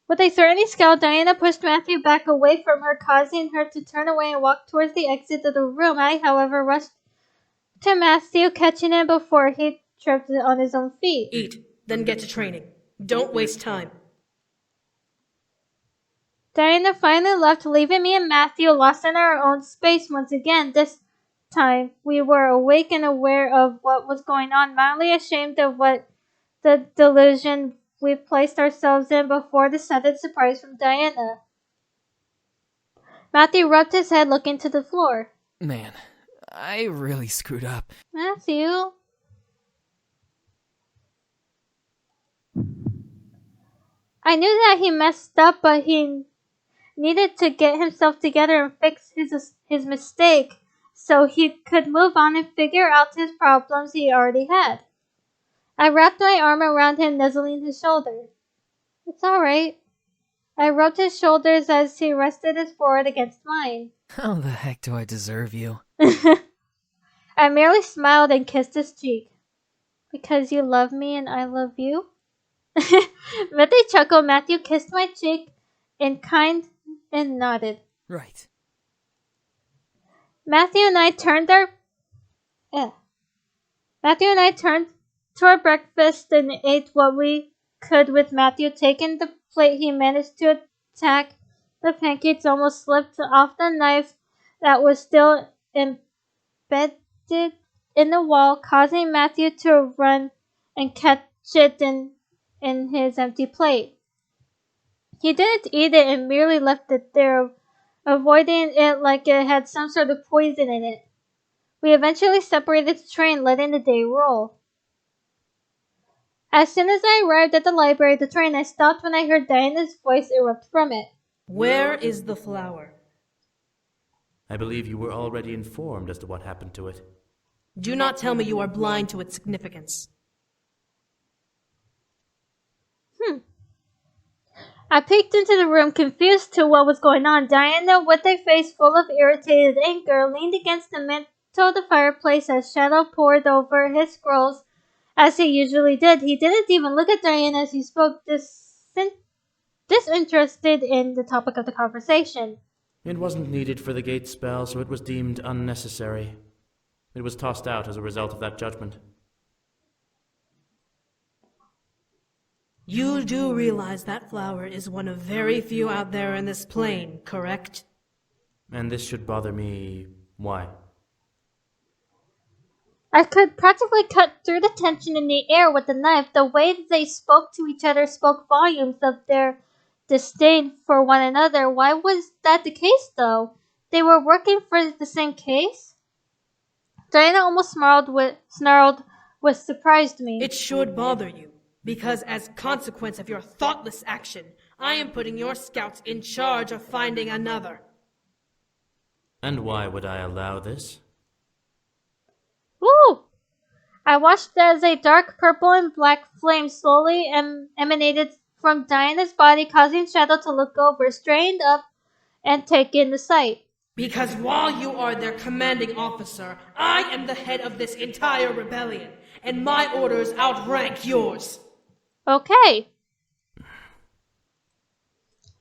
With a threatening scowl, Diana pushed Matthew back away from her, causing her to turn away and walk towards the exit of the room. I, however, rushed to Matthew, catching him before he tripped on his own feet. Eat, then get to training. Don't waste time. Diana finally left, leaving me and Matthew lost in our own space once again. This time, we were awake and aware of what was going on, mildly ashamed of what the delusion we placed ourselves in before the sudden surprise from Diana. Matthew rubbed his head, looking to the floor. Man, I really screwed up. Matthew? I knew that he messed up, but he needed to get himself together and fix his mistake so he could move on and figure out his problems he already had. I wrapped my arm around him, nuzzling his shoulder. It's alright. I rubbed his shoulders as he rested his forehead against mine. How the heck do I deserve you? I merely smiled and kissed his cheek. Because you love me and I love you? With a chuckle, Matthew kissed my cheek in kind and nodded. Right. Matthew and I turned to our breakfast and ate what we could, with Matthew taking the plate. He managed to attack the pancakes, almost slipped off the knife that was still embedded in the wall, causing Matthew to run and catch it in his empty plate. He didn't eat it and merely left it there, avoiding it like it had some sort of poison in it. We eventually separated the train, letting the day roll. As soon as I arrived at the library, the train, I stopped when I heard Diana's voice erupt from it. Where is the flower? I believe you were already informed as to what happened to it. Do not tell me you are blind to its significance. I peeked into the room, confused to what was going on. Diana, with a face full of irritated anger, leaned against the mantel of the fireplace as Shadow pored over his scrolls, as he usually did. He didn't even look at Diana as he spoke, disinterested in the topic of the conversation. It wasn't needed for the gate spell, so it was deemed unnecessary. It was tossed out as a result of that judgment. You do realize that flower is one of very few out there in this plane, correct? And this should bother me. Why? I could practically cut through the tension in the air with the knife. The way that they spoke to each other spoke volumes of their disdain for one another. Why was that the case, though? They were working for the same case? Diana almost snarled, which surprised me. It should bother you, because as consequence of your thoughtless action, I am putting your scouts in charge of finding another. And why would I allow this? Ooh! I watched as a dark purple and black flame slowly emanated from Diana's body, causing Shadow to look over, strained up, and take in the sight. Because while you are their commanding officer, I am the head of this entire rebellion, and my orders outrank yours. Okay.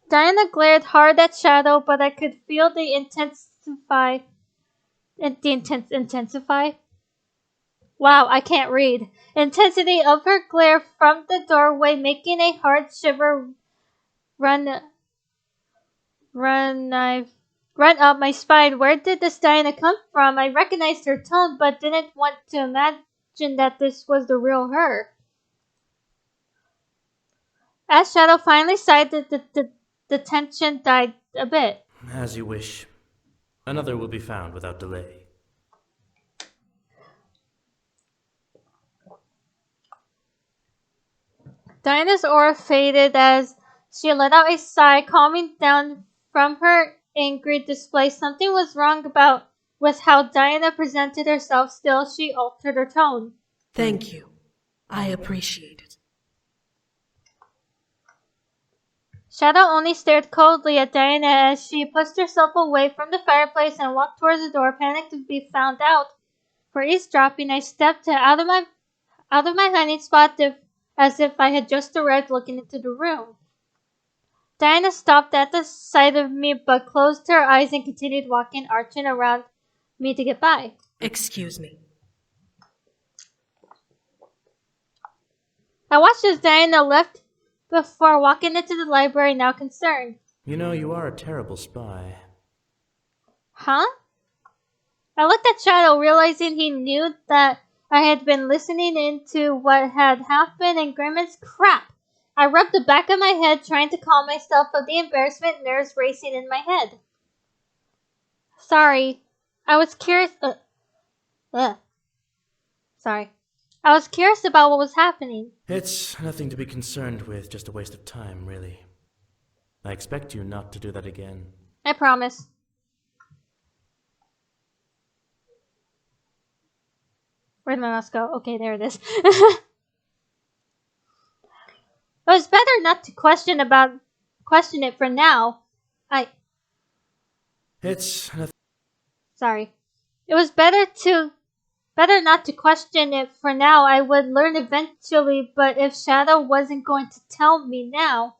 Diana glared hard at Shadow, but I could feel the intensify. Wow, I can't read. Intensity of her glare from the doorway, making a hard shiver run up my spine. Where did this Diana come from? I recognized her tone, but didn't want to imagine that this was the real her. As Shadow finally sighed, the tension died a bit. As you wish. Another will be found without delay. Diana's aura faded as she let out a sigh, calming down from her angry display. Something was wrong with how Diana presented herself. Still, she altered her tone. Thank you. I appreciate it. Shadow only stared coldly at Diana as she pushed herself away from the fireplace and walked towards the door, panicked to be found out for eavesdropping. I stepped out of my hiding spot as if I had just arrived, looking into the room. Diana stopped at the sight of me, but closed her eyes and continued walking, arching around me to get by. Excuse me. I watched as Diana left before walking into the library, now concerned. You know, you are a terrible spy. Huh? I looked at Shadow, realizing he knew that I had been listening into what had happened and grimaced. Crap! I rubbed the back of my head, trying to calm myself of the embarrassment nerves racing in my head. Sorry. I was curious. Sorry. I was curious about what was happening. It's nothing to be concerned with, just a waste of time, really. I expect you not to do that again. I promise. Where'd my mouse go? Okay, there it is. It was better not to question it for now. It's nothing. Sorry. It was better not to question it for now. I would learn eventually, but if Shadow wasn't going to tell me now,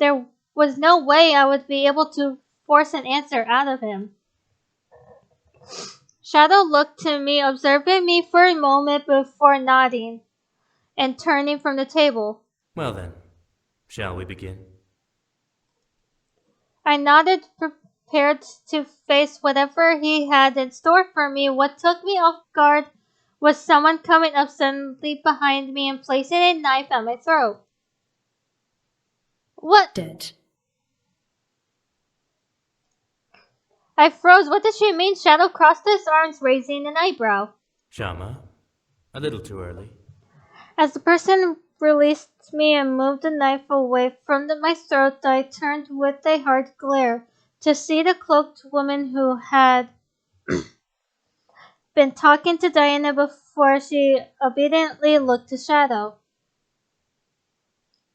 there was no way I would be able to force an answer out of him. Shadow looked to me, observing me for a moment before nodding and turning from the table. Well then, shall we begin? I nodded, prepared to face whatever he had in store for me. What took me off guard was someone coming up suddenly behind me and placing a knife at my throat. What? Dead. I froze. What did she mean? Shadow crossed his arms, raising an eyebrow. Shama, a little too early. As the person released me and moved the knife away from my throat, I turned with a hard glare to see the cloaked woman who had been talking to Diana before. She obediently looked to Shadow.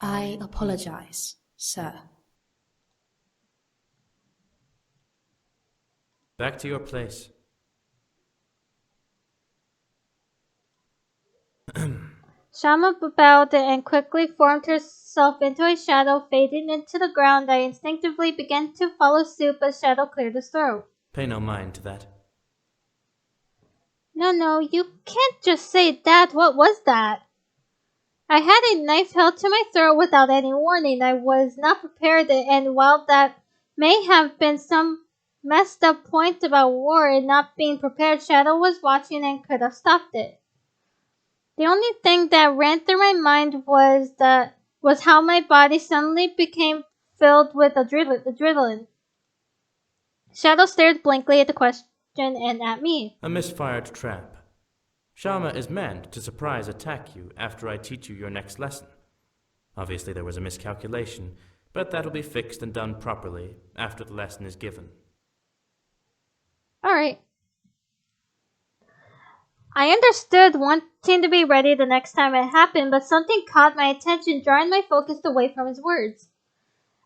I apologize, sir. Back to your place. Shama bowed and quickly formed herself into a shadow, fading into the ground. I instinctively began to follow suit, but Shadow cleared his throat. Pay no mind to that. No, you can't just say that. What was that? I had a knife held to my throat without any warning. I was not prepared, and while that may have been some messed up point about war and not being prepared, Shadow was watching and could have stopped it. The only thing that ran through my mind was how my body suddenly became filled with adrenaline. Shadow stared blankly at the question and at me. A misfired trap. Shama is meant to surprise attack you after I teach you your next lesson. Obviously there was a miscalculation, but that'll be fixed and done properly after the lesson is given. Alright. I understood wanting to be ready the next time it happened, but something caught my attention, drawing my focus away from his words.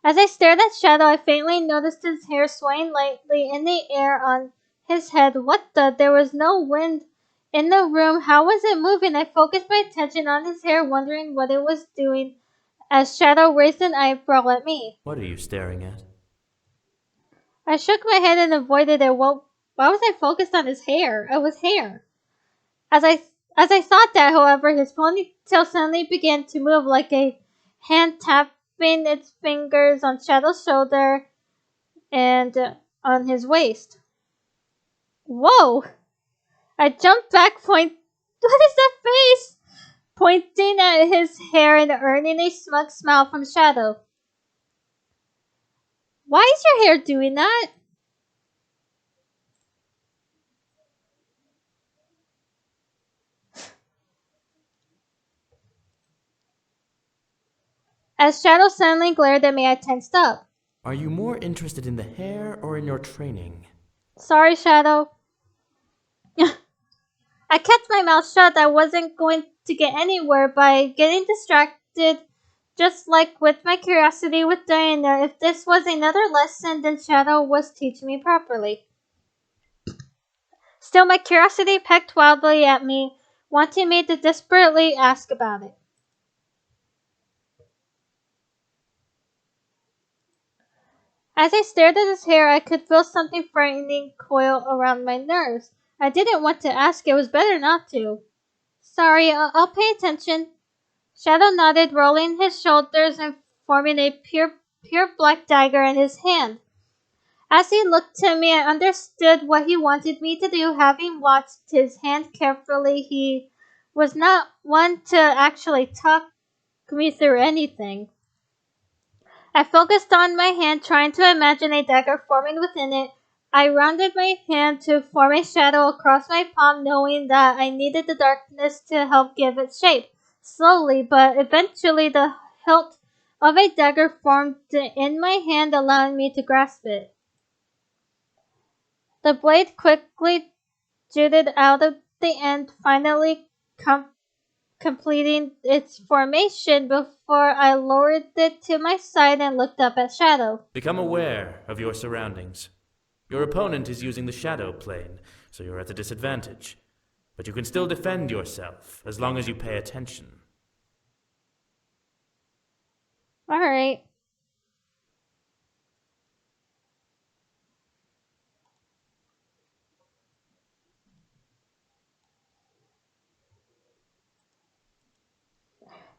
As I stared at Shadow, I faintly noticed his hair swaying lightly in the air on his head. What the? There was no wind in the room. How was it moving? I focused my attention on his hair, wondering what it was doing, as Shadow raised an eyebrow at me. What are you staring at? I shook my head and avoided it. Well, why was I focused on his hair? It was hair. As I thought that, however, his ponytail suddenly began to move, like a hand tapping its fingers on Shadow's shoulder and on his waist. Whoa! I jumped back, what is that face? Pointing at his hair and earning a smug smile from Shadow. Why is your hair doing that? As Shadow suddenly glared at me, I tensed up. Are you more interested in the hair or in your training? Sorry, Shadow. I kept my mouth shut. I wasn't going to get anywhere by getting distracted, just like with my curiosity with Diana. If this was another lesson, then Shadow was teaching me properly. Still, my curiosity pecked wildly at me, wanting me to desperately ask about it. As I stared at his hair, I could feel something frightening coil around my nerves. I didn't want to ask. It was better not to. Sorry, I'll pay attention. Shadow nodded, rolling his shoulders and forming a pure pure black dagger in his hand. As he looked at me, I understood what he wanted me to do. Having watched his hand carefully, he was not one to actually talk me through anything. I focused on my hand, trying to imagine a dagger forming within it. I rounded my hand to form a shadow across my palm, knowing that I needed the darkness to help give it shape. Slowly, but eventually, the hilt of a dagger formed in my hand, allowing me to grasp it. The blade quickly jutted out of the end, finally completing its formation before I lowered it to my side and looked up at Shadow. Become aware of your surroundings. Your opponent is using the shadow plane, so you're at a disadvantage. But you can still defend yourself, as long as you pay attention. Alright.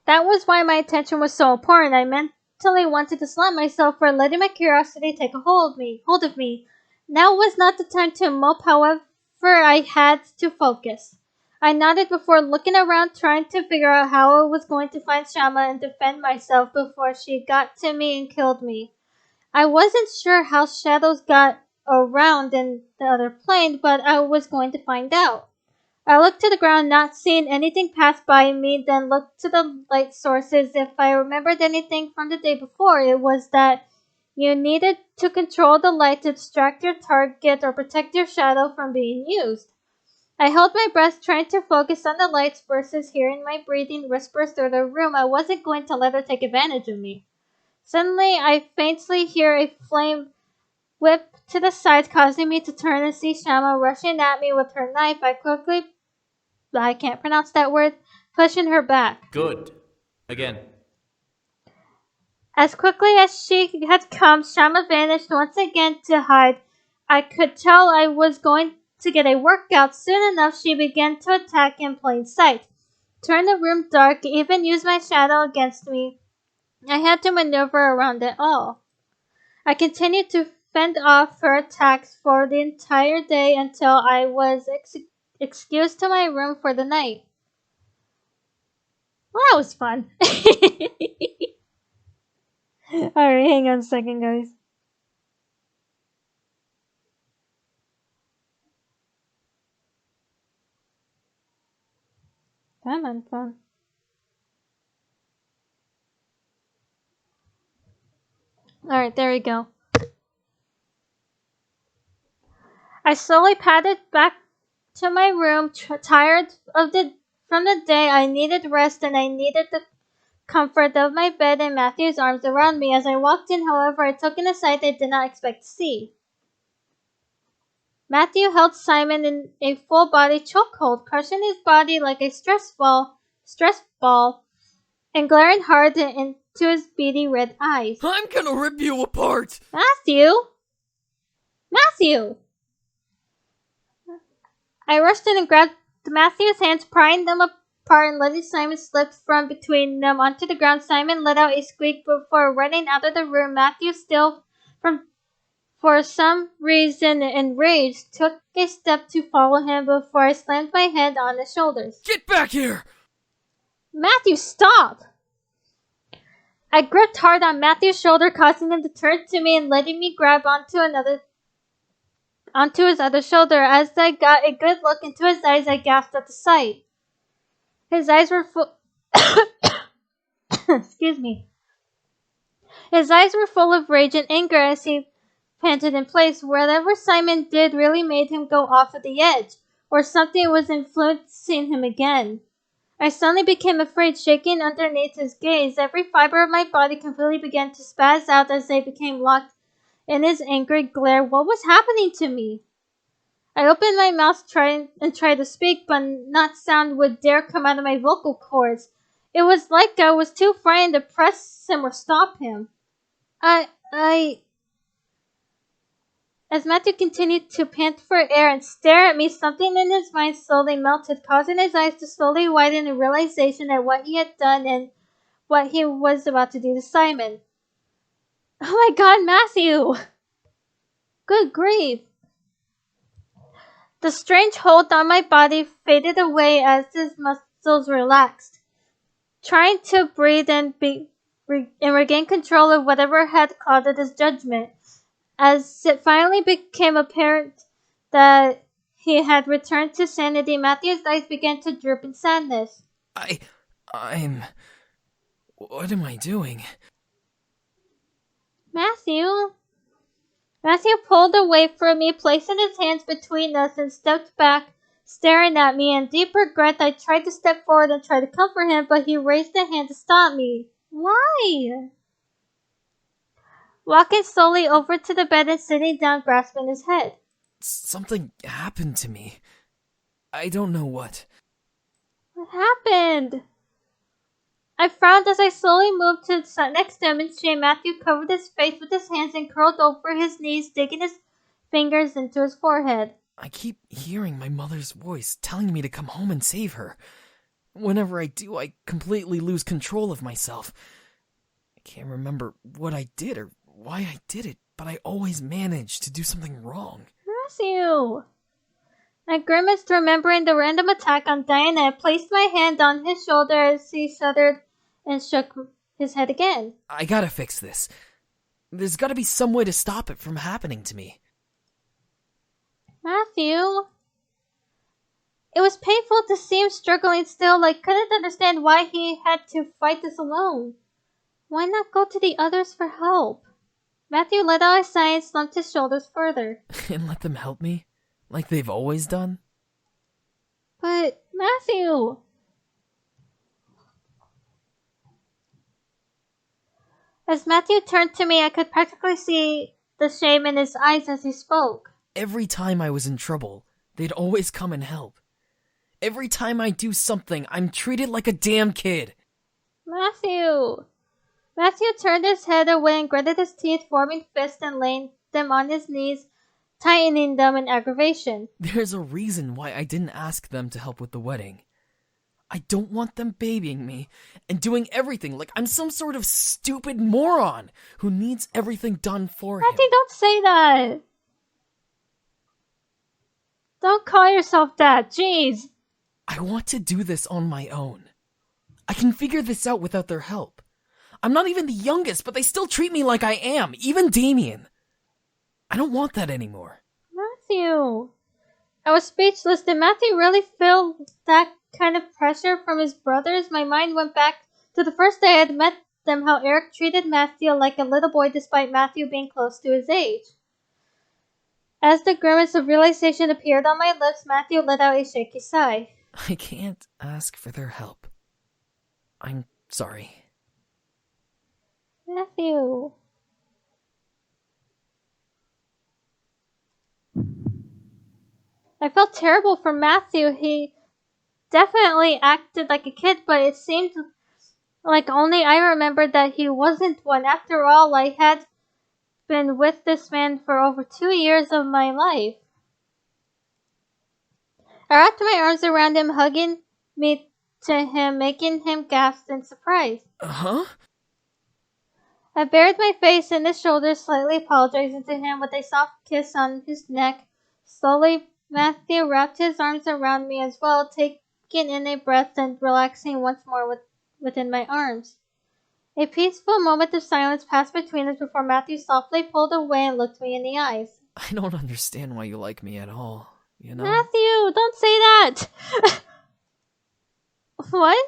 That was why my attention was so important. I mentally wanted to slap myself for letting my curiosity take a hold of me. Now was not the time to mope, however, I had to focus. I nodded before looking around, trying to figure out how I was going to find Shama and defend myself before she got to me and killed me. I wasn't sure how shadows got around in the other plane, but I was going to find out. I looked to the ground, not seeing anything pass by me, then looked to the light sources. If I remembered anything from the day before, it was that you needed to control the light to distract your target or protect your shadow from being used. I held my breath, trying to focus on the lights versus hearing my breathing whispers through the room. I wasn't going to let her take advantage of me. Suddenly, I faintly hear a flame whip to the side, causing me to turn and see Shama rushing at me with her knife. I can't pronounce that word, pushing her back. Good. Again. As quickly as she had come, Shama vanished once again to hide. I could tell I was going to get a workout. Soon enough, she began to attack in plain sight. Turn the room dark, even used my shadow against me. I had to maneuver around it all. I continued to fend off her attacks for the entire day until I was excused to my room for the night. Well, that was fun. Alright, hang on a second, guys. Come on, phone. Alright, there we go. I slowly padded back to my room, tired from the day. I needed rest and I needed the comfort of my bed and Matthew's arms around me. As I walked in, however, I took in a sight I did not expect to see. Matthew held Simon in a full-body chokehold, crushing his body like a stress ball, and glaring hard into his beady red eyes. I'm gonna rip you apart! Matthew! I rushed in and grabbed Matthew's hands, prying them apart and letting Simon slip from between them onto the ground. Simon let out a squeak before running out of the room. Matthew, still for some reason enraged, took a step to follow him before I slammed my head on his shoulders. Get back here! Matthew, stop! I gripped hard on Matthew's shoulder, causing him to turn to me and letting me grab onto his other shoulder. As I got a good look into his eyes, I gasped at the sight. His eyes were full. Excuse me. His eyes were full of rage and anger as he panted in place. Whatever Simon did really made him go off at the edge, or something was influencing him again. I suddenly became afraid, shaking underneath his gaze. Every fiber of my body completely began to spaz out as I became locked in his angry glare. What was happening to me? I opened my mouth tried to speak, but not sound would dare come out of my vocal cords. It was like I was too frightened to press him or stop him. As Matthew continued to pant for air and stare at me, something in his mind slowly melted, causing his eyes to slowly widen in realization at what he had done and what he was about to do to Simon. Oh my god, Matthew! Good grief. The strange hold on my body faded away as his muscles relaxed. Trying to breathe and regain control of whatever had clouded his judgment. As it finally became apparent that he had returned to sanity, Matthew's eyes began to droop in sadness. What am I doing? Matthew pulled away from me, placing his hands between us, and stepped back, staring at me. In deep regret, I tried to step forward and try to comfort him, but he raised a hand to stop me. Why? Walking slowly over to the bed and sitting down, grasping his head. Something happened to me. I don't know what. What happened? I frowned as I slowly moved to next to him in shame. Matthew covered his face with his hands and curled over his knees, digging his fingers into his forehead. I keep hearing my mother's voice telling me to come home and save her. Whenever I do, I completely lose control of myself. I can't remember what I did or why I did it, but I always manage to do something wrong. Matthew! I grimaced, remembering the random attack on Diana. I placed my hand on his shoulder as he shuddered and shook his head again. I gotta fix this. There's gotta be some way to stop it from happening to me. Matthew? It was painful to see him struggling still. I couldn't understand why he had to fight this alone. Why not go to the others for help? Matthew let out a sigh and slumped his shoulders further. And let them help me? Like they've always done? But, Matthew! As Matthew turned to me, I could practically see the shame in his eyes as he spoke. Every time I was in trouble, they'd always come and help. Every time I do something, I'm treated like a damn kid. Matthew! Matthew turned his head away and gritted his teeth, forming fists and laying them on his knees, tightening them in aggravation. There's a reason why I didn't ask them to help with the wedding. I don't want them babying me and doing everything like I'm some sort of stupid moron who needs everything done for him. Matthew, don't say that! Don't call yourself that, jeez! I want to do this on my own. I can figure this out without their help. I'm not even the youngest, but they still treat me like I am, even Damien. I don't want that anymore. Matthew! I was speechless. Did Matthew really feel that kind of pressure from his brothers? My mind went back to the first day I had met them, how Eric treated Matthew like a little boy despite Matthew being close to his age. As the grimace of realization appeared on my lips, Matthew let out a shaky sigh. I can't ask for their help. I'm sorry. Matthew. I felt terrible for Matthew. He definitely acted like a kid, but it seemed like only I remembered that he wasn't one. After all, I had been with this man for over 2 years of my life. I wrapped my arms around him, hugging me to him, making him gasp in surprise. Uh-huh? I buried my face in his shoulders, slightly apologizing to him with a soft kiss on his neck. Slowly, Matthew wrapped his arms around me as well, taking in a breath and relaxing once more within my arms. A peaceful moment of silence passed between us before Matthew softly pulled away and looked me in the eyes. I don't understand why you like me at all, you know? Matthew, don't say that! What?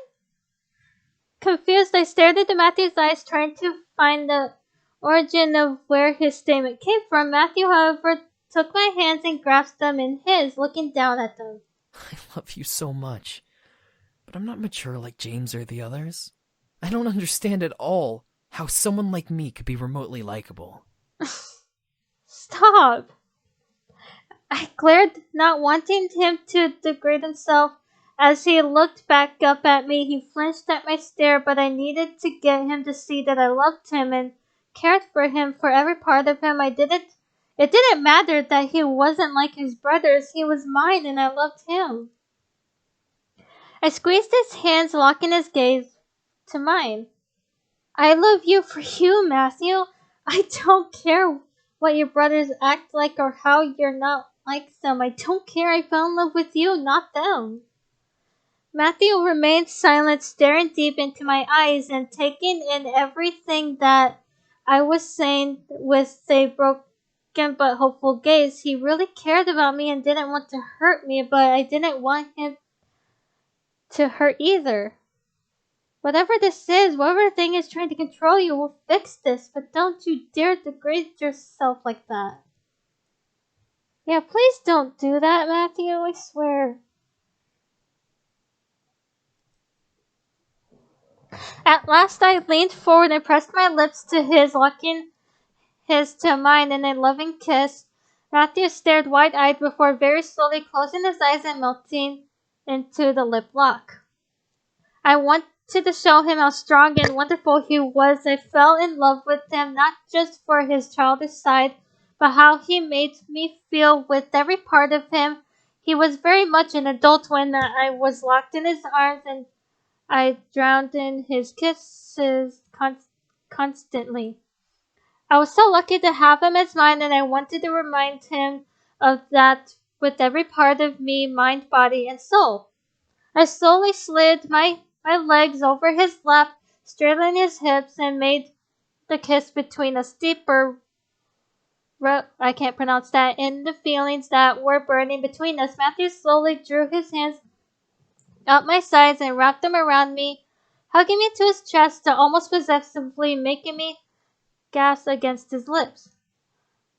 Confused, I stared into Matthew's eyes, trying to find the origin of where his statement came from. Matthew, however, took my hands and grasped them in his, looking down at them. I love you so much, but I'm not mature like James or the others. I don't understand at all how someone like me could be remotely likable. Stop! I glared, not wanting him to degrade himself. As he looked back up at me, he flinched at my stare, but I needed to get him to see that I loved him and cared for him, for every part of him. It didn't matter that he wasn't like his brothers. He was mine and I loved him. I squeezed his hands, locking his gaze to mine. I love you for you, Matthew. I don't care what your brothers act like or how you're not like them. I don't care. I fell in love with you, not them. Matthew remained silent, staring deep into my eyes and taking in everything that I was saying with a broken but hopeful gaze. He really cared about me and didn't want to hurt me, but I didn't want him to hurt either. Whatever this is, whatever thing is trying to control you, will fix this, but don't you dare degrade yourself like that. Yeah, please don't do that, Matthew, I swear. At last I leaned forward and pressed my lips to his, locking his to mine in a loving kiss. Matthew stared wide-eyed before very slowly closing his eyes and melting into the lip lock. I wanted to show him how strong and wonderful he was. I fell in love with him, not just for his childish side, but how he made me feel with every part of him. He was very much an adult when I was locked in his arms, and I drowned in his kisses constantly. I was so lucky to have him as mine, and I wanted to remind him of that with every part of me, mind, body, and soul. I slowly slid my legs over his lap, straddling his hips, and made the kiss between us deeper. I can't pronounce that. In the feelings that were burning between us, Matthew slowly drew his hands up my sides and wrapped them around me, hugging me to his chest, almost possessively making me gasp against his lips.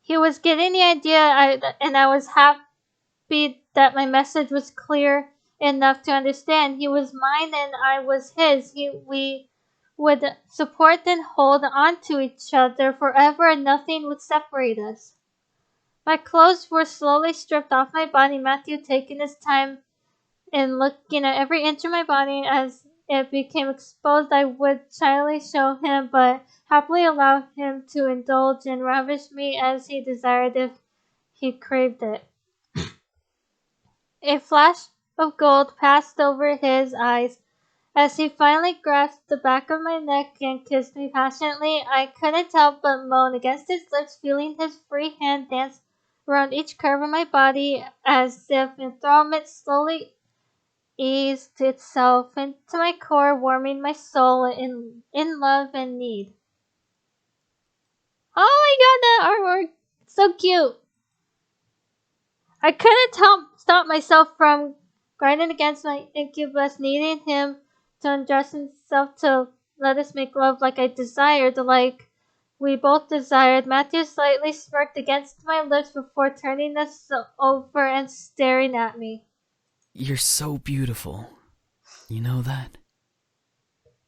He was getting the idea, and I was happy that my message was clear enough to understand. He was mine and I was his. We would support and hold on to each other forever, and nothing would separate us. My clothes were slowly stripped off my body, Matthew taking his time in looking at every inch of my body. As it became exposed, I would shyly show him, but happily allow him to indulge and ravish me as he desired if he craved it. A flash of gold passed over his eyes as he finally grasped the back of my neck and kissed me passionately. I couldn't help but moan against his lips, feeling his free hand dance around each curve of my body as if enthrallment slowly eased itself into my core, warming my soul in love and need. Oh my god, that artwork! It's so cute! I couldn't stop myself from grinding against my incubus, needing him to undress himself to let us make love like I desired, like we both desired. Matthew slightly smirked against my lips before turning us over and staring at me. You're so beautiful. You know that?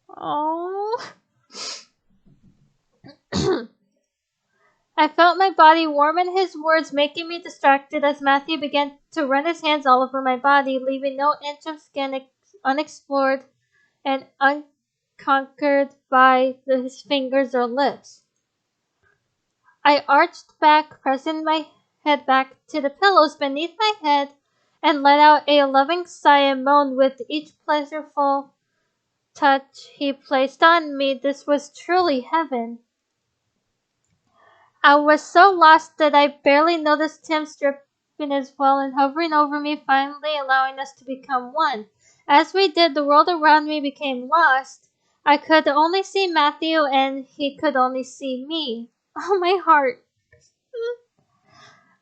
Oh. I felt my body warm in his words, making me distracted as Matthew began to run his hands all over my body, leaving no inch of skin unexplored and unconquered by his fingers or lips. I arched back, pressing my head back to the pillows beneath my head, and let out a loving sigh and moan with each pleasureful touch he placed on me. This was truly heaven. I was so lost that I barely noticed him stripping as well and hovering over me, finally allowing us to become one. As we did, the world around me became lost. I could only see Matthew, and he could only see me. Oh, my heart.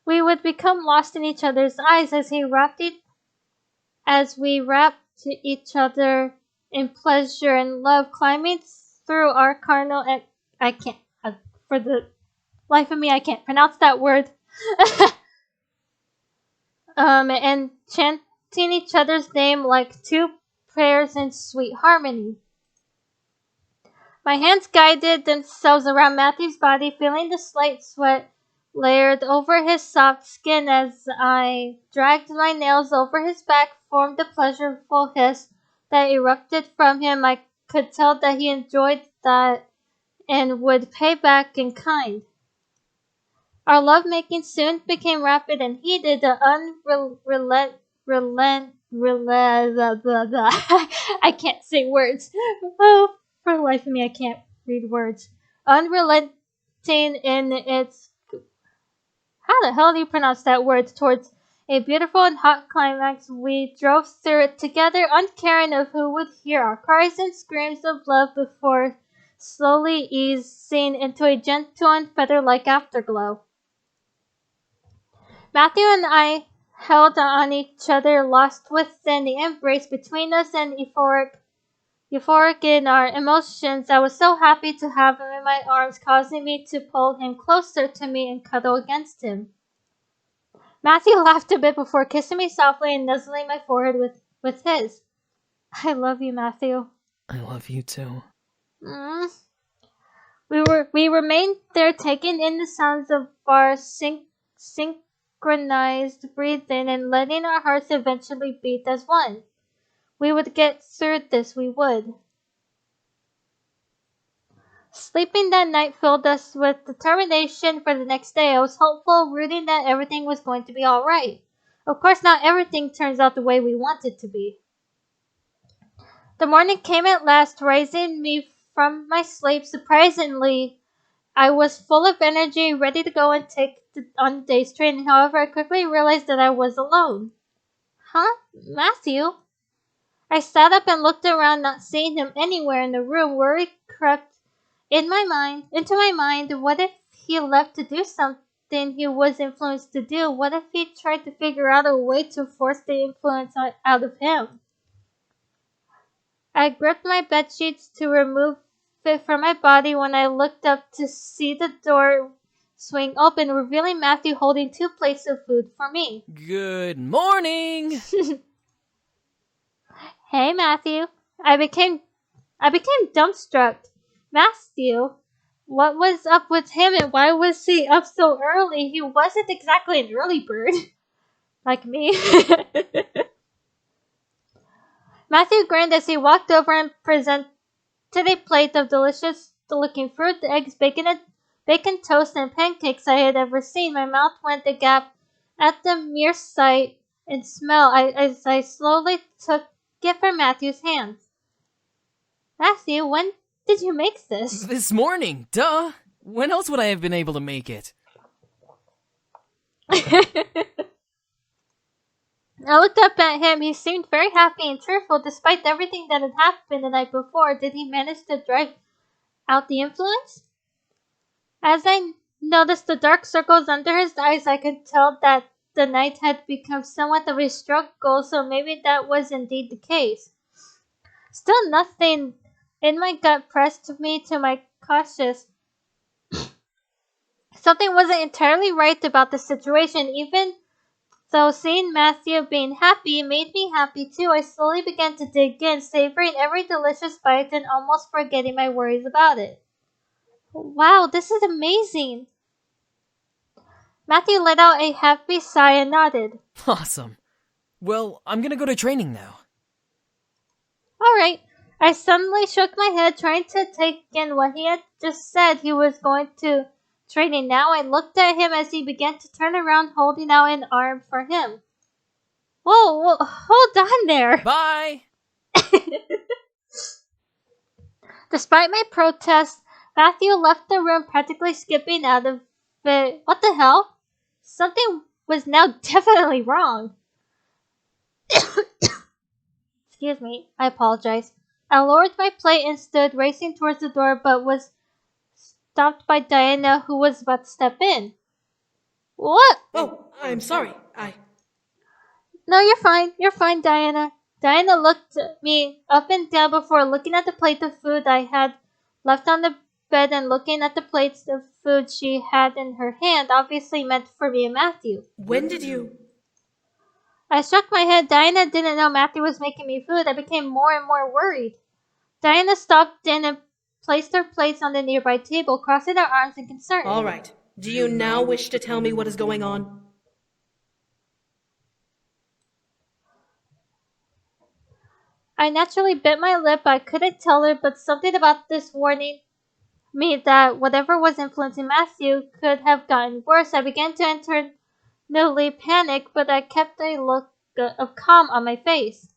We would become lost in each other's eyes as we wrapped each other in pleasure and love, climbing through our carnal. I can't, for the life of me, I can't pronounce that word. And chanting each other's name like two prayers in sweet harmony. My hands guided themselves around Matthew's body, feeling the slight sweat layered over his soft skin as I dragged my nails over his back, formed a pleasurable hiss that erupted from him. I could tell that he enjoyed that and would pay back in kind. Our lovemaking soon became rapid and heated. The I can't say words. Oh, for the life of me, I can't read words. Unrelenting pointing in its... How the hell do you pronounce that word? Towards a beautiful and hot climax. We drove through it together, uncaring of who would hear our cries and screams of love before slowly easing into a gentle and feather-like afterglow. Matthew and I held on each other, lost within the embrace between us and euphoric in our emotions. I was so happy to have him in my arms, causing me to pull him closer to me and cuddle against him. Matthew laughed a bit before kissing me softly and nuzzling my forehead with his. I love you, Matthew. I love you too. We remained there, taking in the sounds of our synchronized breathing and letting our hearts eventually beat as one. We would get through this, we would. Sleeping that night filled us with determination for the next day. I was hopeful, rooting that everything was going to be alright. Of course, not everything turns out the way we want it to be. The morning came at last, raising me from my sleep. Surprisingly, I was full of energy, ready to go and take on the day's training. However, I quickly realized that I was alone. Huh? Matthew? I sat up and looked around, not seeing him anywhere in the room. Worry crept into my mind. What if he left to do something he was influenced to do? What if he tried to figure out a way to force the influence out of him? I gripped my bedsheets to remove it from my body when I looked up to see the door swing open, revealing Matthew holding 2 plates of food for me. Good morning! Hey, Matthew. I became dumbstruck. Matthew, what was up with him and why was he up so early? He wasn't exactly an early bird. Like me. Matthew grinned as he walked over and presented a plate of delicious-looking fruit, eggs, bacon toast, and pancakes I had ever seen. My mouth went agape at the mere sight and smell as I slowly took it from Matthew's hands. Matthew, when did you make this? This morning, duh! When else would I have been able to make it? I looked up at him. He seemed very happy and cheerful despite everything that had happened the night before. Did he manage to drive out the influence? As I noticed the dark circles under his eyes, I could tell that the night had become somewhat of a struggle, so maybe that was indeed the case. Still, nothing in my gut pressed me to my cautious. Something wasn't entirely right about the situation, even though seeing Matthew being happy made me happy too. I slowly began to dig in, savoring every delicious bite and almost forgetting my worries about it. Wow, this is amazing. Matthew let out a happy sigh and nodded. Awesome. Well, I'm gonna go to training now. Alright. I suddenly shook my head, trying to take in what he had just said. He was going to training now. I looked at him as he began to turn around, holding out an arm for him. Whoa, hold on there. Bye! Despite my protest, Matthew left the room, practically skipping out of it. What the hell? Something was now definitely wrong. Excuse me, I apologize. I lowered my plate and stood racing towards the door, but was stopped by Diana, who was about to step in. What? Oh, I'm sorry. No, you're fine, Diana. Diana looked me up and down before looking at the plate of food I had left on the bed and looking at the plates of food she had in her hand, obviously meant for me and Matthew. When did you... I shook my head. Diana didn't know Matthew was making me food. I became more and more worried. Diana stopped in and placed her plates on the nearby table, crossing her arms in concern. All right. Do you now wish to tell me what is going on? I naturally bit my lip. I couldn't tell her, but something about this warning me that whatever was influencing Matthew could have gotten worse. I began to internally panic, but I kept a look of calm on my face.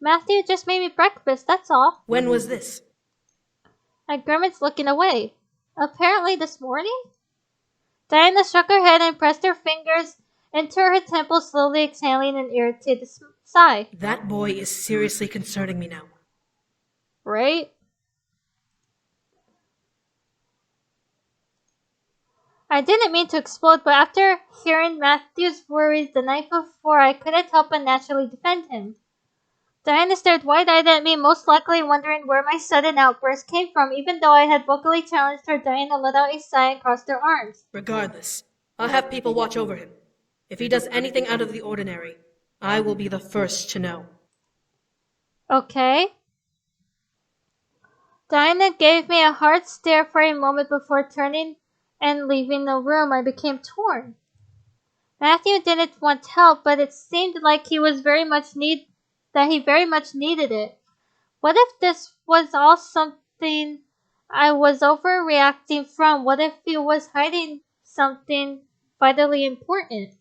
Matthew just made me breakfast, that's all. When was this? I grimaced, looking away. Apparently this morning? Diana shook her head and pressed her fingers into her temples, slowly exhaling an irritated sigh. That boy is seriously concerning me now. Right? I didn't mean to explode, but after hearing Matthew's worries the night before, I couldn't help but naturally defend him. Diana stared wide-eyed at me, most likely wondering where my sudden outburst came from. Even though I had vocally challenged her, Diana let out a sigh and crossed her arms. Regardless, I'll have people watch over him. If he does anything out of the ordinary, I will be the first to know. Okay. Diana gave me a hard stare for a moment before turning and leaving the room. I became torn. Matthew didn't want help, but it seemed like he very much needed it. What if this was all something I was overreacting from? What if he was hiding something vitally important?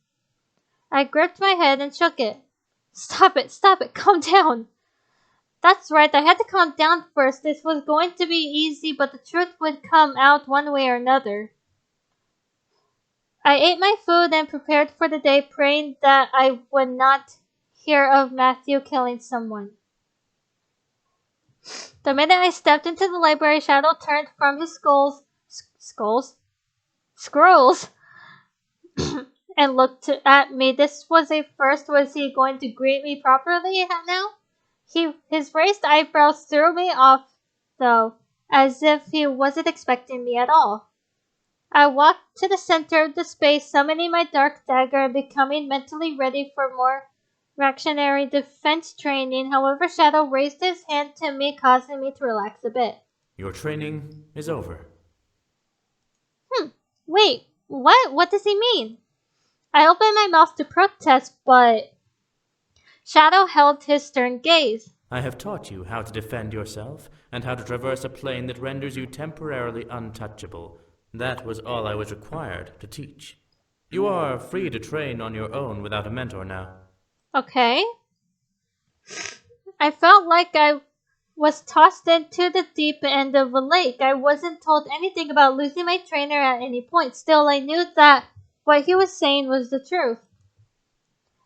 I gripped my head and shook it. Stop it, calm down. That's right, I had to calm down first. This was going to be easy, but the truth would come out one way or another. I ate my food and prepared for the day, praying that I would not hear of Matthew killing someone. The minute I stepped into the library, Shadow turned from his scrolls, and looked at me. This was a first. Was he going to greet me properly now? His raised eyebrows threw me off, though, as if he wasn't expecting me at all. I walked to the center of the space, summoning my dark dagger and becoming mentally ready for more reactionary defense training. However, Shadow raised his hand to me, causing me to relax a bit. Your training is over. Wait, what? What does he mean? I opened my mouth to protest, but Shadow held his stern gaze. I have taught you how to defend yourself and how to traverse a plane that renders you temporarily untouchable. That was all I was required to teach. You are free to train on your own without a mentor now. Okay. I felt like I was tossed into the deep end of a lake. I wasn't told anything about losing my trainer at any point. Still, I knew that what he was saying was the truth.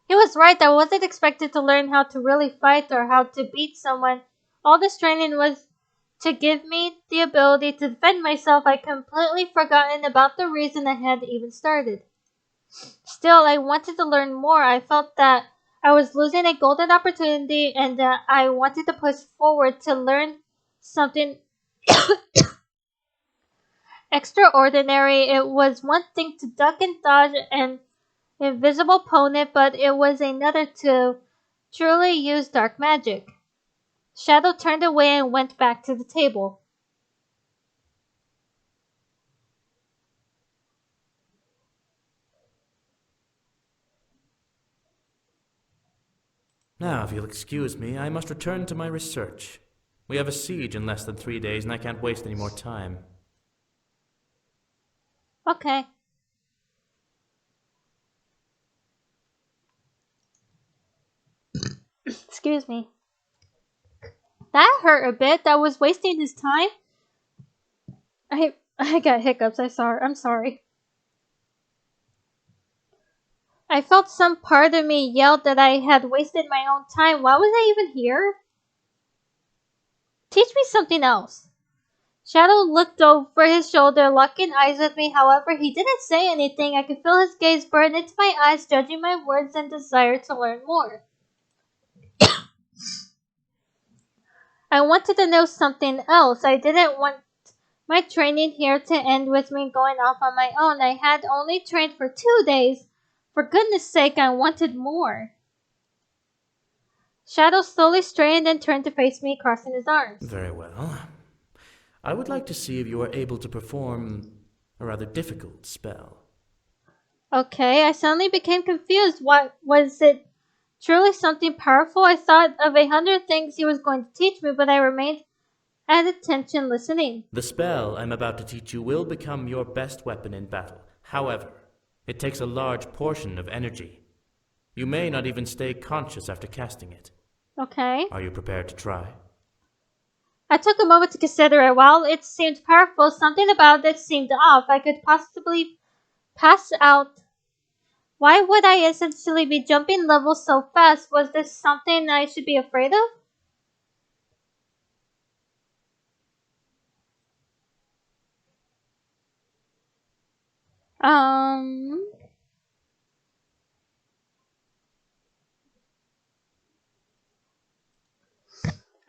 He was right. I wasn't expected to learn how to really fight or how to beat someone. All this training was to give me the ability to defend myself. I completely forgotten about the reason I had even started. Still, I wanted to learn more. I felt that I was losing a golden opportunity, and I wanted to push forward to learn something extraordinary. It was one thing to duck and dodge an invisible opponent, but it was another to truly use dark magic. Shadow turned away and went back to the table. Now, if you'll excuse me, I must return to my research. We have a siege in less than 3 days, and I can't waste any more time. Okay. Excuse me. That hurt a bit. That was wasting his time. I got hiccups. I'm sorry. I felt some part of me yelled that I had wasted my own time. Why was I even here? Teach me something else. Shadow looked over his shoulder, locking eyes with me. However, he didn't say anything. I could feel his gaze burn into my eyes, judging my words and desire to learn more. I wanted to know something else. I didn't want my training here to end with me going off on my own. I had only trained for 2 days. For goodness sake, I wanted more. Shadow slowly straightened and turned to face me, crossing his arms. Very well. I would like to see if you are able to perform a rather difficult spell. Okay, I suddenly became confused. What was it? Truly something powerful? I thought of 100 things he was going to teach me, but I remained at attention listening. The spell I'm about to teach you will become your best weapon in battle. However, it takes a large portion of energy. You may not even stay conscious after casting it. Okay. Are you prepared to try? I took a moment to consider it. While it seemed powerful, something about it seemed off. I could possibly pass out. Why would I essentially be jumping levels so fast? Was this something I should be afraid of?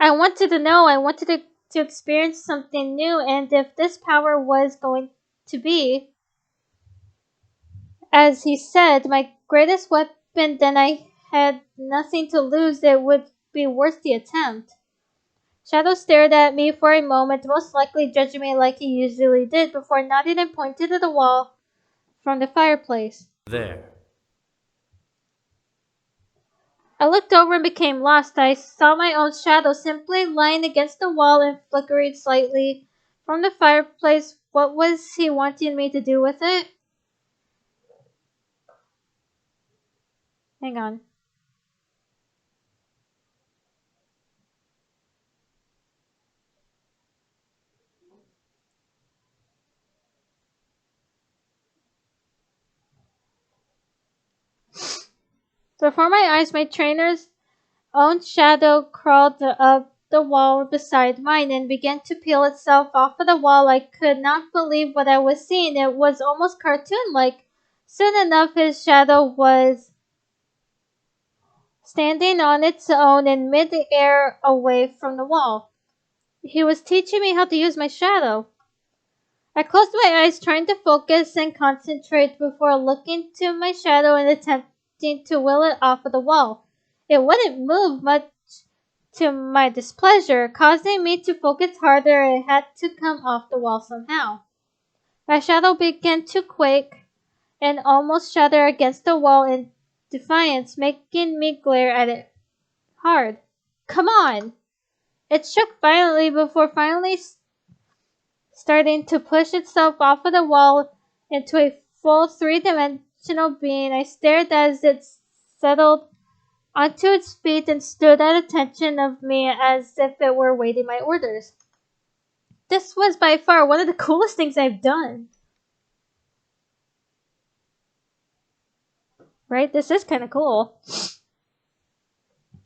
I wanted to know. I wanted to experience something new, and if this power was going to be, as he said, my greatest weapon, then I had nothing to lose. It would be worth the attempt. Shadow stared at me for a moment, most likely judging me like he usually did, before nodding and pointed to the wall from the fireplace. There. I looked over and became lost. I saw my own shadow simply lying against the wall and flickering slightly from the fireplace. What was he wanting me to do with it? Hang on. Before my eyes, my trainer's own shadow crawled up the wall beside mine and began to peel itself off of the wall. I could not believe what I was seeing. It was almost cartoon-like. Soon enough, his shadow was standing on its own in mid-air away from the wall. He was teaching me how to use my shadow. I closed my eyes, trying to focus and concentrate before looking to my shadow and attempting to will it off of the wall. It wouldn't move, much to my displeasure, causing me to focus harder. It had to come off the wall somehow. My shadow began to quake and almost shudder against the wall in defiance, making me glare at it hard. Come on! It shook violently before finally starting to push itself off of the wall into a full three-dimensional being. I stared as it settled onto its feet and stood at attention of me as if it were waiting my orders. This was by far one of the coolest things I've done. Right? This is kind of cool.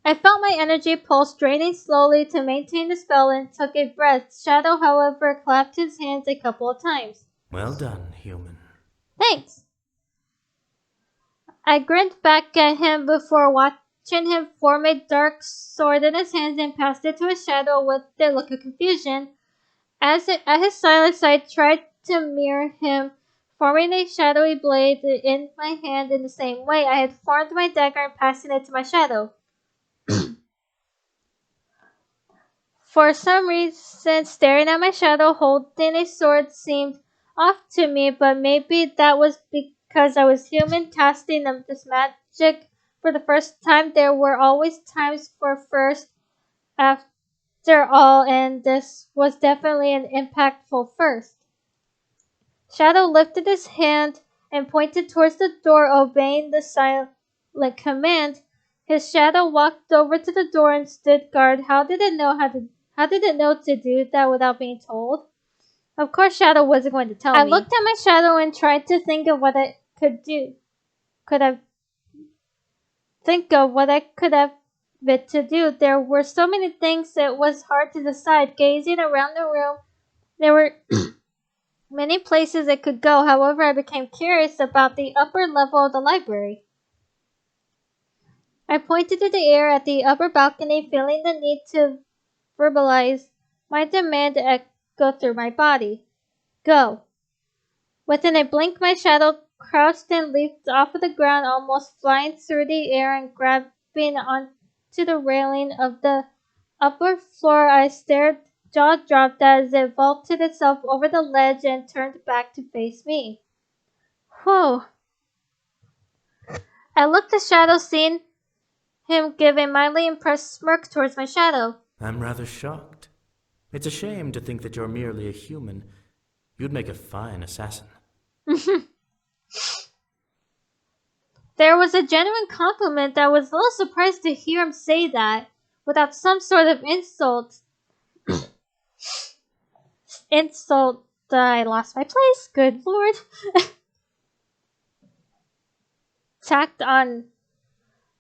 I felt my energy pulse draining slowly to maintain the spell and took a breath. Shadow, however, clapped his hands a couple of times. Well done, human. Thanks. I grinned back at him before watching him form a dark sword in his hands and passed it to his shadow with a look of confusion. At his silence, I tried to mirror him, forming a shadowy blade in my hand in the same way I had formed my dagger and passing it to my shadow. For some reason, staring at my shadow holding a sword seemed off to me, but maybe that was because I was human casting this magic for the first time. There were always times for first after all, and this was definitely an impactful first. Shadow lifted his hand and pointed towards the door, obeying the silent command. His shadow walked over to the door and stood guard. How did it know to do that without being told? Of course Shadow wasn't going to tell me. I looked at my shadow and tried to think of what I could do. Think of what I could have it to do. There were so many things it was hard to decide. Gazing around the room, there were many places it could go. However, I became curious about the upper level of the library. I pointed to the air at the upper balcony, feeling the need to verbalize my demand echo through my body. Go. Within a blink, my shadow crouched and leaped off of the ground, almost flying through the air and grabbing onto the railing of the upper floor. I stared, jaw dropped, as it vaulted itself over the ledge and turned back to face me. Whew. I looked at Shadow, seeing him give a mildly impressed smirk towards my shadow. I'm rather shocked. It's a shame to think that you're merely a human. You'd make a fine assassin. There was a genuine compliment. I was a little surprised to hear him say that without some sort of insult. insult that I lost my place. Good lord. Tacked on.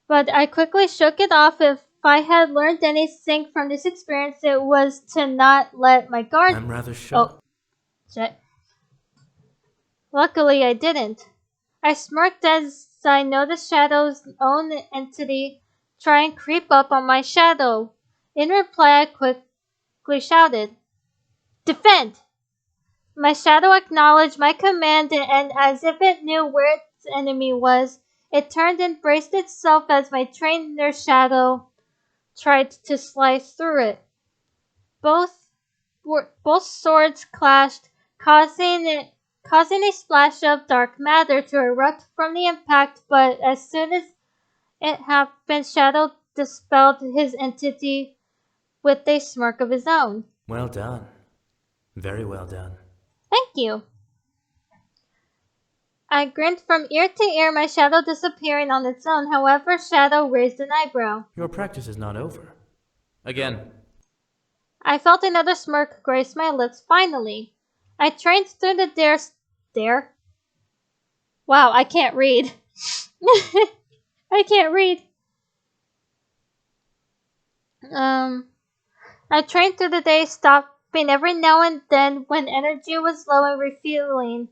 But I quickly shook it off. If I had learned anything from this experience, it was to not let my guard... I'm rather shocked. Oh, shit. Luckily, I didn't. I smirked as I noticed Shadow's own entity try and creep up on my shadow. In reply, I quickly shouted, "Defend!" My shadow acknowledged my command, and as if it knew where its enemy was, it turned and braced itself as my trainer shadow tried to slice through it. Both swords clashed, causing a splash of dark matter to erupt from the impact, but as soon as it happened, Shadow dispelled his entity with a smirk of his own. Well done. Very well done. Thank you. I grinned from ear to ear, my shadow disappearing on its own. However, Shadow raised an eyebrow. Your practice is not over. Again. I felt another smirk grace my lips finally. I trained through the dare. Wow, I can't read. I can't read. I trained through the day, stopping every now and then when energy was low and refueling.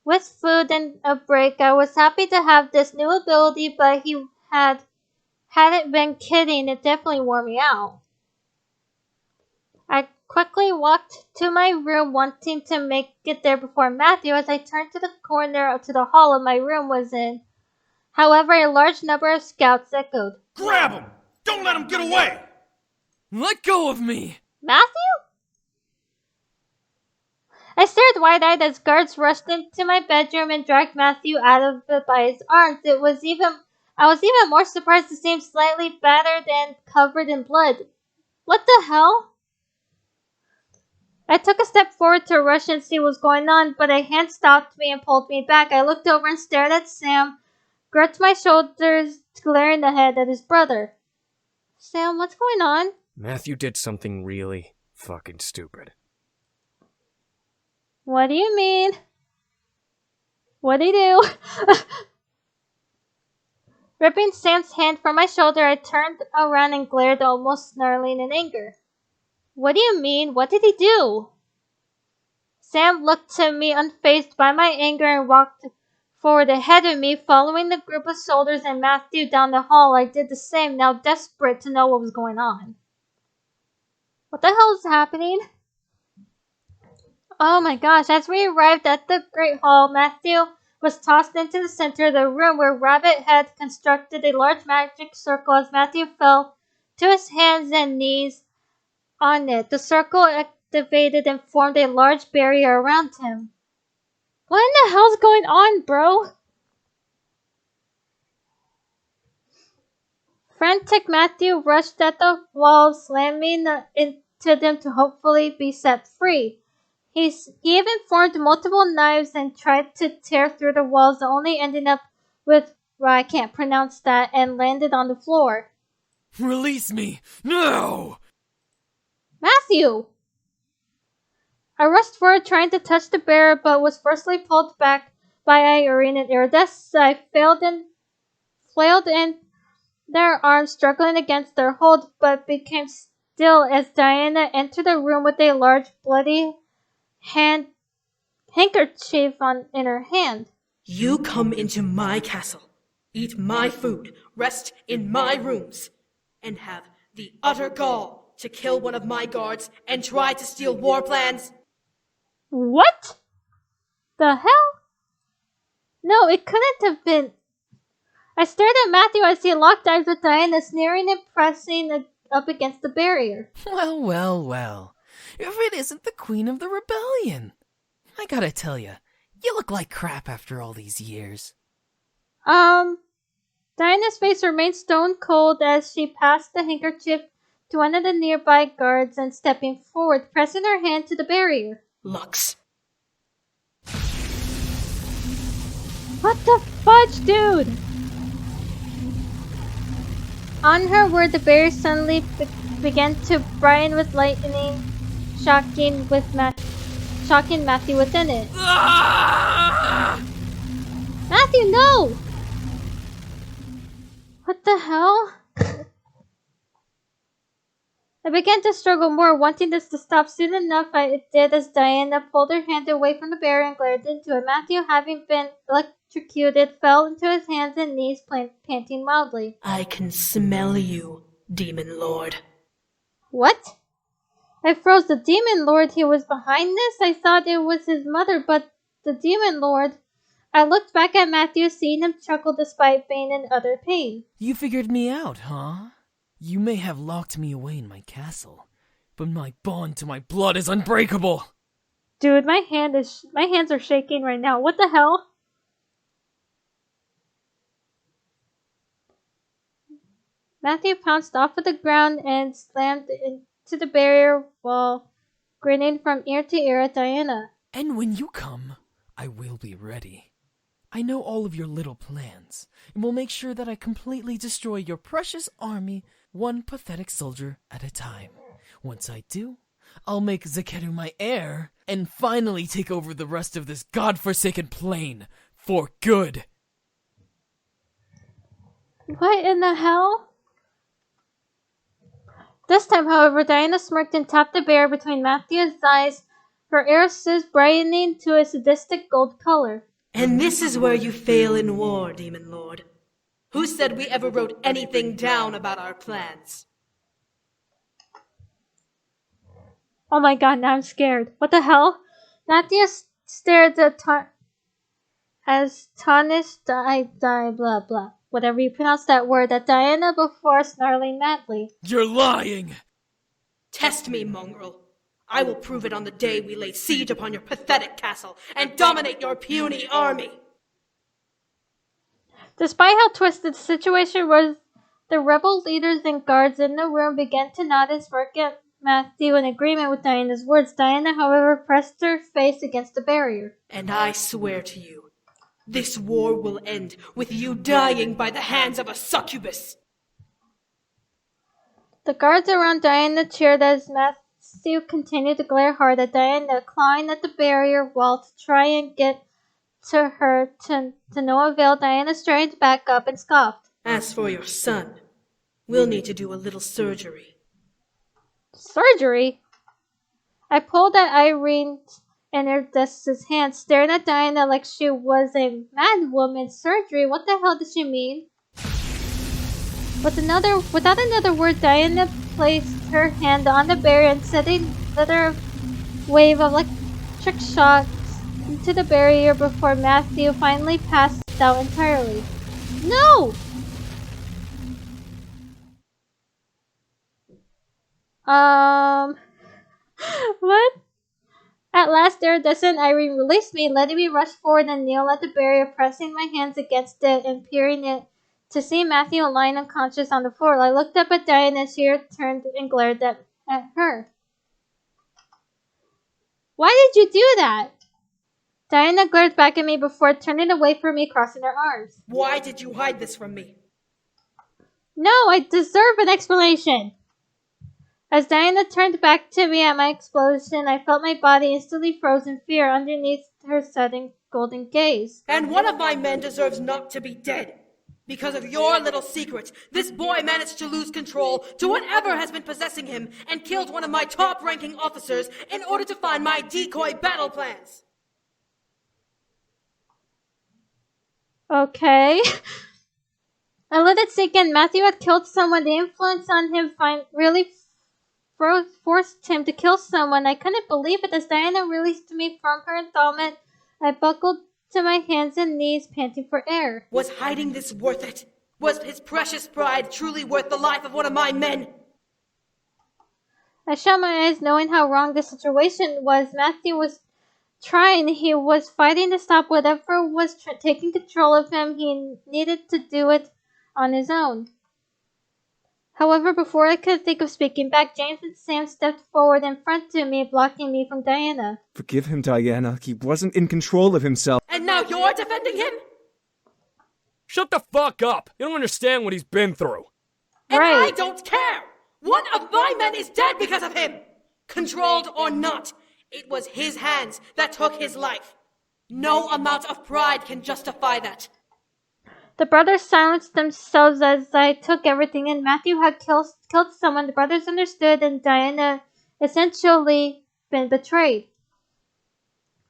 With food and a break, I was happy to have this new ability, but he hadn't been kidding. It definitely wore me out. I quickly walked to my room, wanting to make it there before Matthew. As I turned to the corner to the hall of my room was in. However, a large number of scouts echoed, "Grab him! Don't let him get away!" Let go of me! Matthew? I stared wide-eyed as guards rushed into my bedroom and dragged Matthew out of it by his arms. I was even more surprised to see him slightly battered and covered in blood. What the hell? I took a step forward to rush and see what was going on, but a hand stopped me and pulled me back. I looked over and stared at Sam, gripped my shoulders, glaring ahead at his brother. Sam, what's going on? Matthew did something really fucking stupid. What do you mean? What'd he do? Ripping Sam's hand from my shoulder, I turned around and glared, almost snarling in anger. What do you mean? What did he do? Sam looked to me unfazed by my anger and walked forward ahead of me, following the group of soldiers and Matthew down the hall. I did the same, now desperate to know what was going on. What the hell is happening? Oh my gosh, as we arrived at the Great Hall, Matthew was tossed into the center of the room where Rabbit had constructed a large magic circle. As Matthew fell to his hands and knees on it, the circle activated and formed a large barrier around him. What in the hell's going on, bro? Frantic Matthew rushed at the walls, slamming into them to hopefully be set free. He even formed multiple knives and tried to tear through the walls, only ending up with, well, I can't pronounce that, and landed on the floor. Release me! No! Matthew! I rushed forward trying to touch the bearer, but was firstly pulled back by Irene and Iridescence. I flailed in their arms, struggling against their hold, but became still as Diana entered the room with a large bloody handkerchief in her hand. You come into my castle, eat my food, rest in my rooms, and have the utter gall to kill one of my guards and try to steal war plans? What the hell? No, it couldn't have been. I stared at Matthew as he locked eyes with Diana, sneering and pressing up against the barrier. Well, well, well. If it isn't the Queen of the Rebellion. I gotta tell you, you look like crap after all these years. Diana's face remained stone cold as she passed the handkerchief to one of the nearby guards and stepping forward, pressing her hand to the barrier. Lux. What the fudge, dude? On her word, the barrier suddenly began to brighten with lightning, shocking with shocking Matthew within it. Matthew, no! What the hell? I began to struggle more, wanting this to stop. Soon enough, it did as Diana pulled her hand away from the barrier and glared into it. Matthew, having been electrocuted, fell into his hands and knees, panting wildly. I can smell you, Demon Lord. What? I froze. The Demon Lord, he was behind this? I thought it was his mother, but the Demon Lord... I looked back at Matthew, seeing him chuckle despite being in utter pain. You figured me out, huh? You may have locked me away in my castle, but my bond to my blood is unbreakable. Dude, my hands are shaking right now. What the hell? Matthew pounced off of the ground and slammed into the barrier while grinning from ear to ear at Diana. And when you come, I will be ready. I know all of your little plans, and will make sure that I completely destroy your precious army, one pathetic soldier at a time. Once I do, I'll make Zakeru my heir, and finally take over the rest of this godforsaken plane, for good. What in the hell? This time, however, Diana smirked and tapped the bear between Matthew's eyes, her irises brightening to a sadistic gold color. And this is where you fail in war, Demon Lord. Who said we ever wrote anything down about our plans? Oh my god, now I'm scared. What the hell? Matthew stared as tarnished blah blah. Whatever you pronounce that word at Diana before snarling madly. You're lying! Test me, mongrel. I will prove it on the day we lay siege upon your pathetic castle and dominate your puny army. Despite how twisted the situation was, the rebel leaders and guards in the room began to nod and smirk at Matthew in agreement with Diana's words. Diana, however, pressed her face against the barrier. And I swear to you, this war will end with you dying by the hands of a succubus. The guards around Diana cheered as Matthew continued to glare hard at Diana, clawing at the barrier wall to try and get to her to no avail. Diana straightened back up and scoffed. As for your son, we'll need to do a little surgery. Surgery? I pulled at Irene's iridescent hand, staring at Diana like she was a mad woman. Surgery? What the hell does she mean? Without another word, Diana placed her hand on the barrier and sent another wave of electric shocks into the barrier before Matthew finally passed out entirely. No! What? At last, iridescent Irene released me, letting me rush forward and kneel at the barrier, pressing my hands against it and peering it to see Matthew lying unconscious on the floor. I looked up at Diana as she turned and glared at her. Why did you do that? Diana glared back at me before turning away from me, crossing her arms. Why did you hide this from me? No, I deserve an explanation. As Diana turned back to me at my explosion, I felt my body instantly froze in fear underneath her sudden golden gaze. And one of my men deserves not to be dead. Because of your little secret, this boy managed to lose control to whatever has been possessing him and killed one of my top-ranking officers in order to find my decoy battle plans. Okay. I let it sink in. Matthew had killed someone. The influence on him really forced him to kill someone. I couldn't believe it. As Diana released me from her enthrallment, I buckled to my hands and knees, panting for air. Was hiding this worth it? Was his precious pride truly worth the life of one of my men? I shut my eyes, knowing how wrong the situation was. Matthew was trying. He was fighting to stop whatever was taking control of him. He needed to do it on his own. However, before I could think of speaking back, James and Sam stepped forward in front of me, blocking me from Diana. Forgive him, Diana. He wasn't in control of himself. And now you're defending him? Shut the fuck up! You don't understand what he's been through. And right. I don't care! One of my men is dead because of him! Controlled or not, It was his hands that took his life. No amount of pride can justify that. The brothers silenced themselves as I took everything in. Matthew had killed someone. The brothers understood, and Diana essentially been betrayed.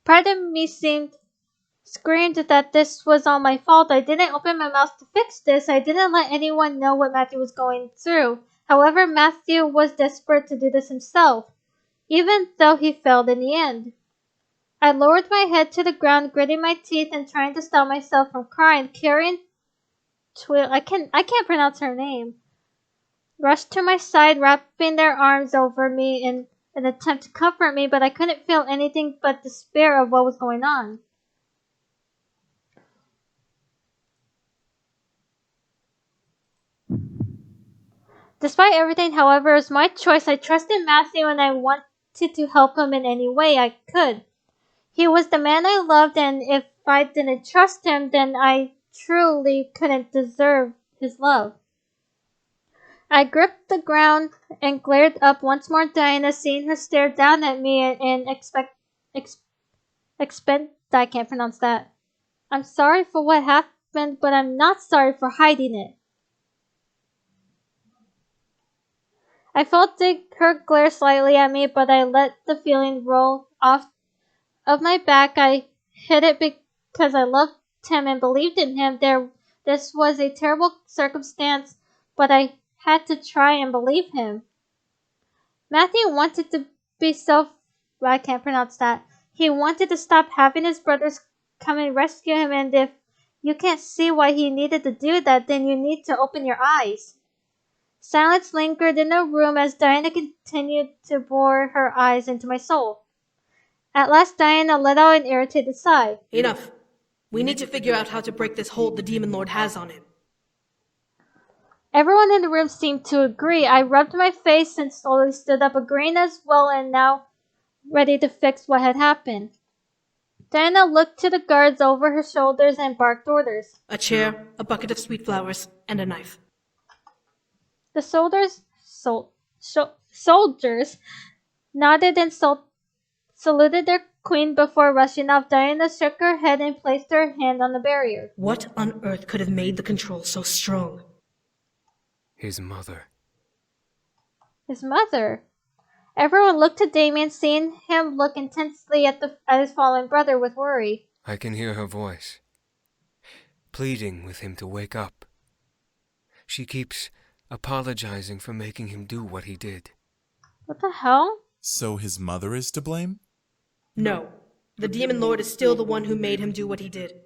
Part of me screamed that this was all my fault. I didn't open my mouth to fix this. I didn't let anyone know what Matthew was going through. However, Matthew was desperate to do this himself, even though he failed in the end. I lowered my head to the ground, gritting my teeth and trying to stop myself from crying. Carrie and I can't pronounce her name, rushed to my side, wrapping their arms over me in an attempt to comfort me, but I couldn't feel anything but despair of what was going on. Despite everything, however, it was my choice. I trusted Matthew and I wanted to help him in any way I could. He was the man I loved, and if I didn't trust him, then I truly couldn't deserve his love. I gripped the ground and glared up once more. Diana, seeing her stare down at me and I can't pronounce that. I'm sorry for what happened, but I'm not sorry for hiding it. I felt her glare slightly at me, but I let the feeling roll off of my back. I hid it because I loved him and believed in him. This was a terrible circumstance, but I had to try and believe him. Matthew wanted to be I can't pronounce that. He wanted to stop having his brothers come and rescue him, and if you can't see why he needed to do that, then you need to open your eyes. Silence lingered in the room as Diana continued to bore her eyes into my soul. At last, Diana let out an irritated sigh. Enough. We need to figure out how to break this hold the Demon Lord has on him. Everyone in the room seemed to agree. I rubbed my face and slowly stood up, agreeing as well and now ready to fix what had happened. Diana looked to the guards over her shoulders and barked orders. A chair, a bucket of sweet flowers, and a knife. The soldiers nodded and saluted their queen before rushing off. Diana shook her head and placed her hand on the barrier. What on earth could have made the control so strong? His mother. His mother? Everyone looked to Damien, seeing him look intensely at his fallen brother with worry. I can hear her voice, pleading with him to wake up. She keeps apologizing for making him do what he did. What the hell? So his mother is to blame? No. The Demon Lord is still the one who made him do what he did.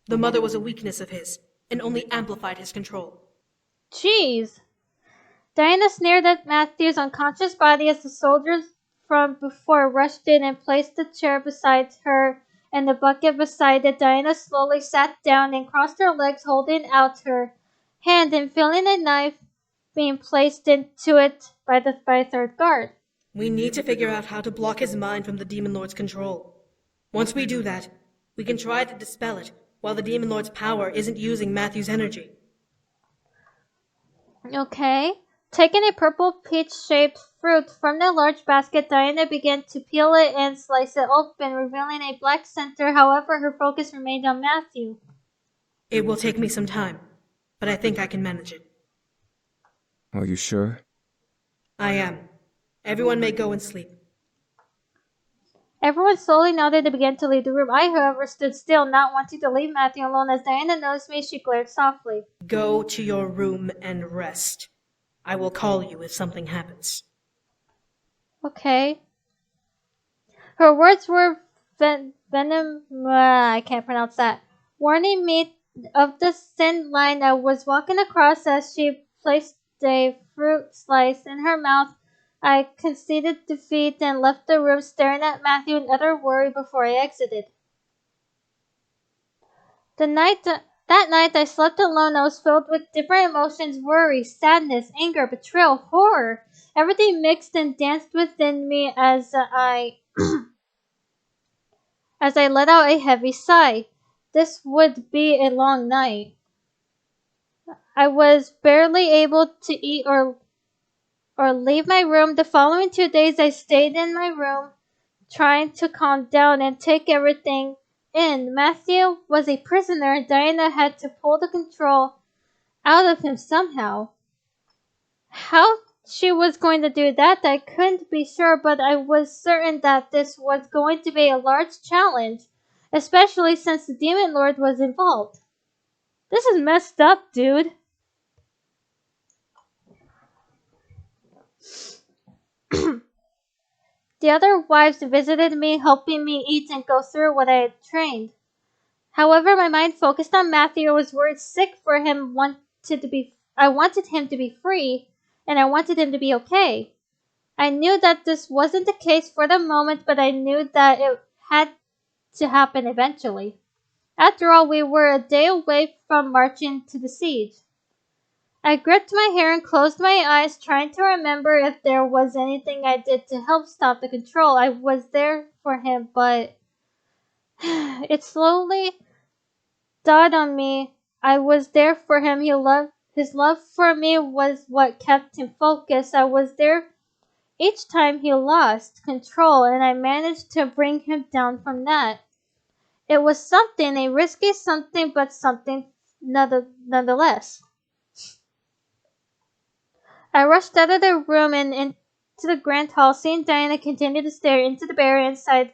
The mother was a weakness of his, and only amplified his control. Jeez. Diana sneered at Matthew's unconscious body as the soldiers from before rushed in and placed the chair beside her and the bucket beside it. Diana slowly sat down and crossed her legs, holding out her hand and feeling a knife being placed into it by a third guard. We need to figure out how to block his mind from the Demon Lord's control. Once we do that, we can try to dispel it while the Demon Lord's power isn't using Matthew's energy. Okay. Taking a purple peach-shaped fruit from the large basket, Diana began to peel it and slice it open, revealing a black center. However, her focus remained on Matthew. It will take me some time, but I think I can manage it. Are you sure? I am. Everyone may go and sleep. Everyone slowly nodded and began to leave the room. I, however, stood still, not wanting to leave Matthew alone. As Diana noticed me, she glared softly. Go to your room and rest. I will call you if something happens. Okay. Her words were I can't pronounce that. Warning me of the thin line I was walking across as she placed a fruit slice in her mouth. I conceded defeat and left the room, staring at Matthew in utter worry before I exited. That night I slept alone. I was filled with different emotions: worry, sadness, anger, betrayal, horror. Everything mixed and danced within me as I let out a heavy sigh. This would be a long night. I was barely able to eat or leave my room. The following 2 days I stayed in my room, trying to calm down and take everything in. Matthew was a prisoner and Diana had to pull the control out of him somehow. How she was going to do that, I couldn't be sure, but I was certain that this was going to be a large challenge, especially since the Demon Lord was involved. This is messed up, dude. The other wives visited me, helping me eat and go through what I had trained. However, my mind focused on Matthew. I was worried sick for him. I wanted him to be free, and I wanted him to be okay. I knew that this wasn't the case for the moment, but I knew that it had to happen eventually. After all, we were a day away from marching to the siege. I gripped my hair and closed my eyes, trying to remember if there was anything I did to help stop the control. I was there for him, but it slowly dawned on me. I was there for him. His love for me was what kept him focused. I was there each time he lost control, and I managed to bring him down from that. It was something, a risky something, but something nonetheless. I rushed out of the room and into the grand hall, seeing Diana continue to stare into the barrier inside.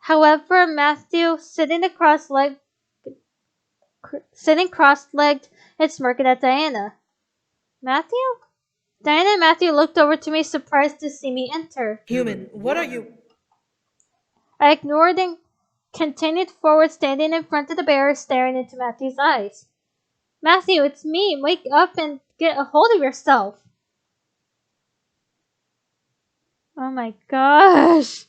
However, Matthew, sitting cross-legged and smirking at Diana. Matthew? Diana and Matthew looked over to me, surprised to see me enter. Human, what are you? I ignored and continued forward, standing in front of the barrier, staring into Matthew's eyes. Matthew, it's me. Wake up and get a hold of yourself. Oh my gosh.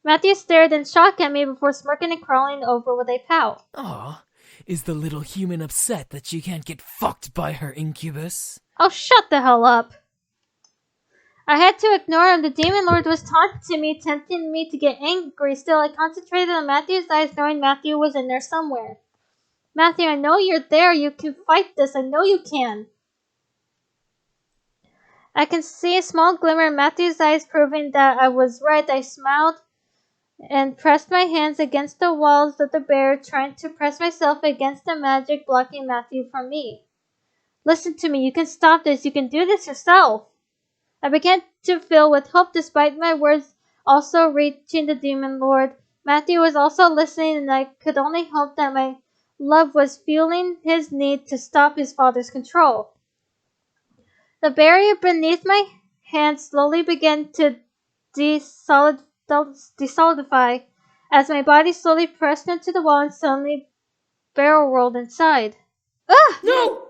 Matthew stared in shock at me before smirking and crawling over with a pout. Aw, is the little human upset that she can't get fucked by her incubus? Oh, shut the hell up. I had to ignore him. The Demon Lord was taunting me, tempting me to get angry. Still, I concentrated on Matthew's eyes, knowing Matthew was in there somewhere. Matthew, I know you're there. You can fight this. I know you can. I can see a small glimmer in Matthew's eyes, proving that I was right. I smiled and pressed my hands against the walls of the barrier, trying to press myself against the magic blocking Matthew from me. Listen to me. You can stop this. You can do this yourself. I began to fill with hope despite my words also reaching the Demon Lord. Matthew was also listening, and I could only hope that my love was feeling his need to stop his father's control. The barrier beneath my hand slowly began to desolidify as my body slowly pressed into the wall and suddenly barrel rolled inside. Ah! No!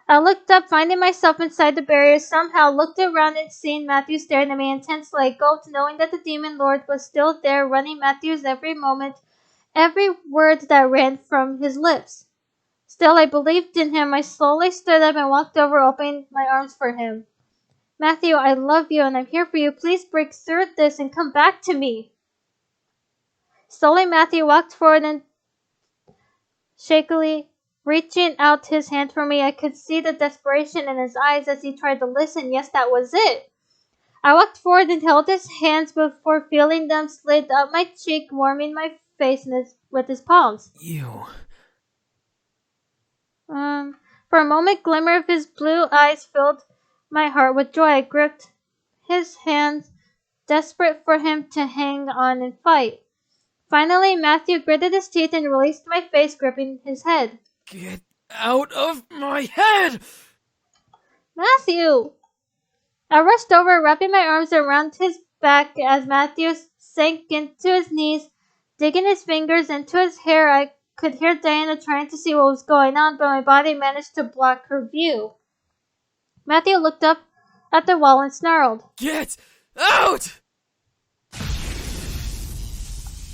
I looked up, finding myself inside the barrier, somehow looked around and seeing Matthew staring at me intensely. I gulped, knowing that the Demon Lord was still there, running Matthew's every moment, every word that ran from his lips. Still, I believed in him. I slowly stood up and walked over, opening my arms for him. Matthew, I love you and I'm here for you. Please break through this and come back to me. Slowly, Matthew walked forward and shakily reaching out his hand for me. I could see the desperation in his eyes as he tried to listen. Yes, that was it. I walked forward and held his hands before feeling them slid up my cheek, warming my face with his palms. You. For a moment, glimmer of his blue eyes filled my heart with joy. I gripped his hands, desperate for him to hang on and fight. Finally, Matthew gritted his teeth and released my face, gripping his head. Get out of my head! Matthew! I rushed over, wrapping my arms around his back as Matthew sank into his knees, digging his fingers into his hair. I could hear Diana trying to see what was going on, but my body managed to block her view. Matthew looked up at the wall and snarled. Get out!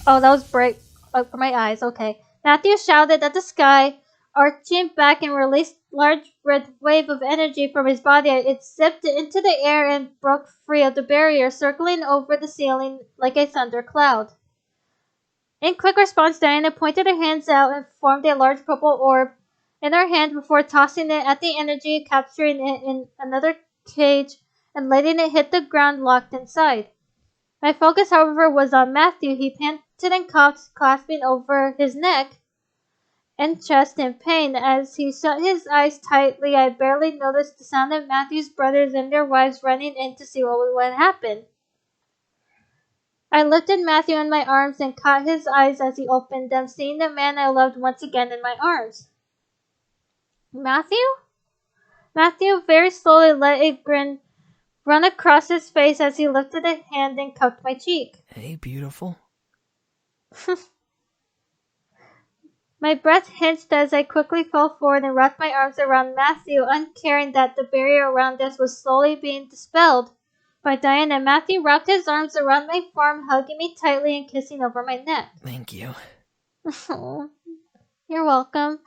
Oh, that was bright for my eyes. Okay. Matthew shouted at the sky, arching back and released a large red wave of energy from his body. It zipped into the air and broke free of the barrier, circling over the ceiling like a thundercloud. In quick response, Diana pointed her hands out and formed a large purple orb in her hand before tossing it at the energy, capturing it in another cage and letting it hit the ground locked inside. My focus, however, was on Matthew. He panted and coughed, clasping over his neck and chest in pain. As he shut his eyes tightly, I barely noticed the sound of Matthew's brothers and their wives running in to see what happened. I lifted Matthew in my arms and caught his eyes as he opened them, seeing the man I loved once again in my arms. Matthew? Matthew very slowly let a grin run across his face as he lifted a hand and cupped my cheek. Hey, beautiful. My breath hinged as I quickly fell forward and wrapped my arms around Matthew, uncaring that the barrier around us was slowly being dispelled by Diana. Matthew wrapped his arms around my form, hugging me tightly and kissing over my neck. Thank you. You're welcome.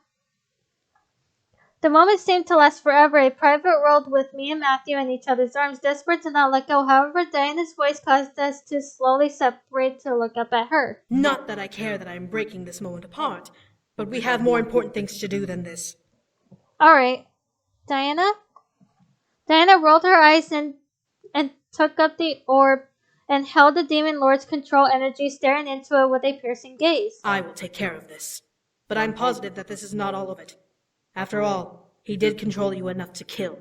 The moment seemed to last forever, a private world with me and Matthew in each other's arms, desperate to not let go. However, Diana's voice caused us to slowly separate to look up at her. Not that I care that I am breaking this moment apart, but we have more important things to do than this. Alright. Diana? Diana rolled her eyes and took up the orb and held the demon lord's control energy, staring into it with a piercing gaze. I will take care of this. But I'm positive that this is not all of it. After all, he did control you enough to kill.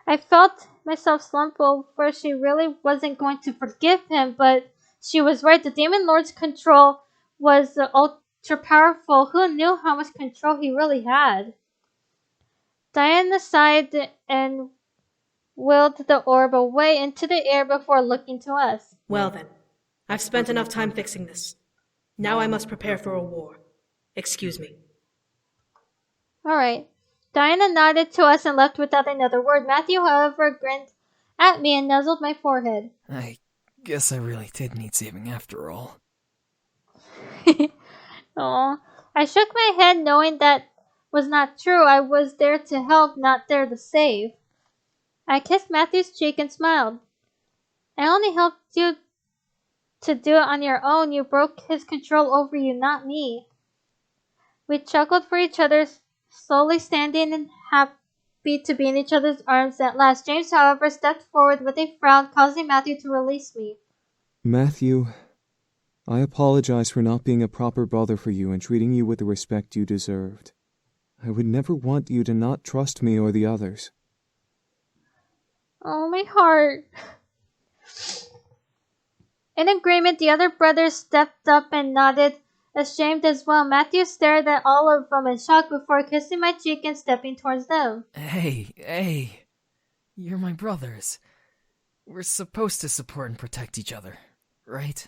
I felt myself slump over. She really wasn't going to forgive him, but she was right. The demon lord's control was ultra powerful. Who knew how much control he really had? Diana sighed and willed the orb away into the air before looking to us. Well then, I've spent enough time fixing this. Now I must prepare for a war. Excuse me. Alright. Diana nodded to us and left without another word. Matthew, however, grinned at me and nuzzled my forehead. I guess I really did need saving after all. Aw. I shook my head knowing that was not true. I was there to help, not there to save. I kissed Matthew's cheek and smiled. I only helped you to do it on your own. You broke his control over you, not me. We chuckled for each other, slowly standing and happy to be in each other's arms at last. James, however, stepped forward with a frown, causing Matthew to release me. Matthew, I apologize for not being a proper brother for you and treating you with the respect you deserved. I would never want you to not trust me or the others. Oh, my heart. In agreement, the other brothers stepped up and nodded, ashamed as well. Matthew stared at all of them in shock before kissing my cheek and stepping towards them. Hey. You're my brothers. We're supposed to support and protect each other, right?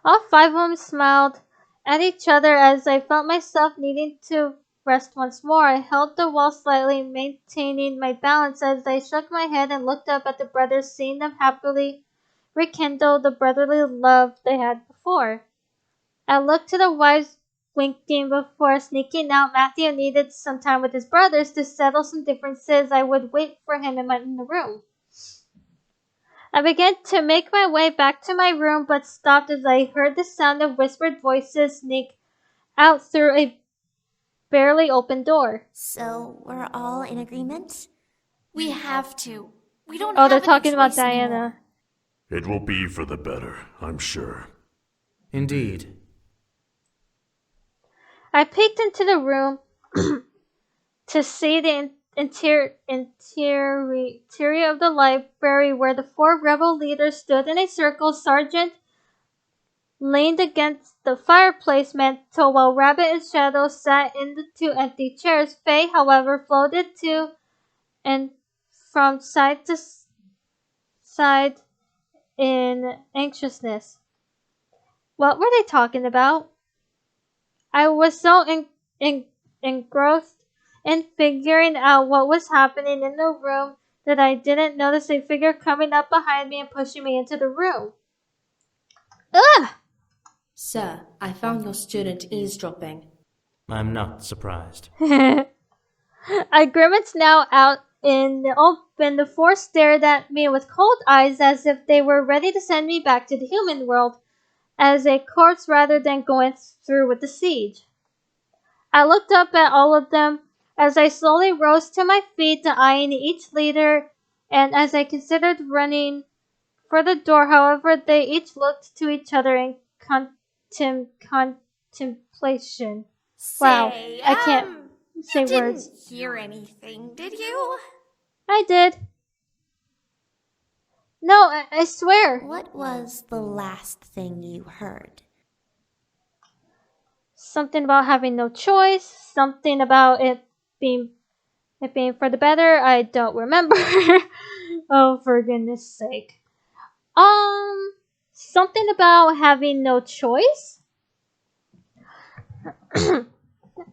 All five of them smiled at each other as I felt myself needing to rest once more. I held the wall slightly, maintaining my balance as I shook my head and looked up at the brothers, seeing them happily rekindle the brotherly love they had before. I looked to the wives, winking before sneaking out. Matthew needed some time with his brothers to settle some differences. I would wait for him in the room. I began to make my way back to my room, but stopped as I heard the sound of whispered voices sneak out through a barely open door. So, we're all in agreement? We have to. We don't Oh, have they're any talking about choice Diana. anymore. It will be for the better, I'm sure. Indeed. I peeked into the room to see the interior of the library where the four rebel leaders stood in a circle. Sergeant leaned against the fireplace mantel while Rabbit and Shadow sat in the two empty chairs. Faye, however, floated to and from side to side in anxiousness. What were they talking about? I was so engrossed in figuring out what was happening in the room that I didn't notice a figure coming up behind me and pushing me into the room. Ugh! Sir, I found your student eavesdropping. I'm not surprised. I grimaced now out in the open. The four stared at me with cold eyes as if they were ready to send me back to the human world as a corpse rather than going through with the siege. I looked up at all of them, As I slowly rose to my feet, eyeing each leader, and as I considered running for the door, however, they each looked to each other in contemplation. Wow, I can't say you words. didn't hear anything, did you? I did. No, I swear. What was the last thing you heard? Something about having no choice. Something about it being for the better. I don't remember. Oh, for goodness sake. Something about having no choice.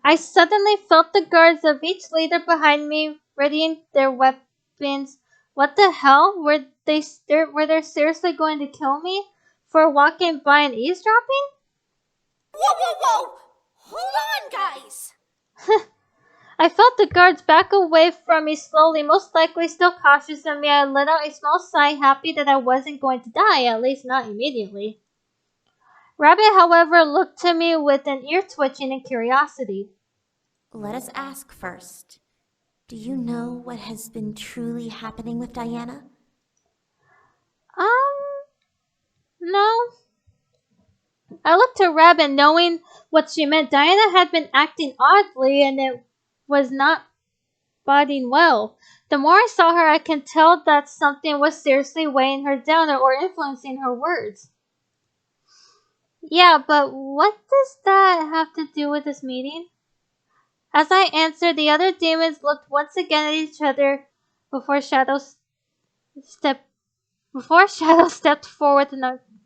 I suddenly felt the guards of each leader behind me readying their weapons. What the hell? Were they seriously going to kill me for walking by and eavesdropping? Whoa! Hold on, guys! I felt the guards back away from me slowly, most likely still cautious of me. I let out a small sigh, happy that I wasn't going to die, at least not immediately. Rabbit, however, looked to me with an ear twitching and curiosity. Let us ask first. Do you know what has been truly happening with Diana? No. I looked to Rabbit, knowing what she meant. Diana had been acting oddly, and it was not boding well. The more I saw her, I could tell that something was seriously weighing her down or influencing her words. Yeah, but what does that have to do with this meeting? As I answered, the other demons looked once again at each other before Shadow stepped forward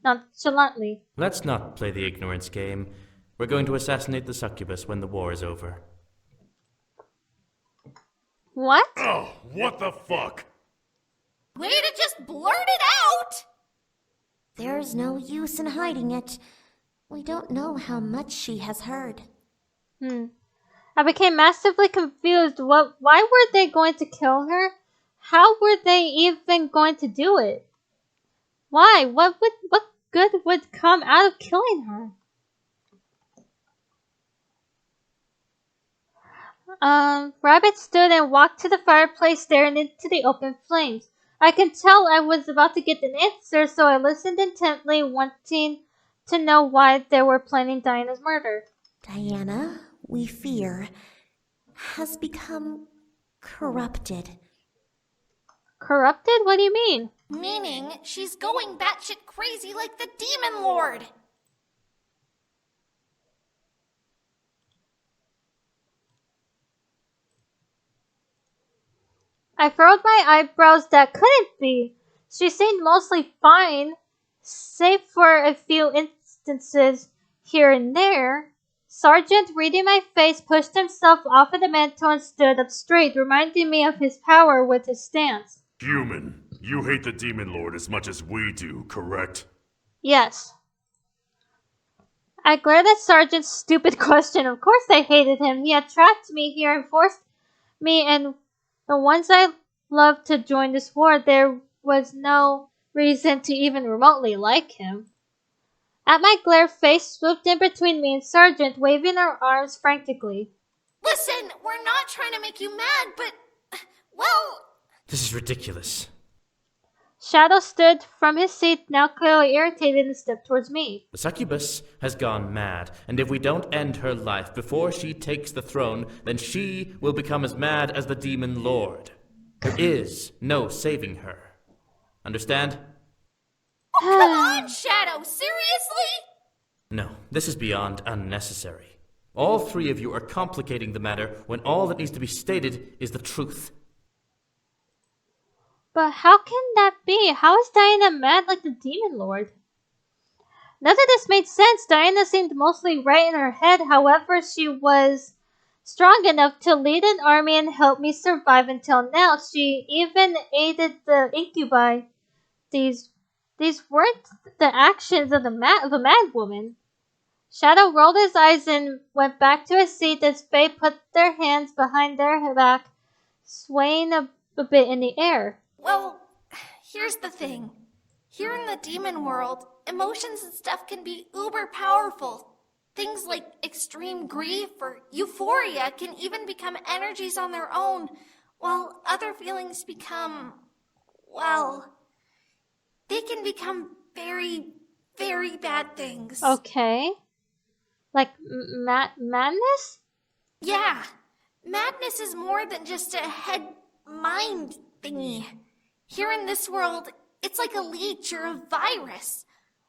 nonchalantly. Let's not play the ignorance game. We're going to assassinate the succubus when the war is over. What? Oh, what the fuck? Way to just blurt it out! There's no use in hiding it. We don't know how much she has heard. I became massively confused. Why were they going to kill her? How were they even going to do it? Why? What good would come out of killing her? Rabbit stood and walked to the fireplace, staring into the open flames. I could tell I was about to get an answer, so I listened intently, wanting to know why they were planning Diana's murder. Diana, we fear, has become corrupted. Corrupted? What do you mean? Meaning she's going batshit crazy like the Demon Lord. I furrowed my eyebrows. That couldn't be. She seemed mostly fine, save for a few instances here and there. Sergeant, reading my face, pushed himself off of the mantle and stood up straight, reminding me of his power with his stance. Human, you hate the Demon Lord as much as we do, correct? Yes. I glared at Sergeant's stupid question. Of course I hated him. He had trapped me here and forced me and the ones I loved to join this war. There was no reason to even remotely like him. At my glare, Face swooped in between me and Sergeant, waving her arms frantically. Listen, we're not trying to make you mad, but, well... This is ridiculous. Shadow stood from his seat, now clearly irritated, and stepped towards me. The succubus has gone mad, and if we don't end her life before she takes the throne, then she will become as mad as the Demon Lord. There is no saving her. Understand? Oh, come on, Shadow! Seriously? No, this is beyond unnecessary. All three of you are complicating the matter when all that needs to be stated is the truth. But how can that be? How is Diana mad like the Demon Lord? None of this made sense. Diana seemed mostly right in her head. However, she was strong enough to lead an army and help me survive until now. She even aided the Incubi. These weren't the actions of a mad woman. Shadow rolled his eyes and went back to his seat as Faye put their hands behind their back, swaying a bit in the air. Well, here's the thing. Here in the demon world, emotions and stuff can be uber powerful. Things like extreme grief or euphoria can even become energies on their own, while other feelings become, well, they can become very, very bad things. Okay. Like madness? Yeah. Madness is more than just a head-mind thingy. Here in this world, it's like a leech or a virus.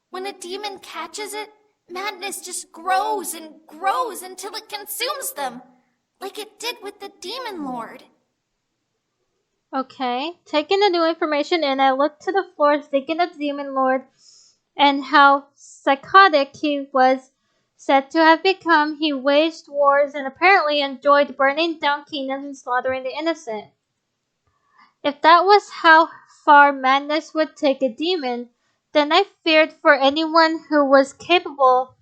When a demon catches it, madness just grows and grows until it consumes them, like it did with the Demon Lord. Okay. Taking the new information in, I looked to the floor thinking of the Demon Lord and how psychotic he was said to have become. He waged wars and apparently enjoyed burning down kingdoms and slaughtering the innocent. If that was how far madness would take a demon, then I feared for anyone who was capable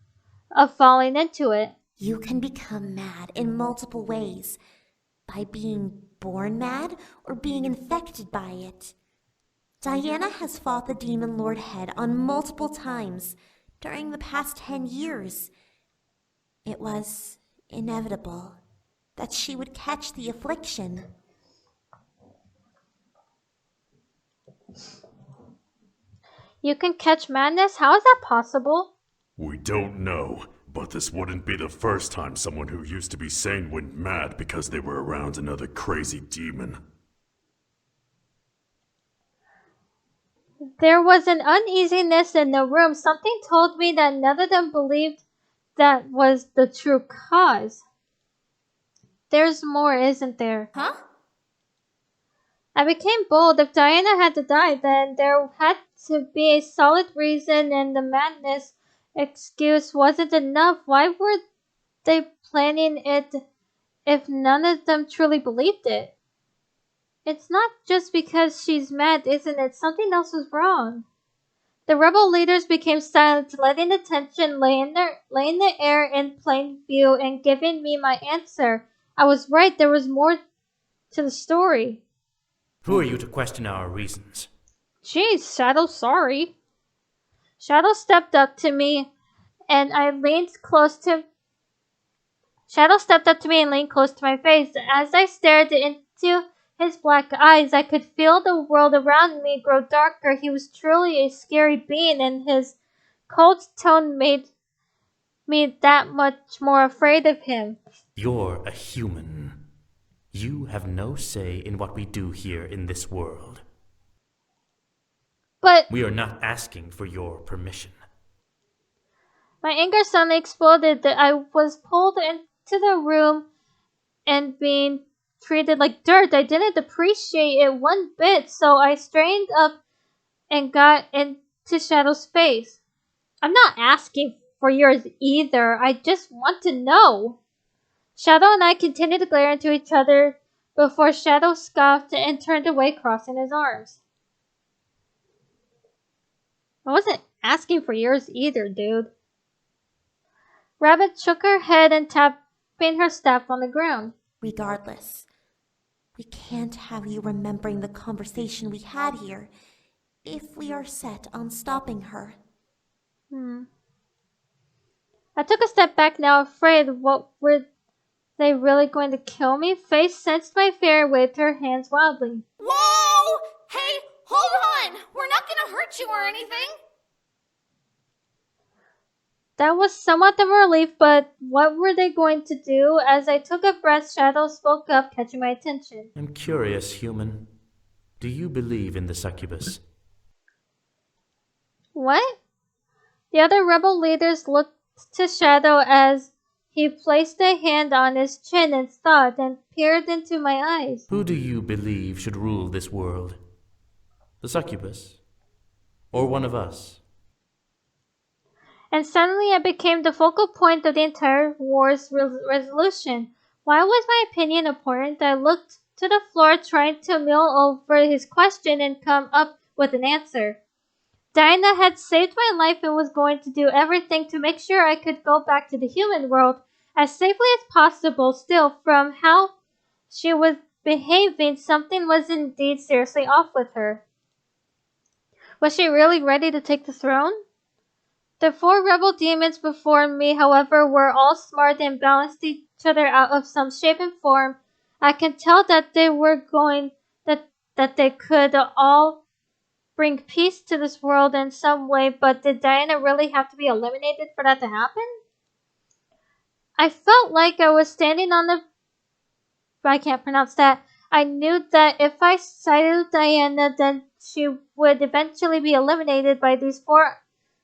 of falling into it. You can become mad in multiple ways. By being born mad or being infected by it. Diana has fought the Demon Lord head on multiple times during the past 10 years. It was inevitable that she would catch the affliction. You can catch madness? How is that possible? We don't know, but this wouldn't be the first time someone who used to be sane went mad because they were around another crazy demon. There was an uneasiness in the room. Something told me that none of them believed that was the true cause. There's more, isn't there? Huh? I became bold. If Diana had to die, then there had to be a solid reason, and the madness excuse wasn't enough. Why were they planning it if none of them truly believed it? It's not just because she's mad, isn't it? Something else was wrong. The rebel leaders became silent, letting the tension lay in the air in plain view and giving me my answer. I was right, there was more to the story. Who are you to question our reasons? Jeez, Shadow, sorry. Shadow stepped up to me and leaned close to my face. As I stared into his black eyes, I could feel the world around me grow darker. He was truly a scary being, and his cold tone made me that much more afraid of him. You're a human. You have no say in what we do here in this world. But we are not asking for your permission. My anger suddenly exploded. I was pulled into the room and being treated like dirt. I didn't appreciate it one bit, so I straightened up and got into Shadow's face. I'm not asking for yours either. I just want to know. Shadow and I continued to glare into each other before Shadow scoffed and turned away, crossing his arms. I wasn't asking for yours either, dude. Rabbit shook her head and tapping her staff on the ground. Regardless, we can't have you remembering the conversation we had here if we are set on stopping her. I took a step back now, afraid. What were they really going to kill me? Faye sensed my fear and waved her hands wildly. Whoa! Hey, hold on! We're not gonna hurt you or anything! That was somewhat of a relief, but what were they going to do? As I took a breath, Shadow spoke up, catching my attention. I'm curious, human. Do you believe in the succubus? What? The other rebel leaders looked to Shadow as he placed a hand on his chin in thought and peered into my eyes. Who do you believe should rule this world? The succubus? Or one of us? And suddenly I became the focal point of the entire war's resolution. Why was my opinion important? I looked to the floor, trying to mull over his question and come up with an answer. Dinah had saved my life and was going to do everything to make sure I could go back to the human world as safely as possible. Still, from how she was behaving, something was indeed seriously off with her. Was she really ready to take the throne? The 4 rebel demons before me, however, were all smart and balanced each other out of some shape and form. I can tell that they were going that they could all bring peace to this world in some way, but did Diana really have to be eliminated for that to happen? I felt like I was standing on the... I can't pronounce that. I knew that if I sided Diana, then she would eventually be eliminated by these 4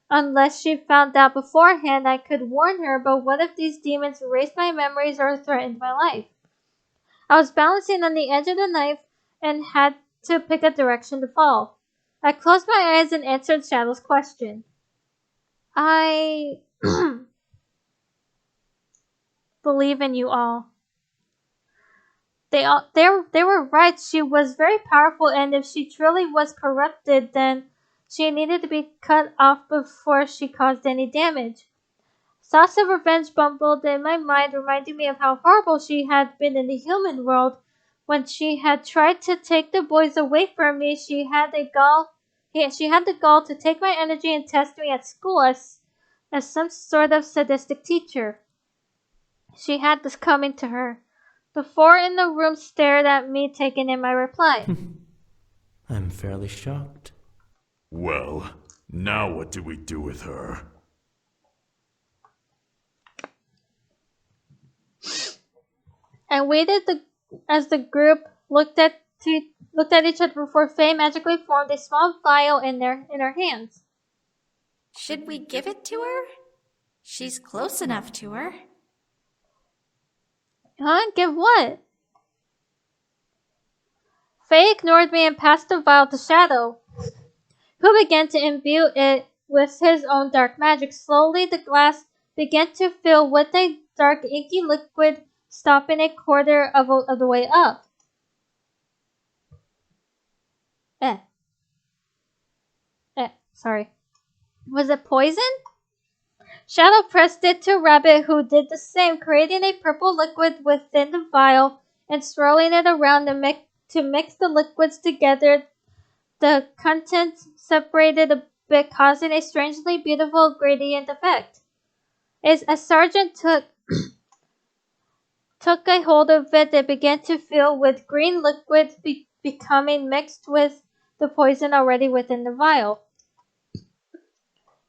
unless she found out beforehand. I could warn her, but what if these demons erased my memories or threatened my life? I was balancing on the edge of the knife and had to pick a direction to fall. I closed my eyes and answered Shadow's question. I believe in you all. They were right. She was very powerful, and if she truly was corrupted, then she needed to be cut off before she caused any damage. Thoughts of revenge bumbled in my mind, reminding me of how horrible she had been in the human world. When she had tried to take the boys away from me, she had the gall to take my energy and test me at school as some sort of sadistic teacher. She had this coming to her. The 4 in the room stared at me, taking in my reply. I'm fairly shocked. Well, now what do we do with her? I waited as the group looked at each other before Faye magically formed a small vial in her hands. Should we give it to her? She's close enough to her. Huh? Give what? Faye ignored me and passed the vial to Shadow, who began to imbue it with his own dark magic. Slowly, the glass began to fill with a dark, inky liquid, stopping a quarter of the way up. Sorry. Was it poison? Shadow pressed it to Rabbit, who did the same, creating a purple liquid within the vial and swirling it around to mix the liquids together. The contents separated a bit, causing a strangely beautiful gradient effect. As a sergeant took a hold of it, it began to fill with green liquid, becoming mixed with the poison already within the vial.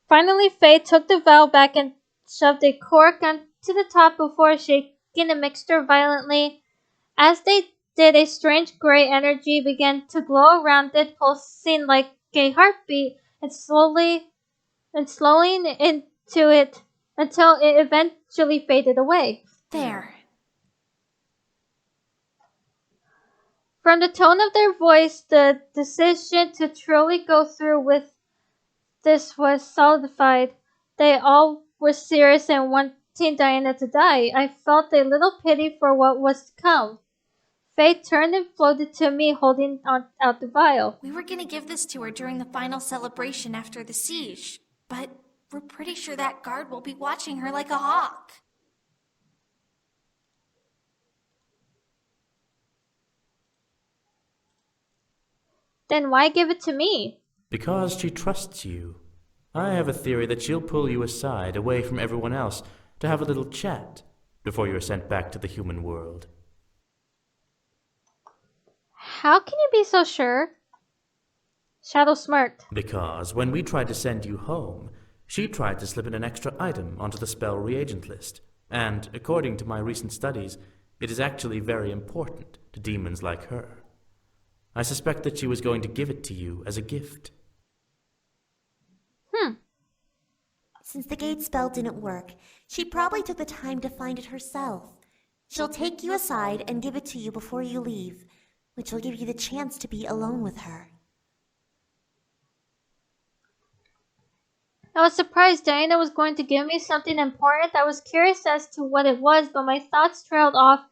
Finally, Faye took the vial back and shoved a cork onto the top before shaking the mixture violently. As they did, a strange gray energy began to glow around it, pulsing like a heartbeat, and slowing into it until it eventually faded away. There. From the tone of their voice, the decision to truly go through with this was solidified. They all were serious and wanting Diana to die. I felt a little pity for what was to come. Faye turned and floated to me, holding out the vial. We were gonna give this to her during the final celebration after the siege, but we're pretty sure that guard will be watching her like a hawk. Then why give it to me? Because she trusts you. I have a theory that she'll pull you aside, away from everyone else, to have a little chat before you're sent back to the human world. How can you be so sure? Shadow smirked. Because when we tried to send you home, she tried to slip in an extra item onto the spell reagent list. And according to my recent studies, it is actually very important to demons like her. I suspect that she was going to give it to you as a gift. Since the gate spell didn't work, she probably took the time to find it herself. She'll take you aside and give it to you before you leave, which will give you the chance to be alone with her. I was surprised Diana was going to give me something important. I was curious as to what it was, but my thoughts trailed off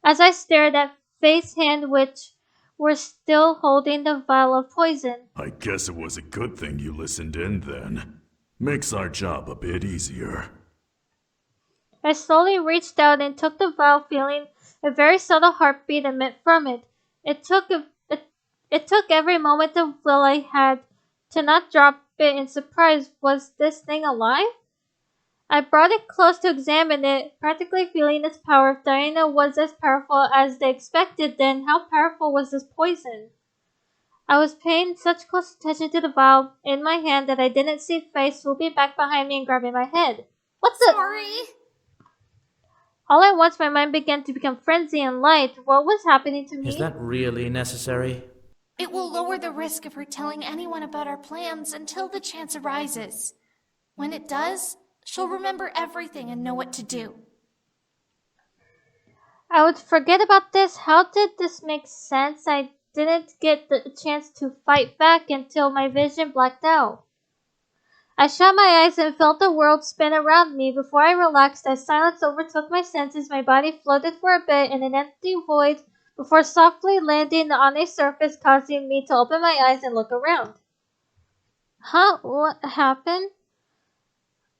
as I stared at Faye's hand, which were still holding the vial of poison. I guess it was a good thing you listened in then. Makes our job a bit easier. I slowly reached out and took the vial, feeling a very subtle heartbeat emit from it. It took every moment of will I had to not drop bit in surprise. Was this thing alive? I brought it close to examine it, practically feeling its power. If Diana was as powerful as they expected, then how powerful was this poison? I was paying such close attention to the vial in my hand that I didn't see Faye swooping back behind me and grabbing my head. What the? Sorry. All at once my mind began to become frenzy and light. What was happening to me? Is that really necessary? It will lower the risk of her telling anyone about our plans until the chance arises. When it does, she'll remember everything and know what to do. I would forget about this. How did this make sense? I didn't get the chance to fight back until my vision blacked out. I shut my eyes and felt the world spin around me. Before I relaxed, as silence overtook my senses, my body floated for a bit in an empty void before softly landing on a surface, causing me to open my eyes and look around. Huh? What happened?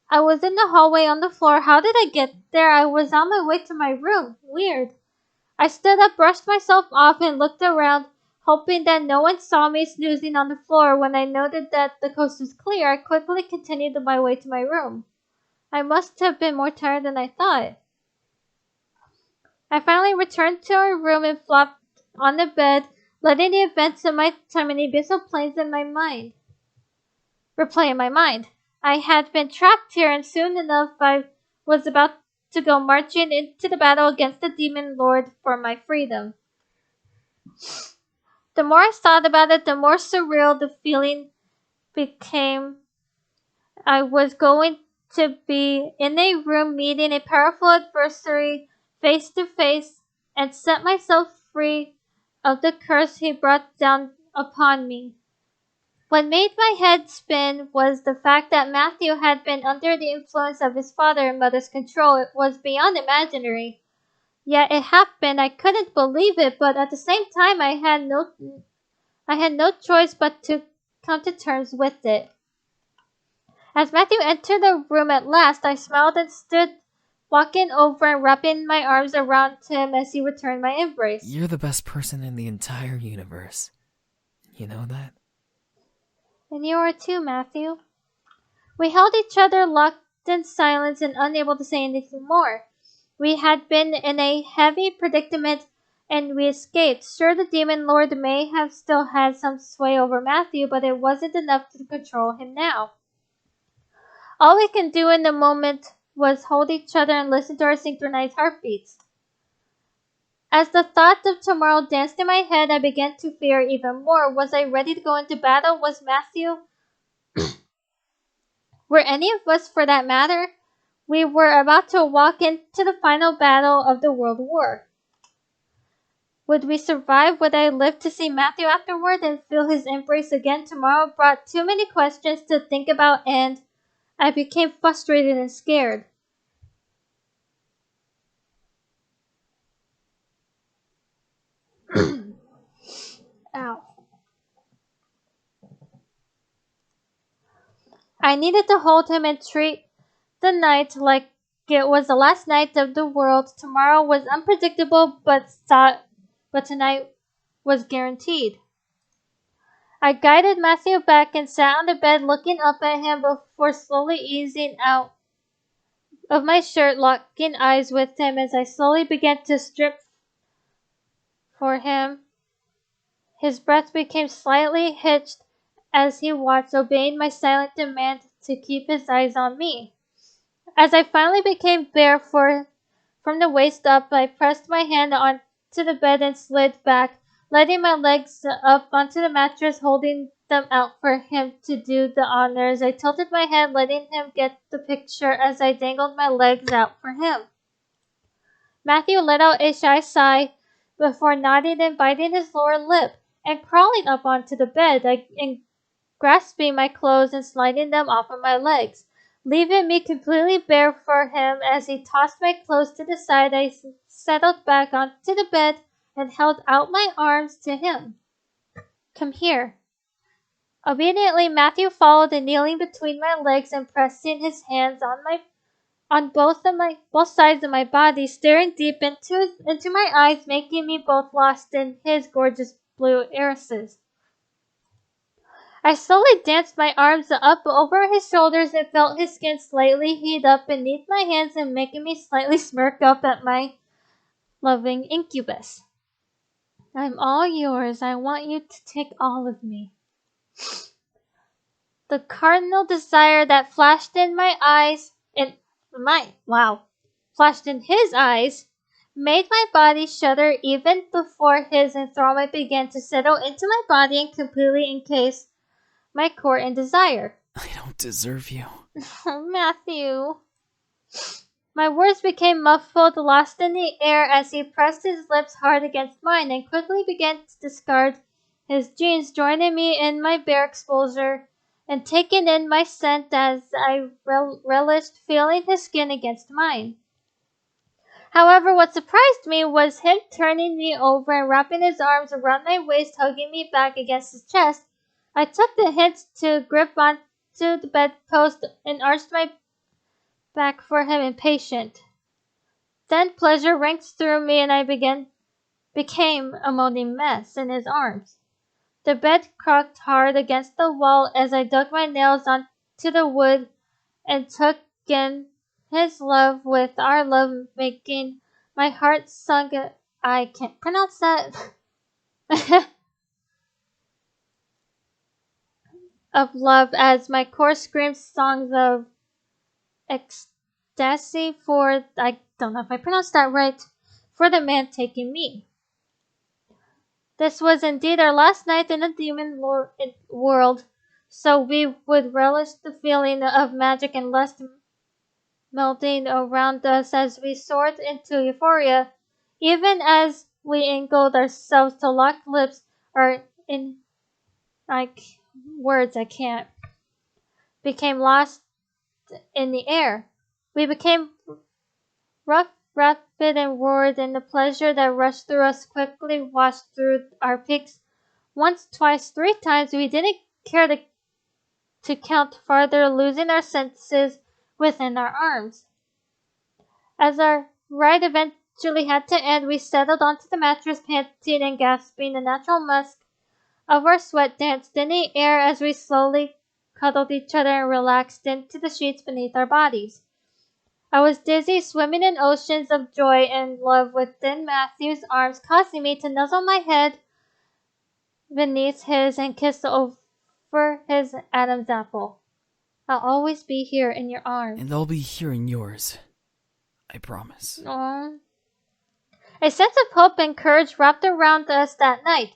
I was in the hallway on the floor. How did I get there? I was on my way to my room. Weird. I stood up, brushed myself off, and looked around, hoping that no one saw me snoozing on the floor. When I noted that the coast was clear, I quickly continued my way to my room. I must have been more tired than I thought. I finally returned to our room and flopped on the bed, letting the events of my time in the Abyssal Plains in my mind replay in my mind. I had been trapped here, and soon enough I was about to go marching into the battle against the demon lord for my freedom. The more I thought about it, the more surreal the feeling became. I was going to be in a room meeting a powerful adversary face to face and set myself free of the curse he brought down upon me. What made my head spin was the fact that Matthew had been under the influence of his father and mother's control. It was beyond imaginary. Yet it happened. I couldn't believe it, but at the same time I had no choice but to come to terms with it. As Matthew entered the room at last, I smiled and stood walking over and wrapping my arms around him as he returned my embrace. You're the best person in the entire universe. You know that? And you are too, Matthew. We held each other locked in silence and unable to say anything more. We had been in a heavy predicament and we escaped. Sure, the demon lord may have still had some sway over Matthew, but it wasn't enough to control him now. All we can do in the moment was hold each other and listen to our synchronized heartbeats. As the thought of tomorrow danced in my head, I began to fear even more. Was I ready to go into battle? Was Matthew? Were any of us, for that matter? We were about to walk into the final battle of the World War. Would we survive? Would I live to see Matthew afterward and feel his embrace again? Tomorrow brought too many questions to think about, and I became frustrated and scared. Ow. I needed to hold him and treat the night like it was the last night of the world. Tomorrow was unpredictable, but tonight was guaranteed. I guided Matthew back and sat on the bed looking up at him before slowly easing out of my shirt, locking eyes with him as I slowly began to strip for him. His breath became slightly hitched as he watched, obeying my silent demand to keep his eyes on me. As I finally became bare from the waist up, I pressed my hand onto the bed and slid back, letting my legs up onto the mattress, holding them out for him to do the honors. I tilted my head, letting him get the picture as I dangled my legs out for him. Matthew let out a shy sigh before nodding and biting his lower lip and crawling up onto the bed and grasping my clothes and sliding them off of my legs, leaving me completely bare for him. As he tossed my clothes to the side, I settled back onto the bed and held out my arms to him. Come here. Obediently, Matthew followed, and kneeling between my legs and pressing his hands on both sides of my body, staring deep into my eyes, making me both lost in his gorgeous blue irises. I slowly danced my arms up over his shoulders and felt his skin slightly heat up beneath my hands and making me slightly smirk up at my loving incubus. I'm all yours. I want you to take all of me. The cardinal desire that flashed in my eyes, flashed in his eyes, made my body shudder even before his enthrallment began to settle into my body and completely encase my core in desire. I don't deserve you. Oh, Matthew. My words became muffled, lost in the air as he pressed his lips hard against mine and quickly began to discard his jeans, joining me in my bare exposure and taking in my scent as I relished feeling his skin against mine. However, what surprised me was him turning me over and wrapping his arms around my waist, hugging me back against his chest. I took the hint to grip onto the bedpost and arched my back for him, impatient. Then pleasure ranked through me and I became a moaning mess in his arms. The bed cracked hard against the wall as I dug my nails onto the wood and took in his love with our love making my heart sunk. I can't pronounce that. Of love as my core screamed songs of ecstasy for, I don't know if I pronounced that right, for the man taking me. This was indeed our last night in the demon world, so we would relish the feeling of magic and lust melting around us as we soared into euphoria, even as we angled ourselves to lock lips or in like words I can't became lost in the air. We became rough, rapid, and roared, and the pleasure that rushed through us quickly washed through our peaks. Once, twice, three times, we didn't care to count farther, losing our senses within our arms. As our ride eventually had to end, we settled onto the mattress, panting and gasping. The natural musk of our sweat danced in the air as we slowly cuddled each other and relaxed into the sheets beneath our bodies. I was dizzy, swimming in oceans of joy and love within Matthew's arms, causing me to nuzzle my head beneath his and kiss over his Adam's apple. I'll always be here in your arms. And I'll be here in yours. I promise. Aww. A sense of hope and courage wrapped around us that night,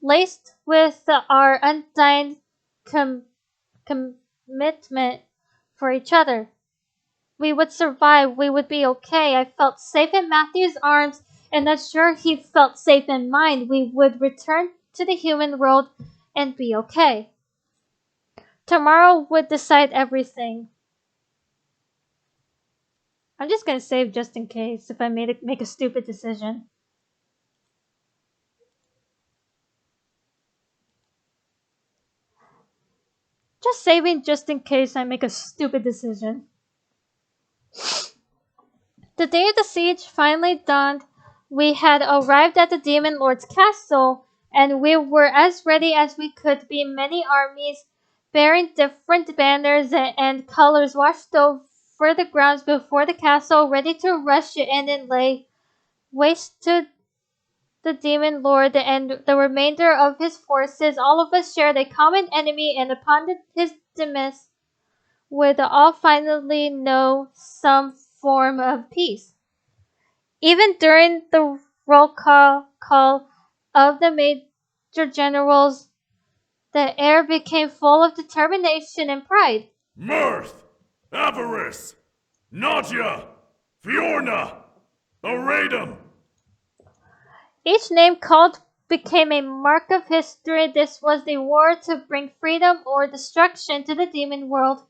laced with our undying commitment for each other. We would survive. We would be okay. I felt safe in Matthew's arms, and I'm sure he felt safe in mine. We would return to the human world and be okay. Tomorrow would decide everything. I'm just gonna save just in case if I make a stupid decision. Just saving just in case I make a stupid decision. The day of the siege finally dawned. We had arrived at the Demon Lord's castle, and we were as ready as we could be. Many armies bearing different banners and colors washed over the grounds before the castle, ready to rush in and lay waste to the Demon Lord and the remainder of his forces. All of us shared a common enemy, and upon his demise, would all finally know some form of peace. Even during the roll call of the major generals, the air became full of determination and pride. Mirth! Avarice! Nadia! Fiorna! Aradum! Each name called became a mark of history. This was the war to bring freedom or destruction to the demon world.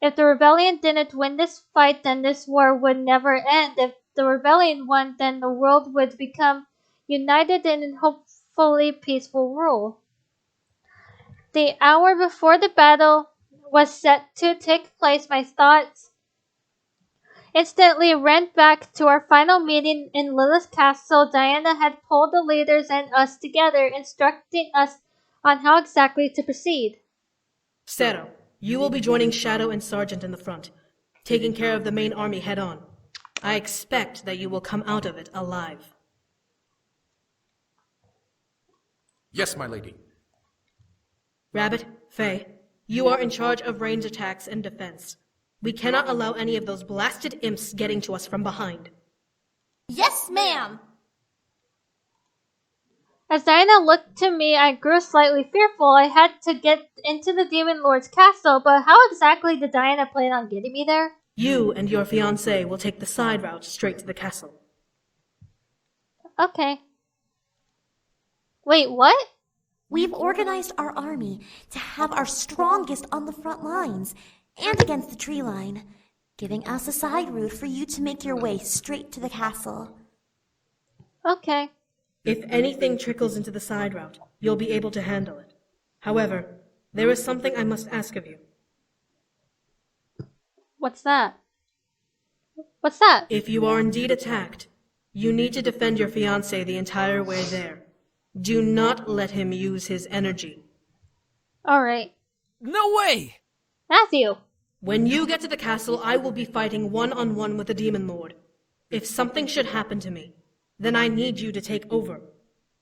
If the rebellion didn't win this fight, then this war would never end. If the rebellion won, then the world would become united in hopefully peaceful rule. The hour before the battle was set to take place, my thoughts instantly ran back to our final meeting in Lilith's castle. Diana had pulled the leaders and us together, instructing us on how exactly to proceed. Zero, you will be joining Shadow and Sergeant in the front, taking care of the main army head-on. I expect that you will come out of it alive. Yes, my lady. Rabbit, Faye, you are in charge of range attacks and defense. We cannot allow any of those blasted imps getting to us from behind. Yes, ma'am! As Diana looked to me, I grew slightly fearful. I had to get into the Demon Lord's castle, but how exactly did Diana plan on getting me there? You and your fiancé will take the side route straight to the castle. Okay. Wait, what? We've organized our army to have our strongest on the front lines and against the tree line, giving us a side route for you to make your way straight to the castle. Okay. If anything trickles into the side route, you'll be able to handle it. However, there is something I must ask of you. What's that? What's that? If you are indeed attacked, you need to defend your fiancé the entire way there. Do not let him use his energy. Alright. No way! Matthew! When you get to the castle, I will be fighting one-on-one with the Demon Lord. If something should happen to me, then I need you to take over.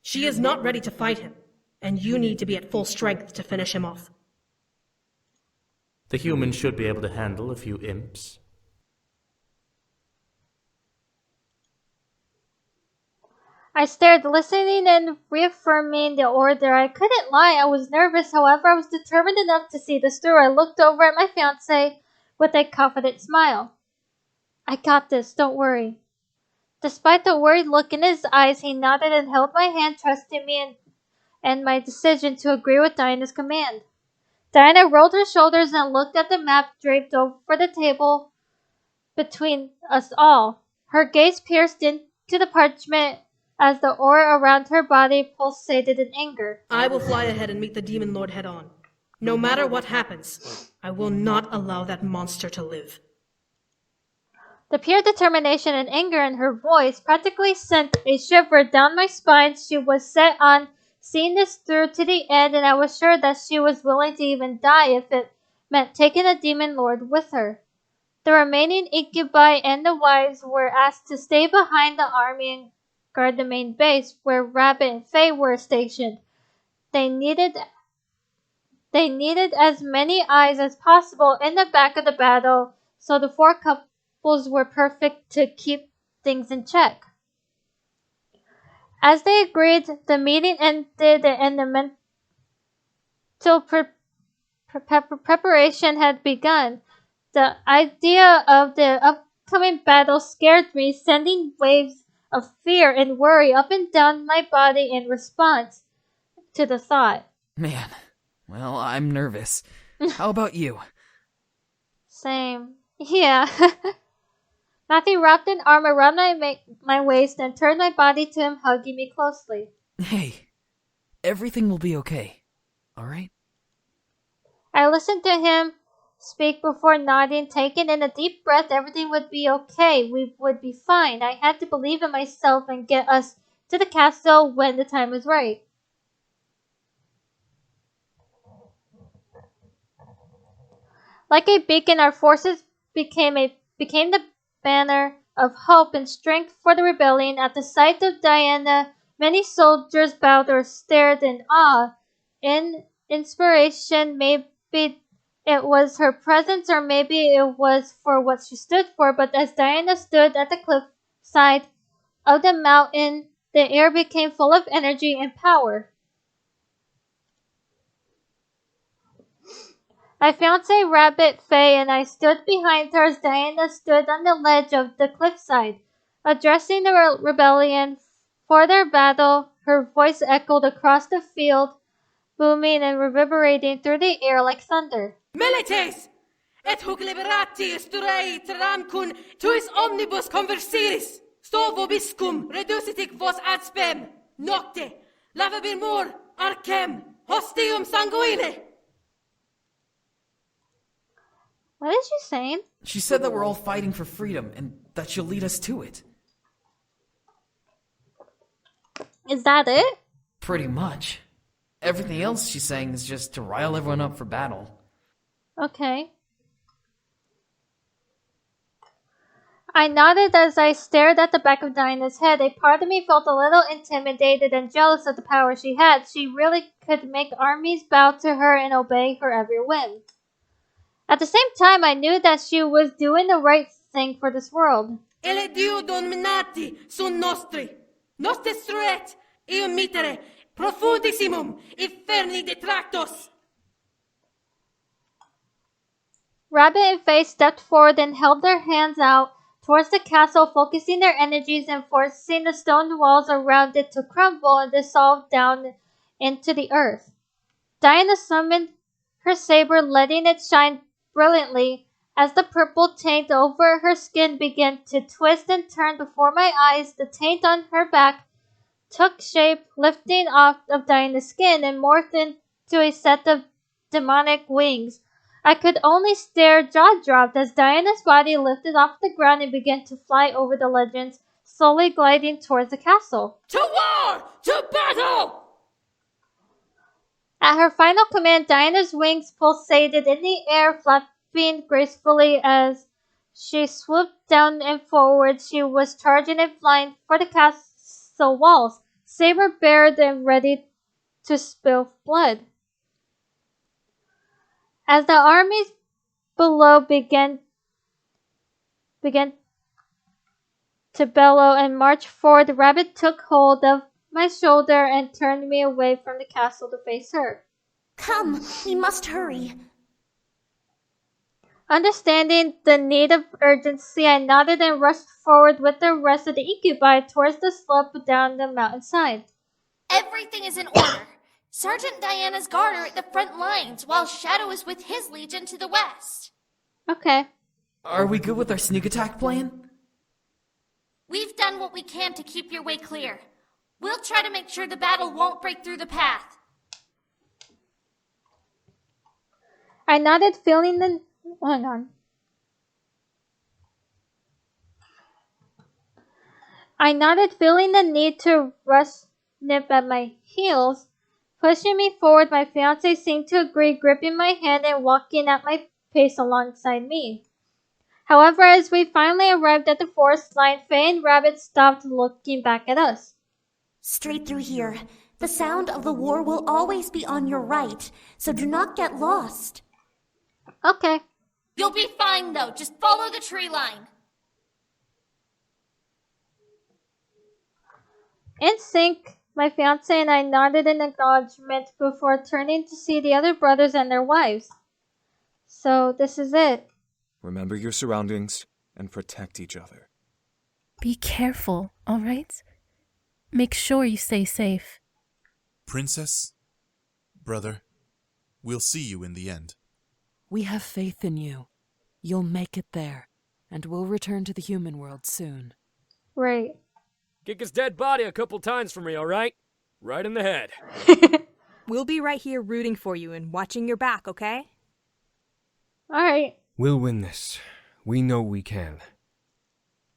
She is not ready to fight him, and you need to be at full strength to finish him off. The humans should be able to handle a few imps. I stared, listening and reaffirming the order. I couldn't lie, I was nervous. However, I was determined enough to see this through. I looked over at my fiancé with a confident smile. I got this, don't worry. Despite the worried look in his eyes, he nodded and held my hand, trusting me and my decision to agree with Diana's command. Diana rolled her shoulders and looked at the map draped over the table between us all. Her gaze pierced into the parchment as the aura around her body pulsated in anger. I will fly ahead and meet the Demon Lord head-on. No matter what happens, I will not allow that monster to live. The pure determination and anger in her voice practically sent a shiver down my spine. She was set on seeing this through to the end, and I was sure that she was willing to even die if it meant taking the Demon Lord with her. The remaining incubi and the wives were asked to stay behind the army and guard the main base where Rabbit and Faye were stationed. They needed as many eyes as possible in the back of the battle, so the four couples were perfect to keep things in check. As they agreed, the meeting ended and the mental preparation had begun. The idea of the upcoming battle scared me, sending waves of fear and worry up and down my body in response to the thought. Man, well, I'm nervous. How about you? Same. Yeah. Matthew wrapped an arm around my waist and turned my body to him, hugging me closely. Hey, everything will be okay, alright? I listened to him speak before nodding, taking in a deep breath. Everything would be okay. We would be fine. I had to believe in myself and get us to the castle when the time was right. Like a beacon, our forces became the banner of hope and strength for the rebellion. At the sight of Diana, many soldiers bowed or stared in awe. In inspiration, maybe it was her presence or maybe it was for what she stood for, but as Diana stood at the cliffside of the mountain, the air became full of energy and power. My fiancé Rabbit, Faye, and I stood behind her as Diana stood on the ledge of the cliffside, addressing the rebellion for their battle. Her voice echoed across the field, booming and reverberating through the air like thunder. Milites! Et hoc liberati sturei tramcun tuis omnibus conversiris! Sto vobiscum reducitic vos ad spem! Nocte! Lavabir mur! Arcem! Hostium sanguine! What is she saying? She said that we're all fighting for freedom and that she'll lead us to it. Is that it? Pretty much. Everything else she's saying is just to rile everyone up for battle. Okay. I nodded as I stared at the back of Diana's head. A part of me felt a little intimidated and jealous of the power she had. She really could make armies bow to her and obey her every whim. At the same time, I knew that she was doing the right thing for this world. Ele Dio dominati sun nostri. Nos destruet, eo mitere, profundissimum, inferni detractos. Rabbit and Faye stepped forward and held their hands out towards the castle, focusing their energies and forcing the stone walls around it to crumble and dissolve down into the earth. Diana summoned her saber, letting it shine brilliantly as the purple taint over her skin began to twist and turn before my eyes. The taint on her back took shape, lifting off of Diana's skin and morphed into a set of demonic wings. I could only stare, jaw-dropped, as Diana's body lifted off the ground and began to fly over the legends, slowly gliding towards the castle. To war! To battle! At her final command, Diana's wings pulsated in the air, flapping gracefully as she swooped down and forward. She was charging and flying for the castle walls, saber bared and ready to spill blood. As the armies below began to bellow and march forward, the rabbit took hold of my shoulder and turned me away from the castle to face her. Come, we must hurry. Understanding the need of urgency, I nodded and rushed forward with the rest of the incubi towards the slope down the mountainside. Everything is in order. Sergeant Diana's guard are at the front lines, while Shadow is with his legion to the west. Okay. Are we good with our sneak attack plan? We've done what we can to keep your way clear. We'll try to make sure the battle won't break through the path. I nodded, feeling the... Hang on. I nodded, feeling the need to rush Nip at my heels. Pushing me forward, my fiancé seemed to agree, gripping my hand and walking at my pace alongside me. However, as we finally arrived at the forest line, Faye and Rabbit stopped, looking back at us. Straight through here. The sound of the war will always be on your right, so do not get lost. Okay. You'll be fine, though. Just follow the tree line. In sync, my fiancé and I nodded in acknowledgement before turning to see the other brothers and their wives. So, this is it. Remember your surroundings and protect each other. Be careful, all right? Make sure you stay safe. Princess, brother, we'll see you in the end. We have faith in you. You'll make it there, and we'll return to the human world soon. Right. Kick his dead body a couple times for me, all right? Right in the head. We'll be right here rooting for you and watching your back, okay? All right. We'll win this. We know we can.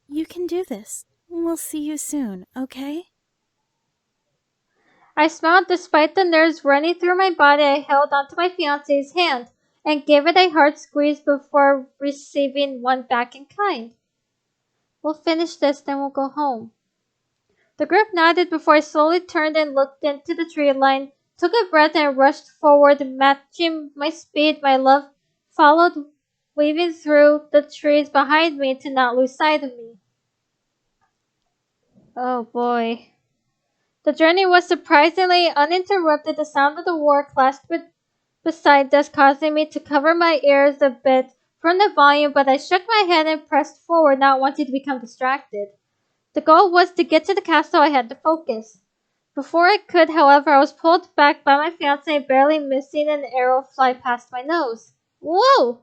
You can do this. We'll see you soon, okay? I smiled despite the nerves running through my body. I held onto my fiancé's hand and gave it a hard squeeze before receiving one back in kind. We'll finish this, then we'll go home. The group nodded before I slowly turned and looked into the tree line, took a breath and rushed forward, matching my speed. My love followed, weaving through the trees behind me to not lose sight of me. Oh boy. The journey was surprisingly uninterrupted. The sound of the war clashed beside us, causing me to cover my ears a bit from the volume, but I shook my head and pressed forward, not wanting to become distracted. The goal was to get to the castle. I had to focus. Before I could, however, I was pulled back by my fiancé, barely missing an arrow fly past my nose. Whoa!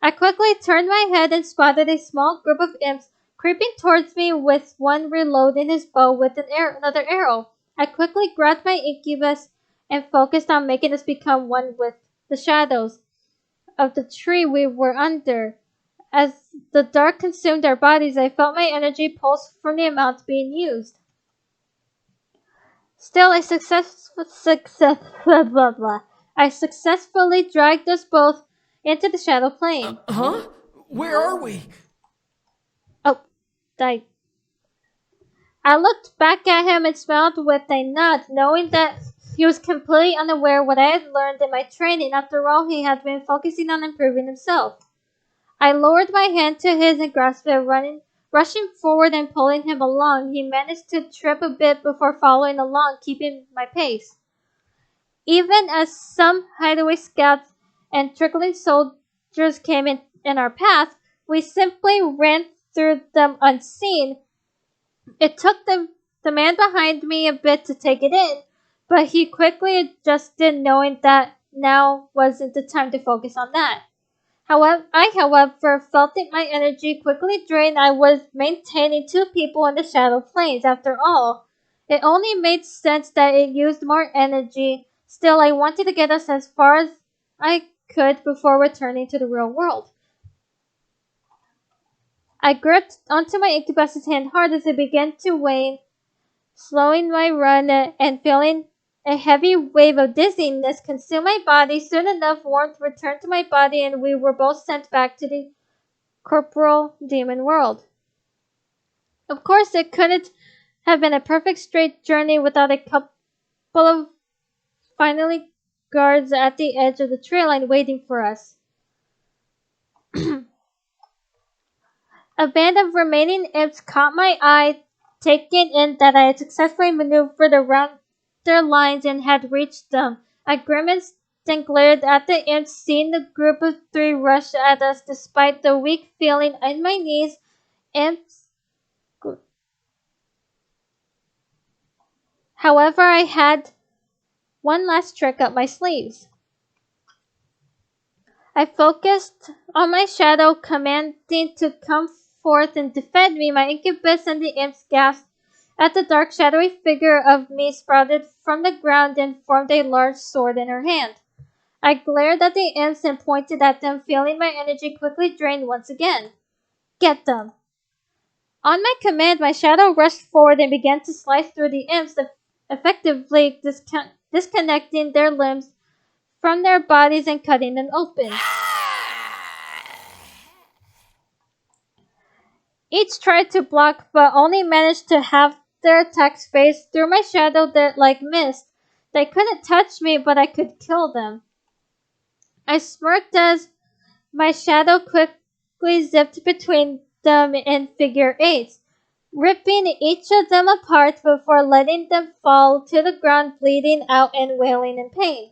I quickly turned my head and spotted a small group of imps creeping towards me, with one reloading his bow with another arrow. I quickly grabbed my incubus and focused on making us become one with the shadows of the tree we were under. As the dark consumed our bodies, I felt my energy pulse from the amount being used. Still, blah, blah, blah. I successfully dragged us both into the Shadow Plane. Huh? Where are we? Oh, I looked back at him and smiled with a nod, knowing that he was completely unaware of what I had learned in my training. After all, he had been focusing on improving himself. I lowered my hand to his and grasped it, rushing forward and pulling him along. He managed to trip a bit before following along, keeping my pace. Even as some hideaway scouts and trickling soldiers came in our path, we simply ran through them unseen. It took the man behind me a bit to take it in, but he quickly adjusted, knowing that now wasn't the time to focus on that. However, felt that my energy quickly drained. I was maintaining two people in the Shadow Plains. After all, it only made sense that it used more energy. Still, I wanted to get us as far as I could before returning to the real world. I gripped onto my incubus's hand hard as it began to wane, slowing my run and feeling a heavy wave of dizziness consume my body. Soon enough, warmth returned to my body and we were both sent back to the corporal demon world. Of course, it couldn't have been a perfect straight journey without a couple of finally guards at the edge of the trail line waiting for us. A band of remaining imps caught my eye, taking in that I had successfully maneuvered around their lines and had reached them. I grimaced and glared at the imps, seeing the group of three rush at us despite the weak feeling in my knees. Imps. However, I had one last trick up my sleeves. I focused on my shadow, commanding to come forth and defend me. My incubus and the imps gasped at the dark, shadowy figure of me sprouted from the ground and formed a large sword in her hand. I glared at the imps and pointed at them, feeling my energy quickly drained once again. Get them! On my command, my shadow rushed forward and began to slice through the imps, effectively disconnecting their limbs from their bodies and cutting them open. Each tried to block, but only managed to have their attacks phase through my shadow like mist. They couldn't touch me, but I could kill them. I smirked as my shadow quickly zipped between them in figure eights, ripping each of them apart before letting them fall to the ground, bleeding out and wailing in pain.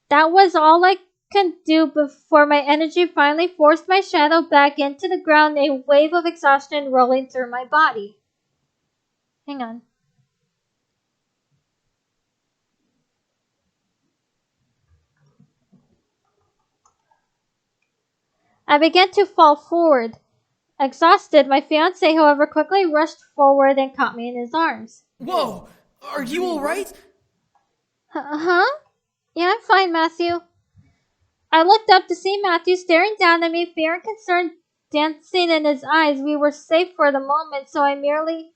That was all I could do before my energy finally forced my shadow back into the ground, a wave of exhaustion rolling through my body. Hang on. I began to fall forward. Exhausted, my fiancé, however, quickly rushed forward and caught me in his arms. Whoa! Are you alright? Huh? Yeah, I'm fine, Matthew. I looked up to see Matthew staring down at me, fear and concern dancing in his eyes. We were safe for the moment, so I merely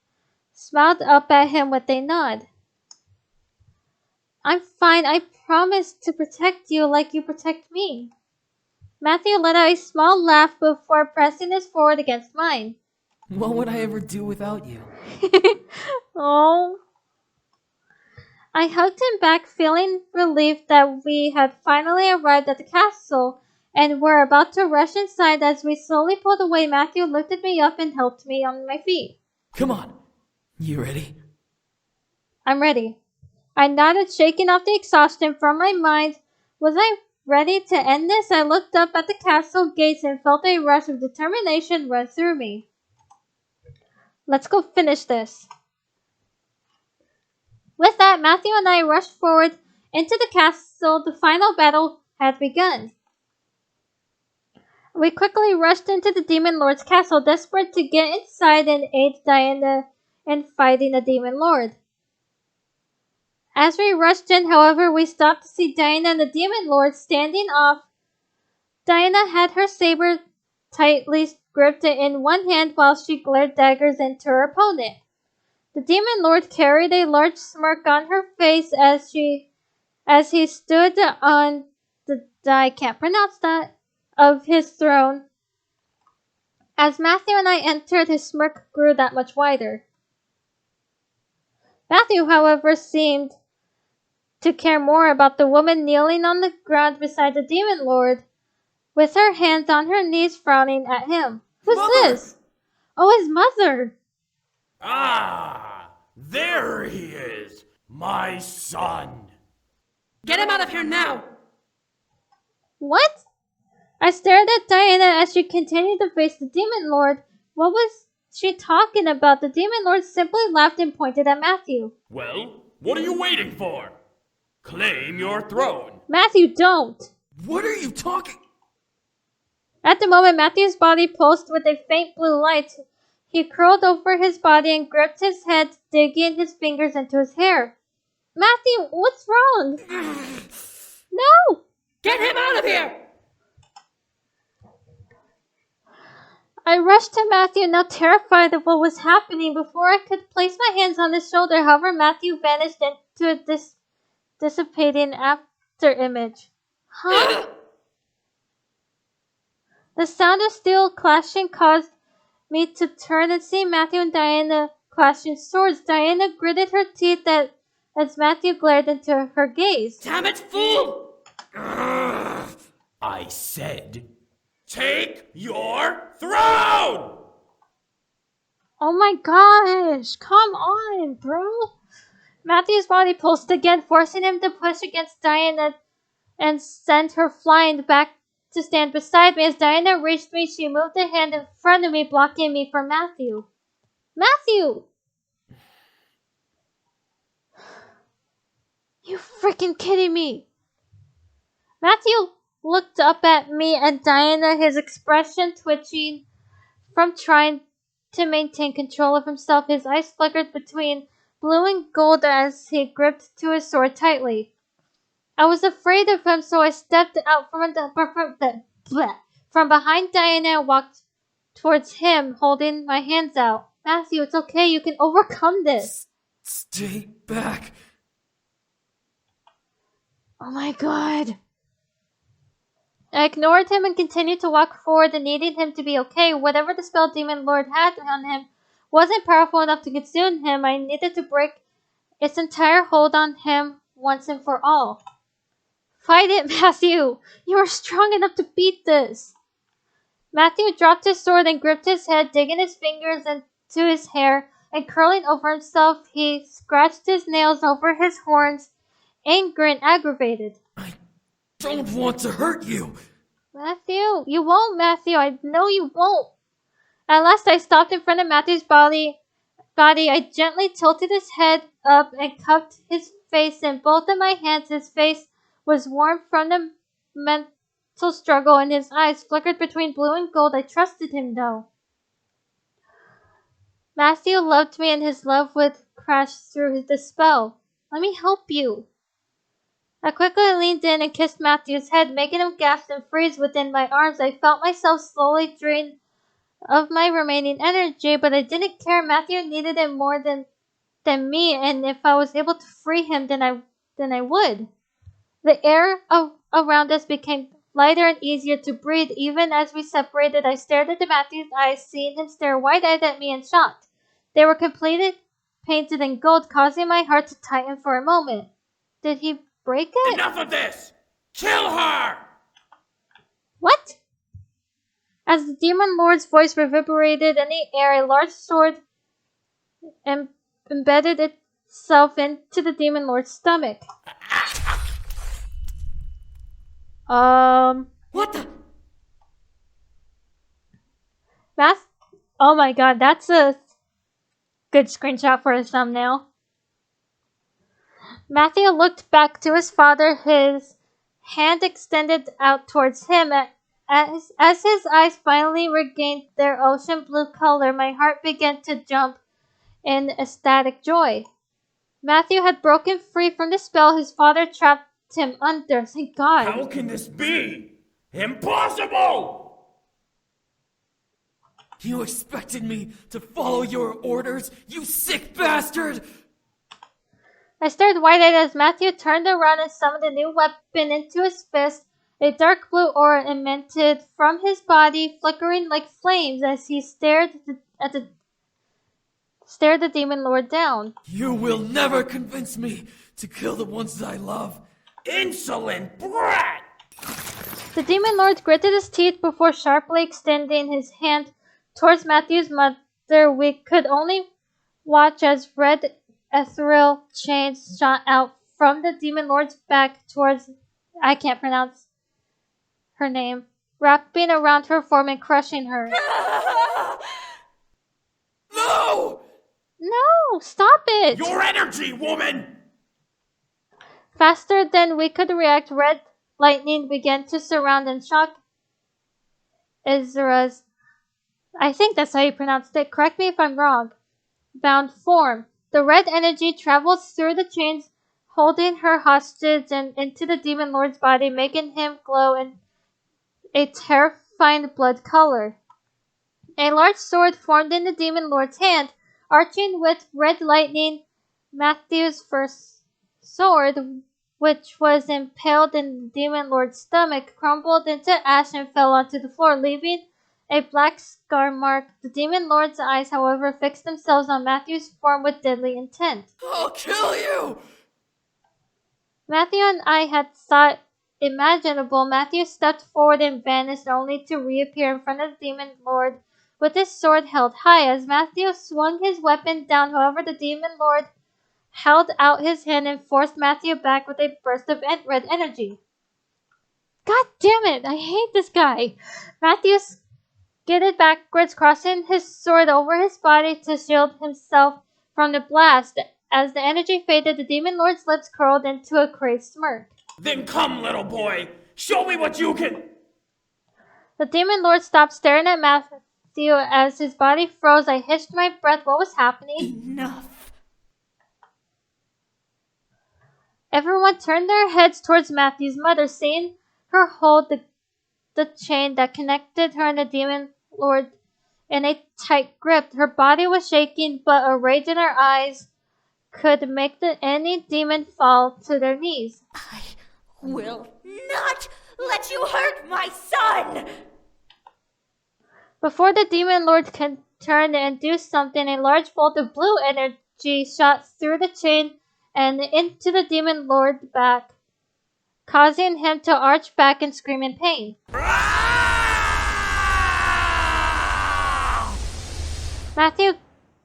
smiled up at him with a nod. I'm fine. I promise to protect you like you protect me. Matthew let out a small laugh before pressing his forehead against mine. What would I ever do without you? Oh. I hugged him back, feeling relieved that we had finally arrived at the castle and were about to rush inside. As we slowly pulled away, Matthew lifted me up and helped me on my feet. Come on. You ready? I'm ready. I nodded, shaking off the exhaustion from my mind. Was I ready to end this? I looked up at the castle gates and felt a rush of determination run through me. Let's go finish this. With that, Matthew and I rushed forward into the castle. The final battle had begun. We quickly rushed into the Demon Lord's castle, desperate to get inside and aid Diana in fighting the Demon Lord. As we rushed in, however, we stopped to see Diana and the Demon Lord standing off. Diana had her saber tightly gripped in one hand while she glared daggers into her opponent. The demon lord carried a large smirk on her face as he stood on I can't pronounce that, of his throne. As Matthew and I entered, his smirk grew that much wider. Matthew, however, seemed to care more about the woman kneeling on the ground beside the demon lord, with her hands on her knees frowning at him. Who's this? Oh, his mother! Ah, there he is, my son. Get him out of here now! What? I stared at Diana as she continued to face the demon lord. What was she talking about? The demon lord simply laughed and pointed at Matthew. Well, what are you waiting for? Claim your throne. Matthew, don't! What are you talking? At the moment, Matthew's body pulsed with a faint blue light. He curled over his body and gripped his head, digging his fingers into his hair. Matthew, what's wrong? No! Get him out of here! I rushed to Matthew, now terrified of what was happening. Before I could place my hands on his shoulder, however, Matthew vanished into a dissipating after image. Huh? The sound of steel clashing caused me to turn and see Matthew and Diana clashing swords. Diana gritted her teeth as Matthew glared into her gaze. Damn it, fool! I said, take your throne! Oh my gosh, come on, bro. Matthew's body pulsed again, forcing him to push against Diana and send her flying back to stand beside me. As Diana reached me, she moved a hand in front of me, blocking me from Matthew. Matthew! You freaking kidding me? Matthew looked up at me and Diana, his expression twitching from trying to maintain control of himself. His eyes flickered between blue and gold as he gripped to his sword tightly. I was afraid of him, so I stepped out from behind Diana and walked towards him, holding my hands out. Matthew, it's okay. You can overcome this. Stay back. Oh my god. I ignored him and continued to walk forward, and needing him to be okay. Whatever the spell Demon Lord had on him wasn't powerful enough to consume him. I needed to break its entire hold on him once and for all. Fight it, Matthew! You are strong enough to beat this! Matthew dropped his sword and gripped his head, digging his fingers into his hair and curling over himself. He scratched his nails over his horns, angry and aggravated. I don't want to hurt you! Matthew, you won't, Matthew. I know you won't. At last I stopped in front of Matthew's body. I gently tilted his head up and cupped his face in both of my hands. His face was warm from the mental struggle, and his eyes flickered between blue and gold. I trusted him, though. Matthew loved me, and his love would crash through the spell. Let me help you. I quickly leaned in and kissed Matthew's head, making him gasp and freeze within my arms. I felt myself slowly drain of my remaining energy, but I didn't care. Matthew needed it more than me, and if I was able to free him, then I would. The air around us became lighter and easier to breathe. Even as we separated, I stared into Matthew's eyes, seeing him stare wide-eyed at me in shock. They were completely painted in gold, causing my heart to tighten for a moment. Did he break it? Enough of this! Kill her! What? As the demon lord's voice reverberated in the air, a large sword embedded itself into the demon lord's stomach. What the? Oh my god, that's a good screenshot for a thumbnail. Matthew looked back to his father, his hand extended out towards him. As his eyes finally regained their ocean blue color, my heart began to jump in ecstatic joy. Matthew had broken free from the spell his father trapped him under. Thank God. How can this be? Impossible! You expected me to follow your orders, you sick bastard! I stared wide-eyed as Matthew turned around and summoned a new weapon into his fist. A dark blue aura emitted from his body, flickering like flames as he stared the demon lord down. You will never convince me to kill the ones that I love. Insolent brat! The demon lord gritted his teeth before sharply extending his hand towards Matthew's mother. We could only watch as red ethereal chains shot out from the demon lord's back towards, I can't pronounce her name, wrapping around her form and crushing her. No! No, stop it! Your energy, woman! Faster than we could react, red lightning began to surround and shock Ezra's, I think that's how you pronounced it, correct me if I'm wrong, bound form. The red energy traveled through the chains, holding her hostage and into the demon lord's body, making him glow in a terrifying blood color. A large sword formed in the demon lord's hand, arching with red lightning. Matthew's first sword, which was impaled in the demon lord's stomach, crumbled into ash and fell onto the floor, leaving a black scar mark. The demon lord's eyes, however, fixed themselves on Matthew's form with deadly intent. I'll kill you! Matthew and I had thought imaginable. Matthew stepped forward and vanished, only to reappear in front of the demon lord with his sword held high. As Matthew swung his weapon down, however, the demon lord held out his hand and forced Matthew back with a burst of red energy. God damn it, I hate this guy. Matthew skidded backwards, crossing his sword over his body to shield himself from the blast. As the energy faded, the demon lord's lips curled into a crazed smirk. Then come, little boy! Show me what you can... The demon lord stopped staring at Matthew as his body froze. I hissed my breath. What was happening? Enough! Everyone turned their heads towards Matthew's mother, seeing her hold the chain that connected her and the demon lord in a tight grip. Her body was shaking, but a rage in her eyes could make any demon fall to their knees. I will not let you hurt my son! Before the demon lord could turn and do something, a large bolt of blue energy shot through the chain and into the demon lord's back, causing him to arch back and scream in pain. Matthew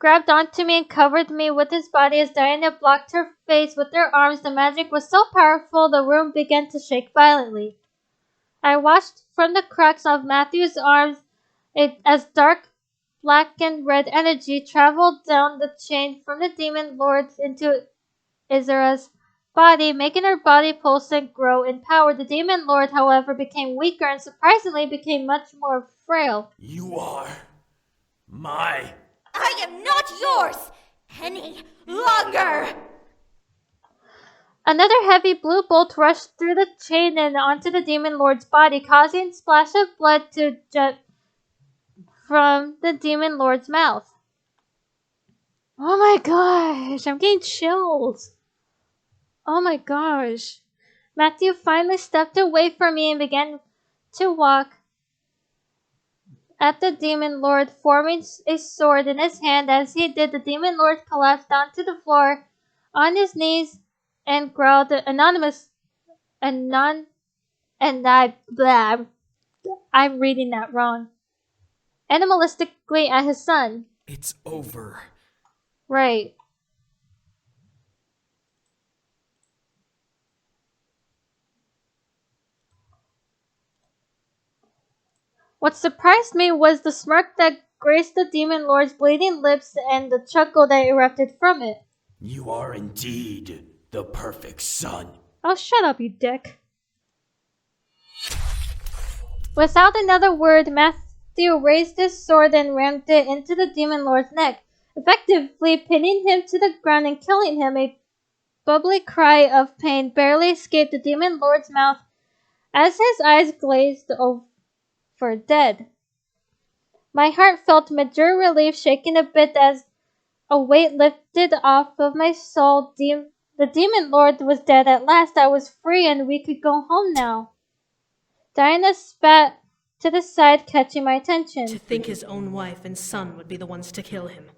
grabbed onto me and covered me with his body as Diana blocked her face with her arms. The magic was so powerful the room began to shake violently. I watched from the cracks of Matthew's arms as dark black and red energy traveled down the chain from the demon lord into Izra's body, making her body pulse and grow in power. The demon lord, however, became weaker and surprisingly became much more frail. You are... my... I am not yours any longer! Another heavy blue bolt rushed through the chain and onto the demon lord's body, causing a splash of blood to jet from the demon lord's mouth. Oh my gosh, I'm getting chills. Oh my gosh. Matthew finally stepped away from me and began to walk at the demon lord, forming a sword in his hand. As he did, the demon lord collapsed onto the floor on his knees and growled I'm reading that wrong. Animalistically at his son. It's over. Right. What surprised me was the smirk that graced the demon lord's bleeding lips and the chuckle that erupted from it. You are indeed the perfect son. Oh, shut up, you dick. Without another word, Matthew raised his sword and rammed it into the demon lord's neck, effectively pinning him to the ground and killing him. A bubbly cry of pain barely escaped the demon lord's mouth as his eyes glazed over dead. My heart felt major relief, shaking a bit as a weight lifted off of my soul. The demon lord was dead at last. I was free and we could go home now. Diana spat to the side, catching my attention. To think his own wife and son would be the ones to kill him.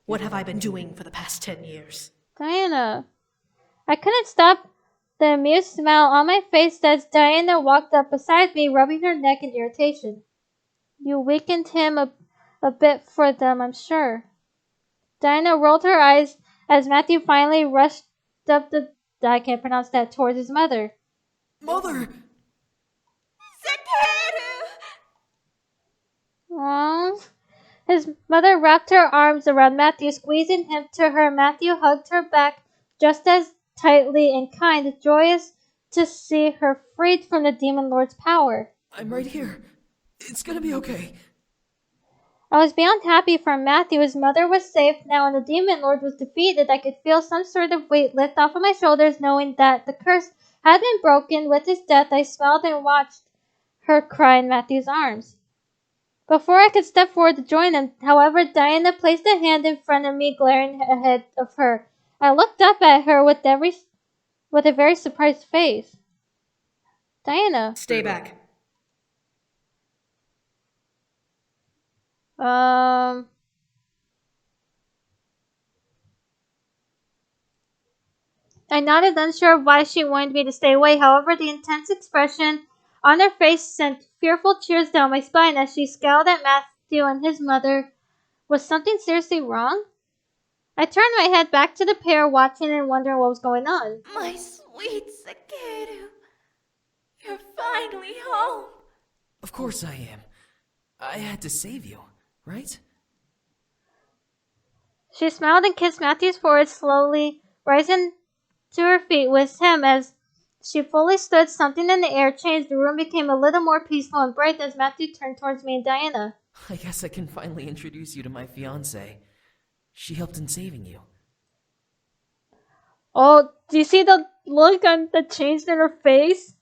What have I been doing for the past 10 years? Diana. I couldn't stop the amused smile on my face as Diana walked up beside me, rubbing her neck in irritation. You weakened him a bit for them, I'm sure. Diana rolled her eyes as Matthew finally rushed up I can't pronounce that, towards his mother. Mother! Aww. His mother wrapped her arms around Matthew, squeezing him to her. Matthew hugged her back just as tightly and kind, joyous to see her freed from the demon lord's power. I'm right here. It's gonna be okay. I was beyond happy for Matthew. His mother was safe now and the demon lord was defeated. I could feel some sort of weight lift off of my shoulders, knowing that the curse had been broken with his death. I smiled and watched her cry in Matthew's arms. Before I could step forward to join him, however, Diana placed a hand in front of me, glaring ahead of her. I looked up at her with a very surprised face. Diana. Stay back. I nodded, unsure of why she wanted me to stay away. However, the intense expression on her face sent fearful chills down my spine as she scowled at Matthew and his mother. Was something seriously wrong? I turned my head back to the pair, watching and wondering what was going on. My sweet Sakeru, you're finally home. Of course I am. I had to save you, right? She smiled and kissed Matthew's forehead, slowly rising to her feet with him. As she fully stood, something in the air changed. The room became a little more peaceful and bright as Matthew turned towards me and Diana. I guess I can finally introduce you to my fiancée. She helped in saving you. Oh, do you see the look on that changed in her face?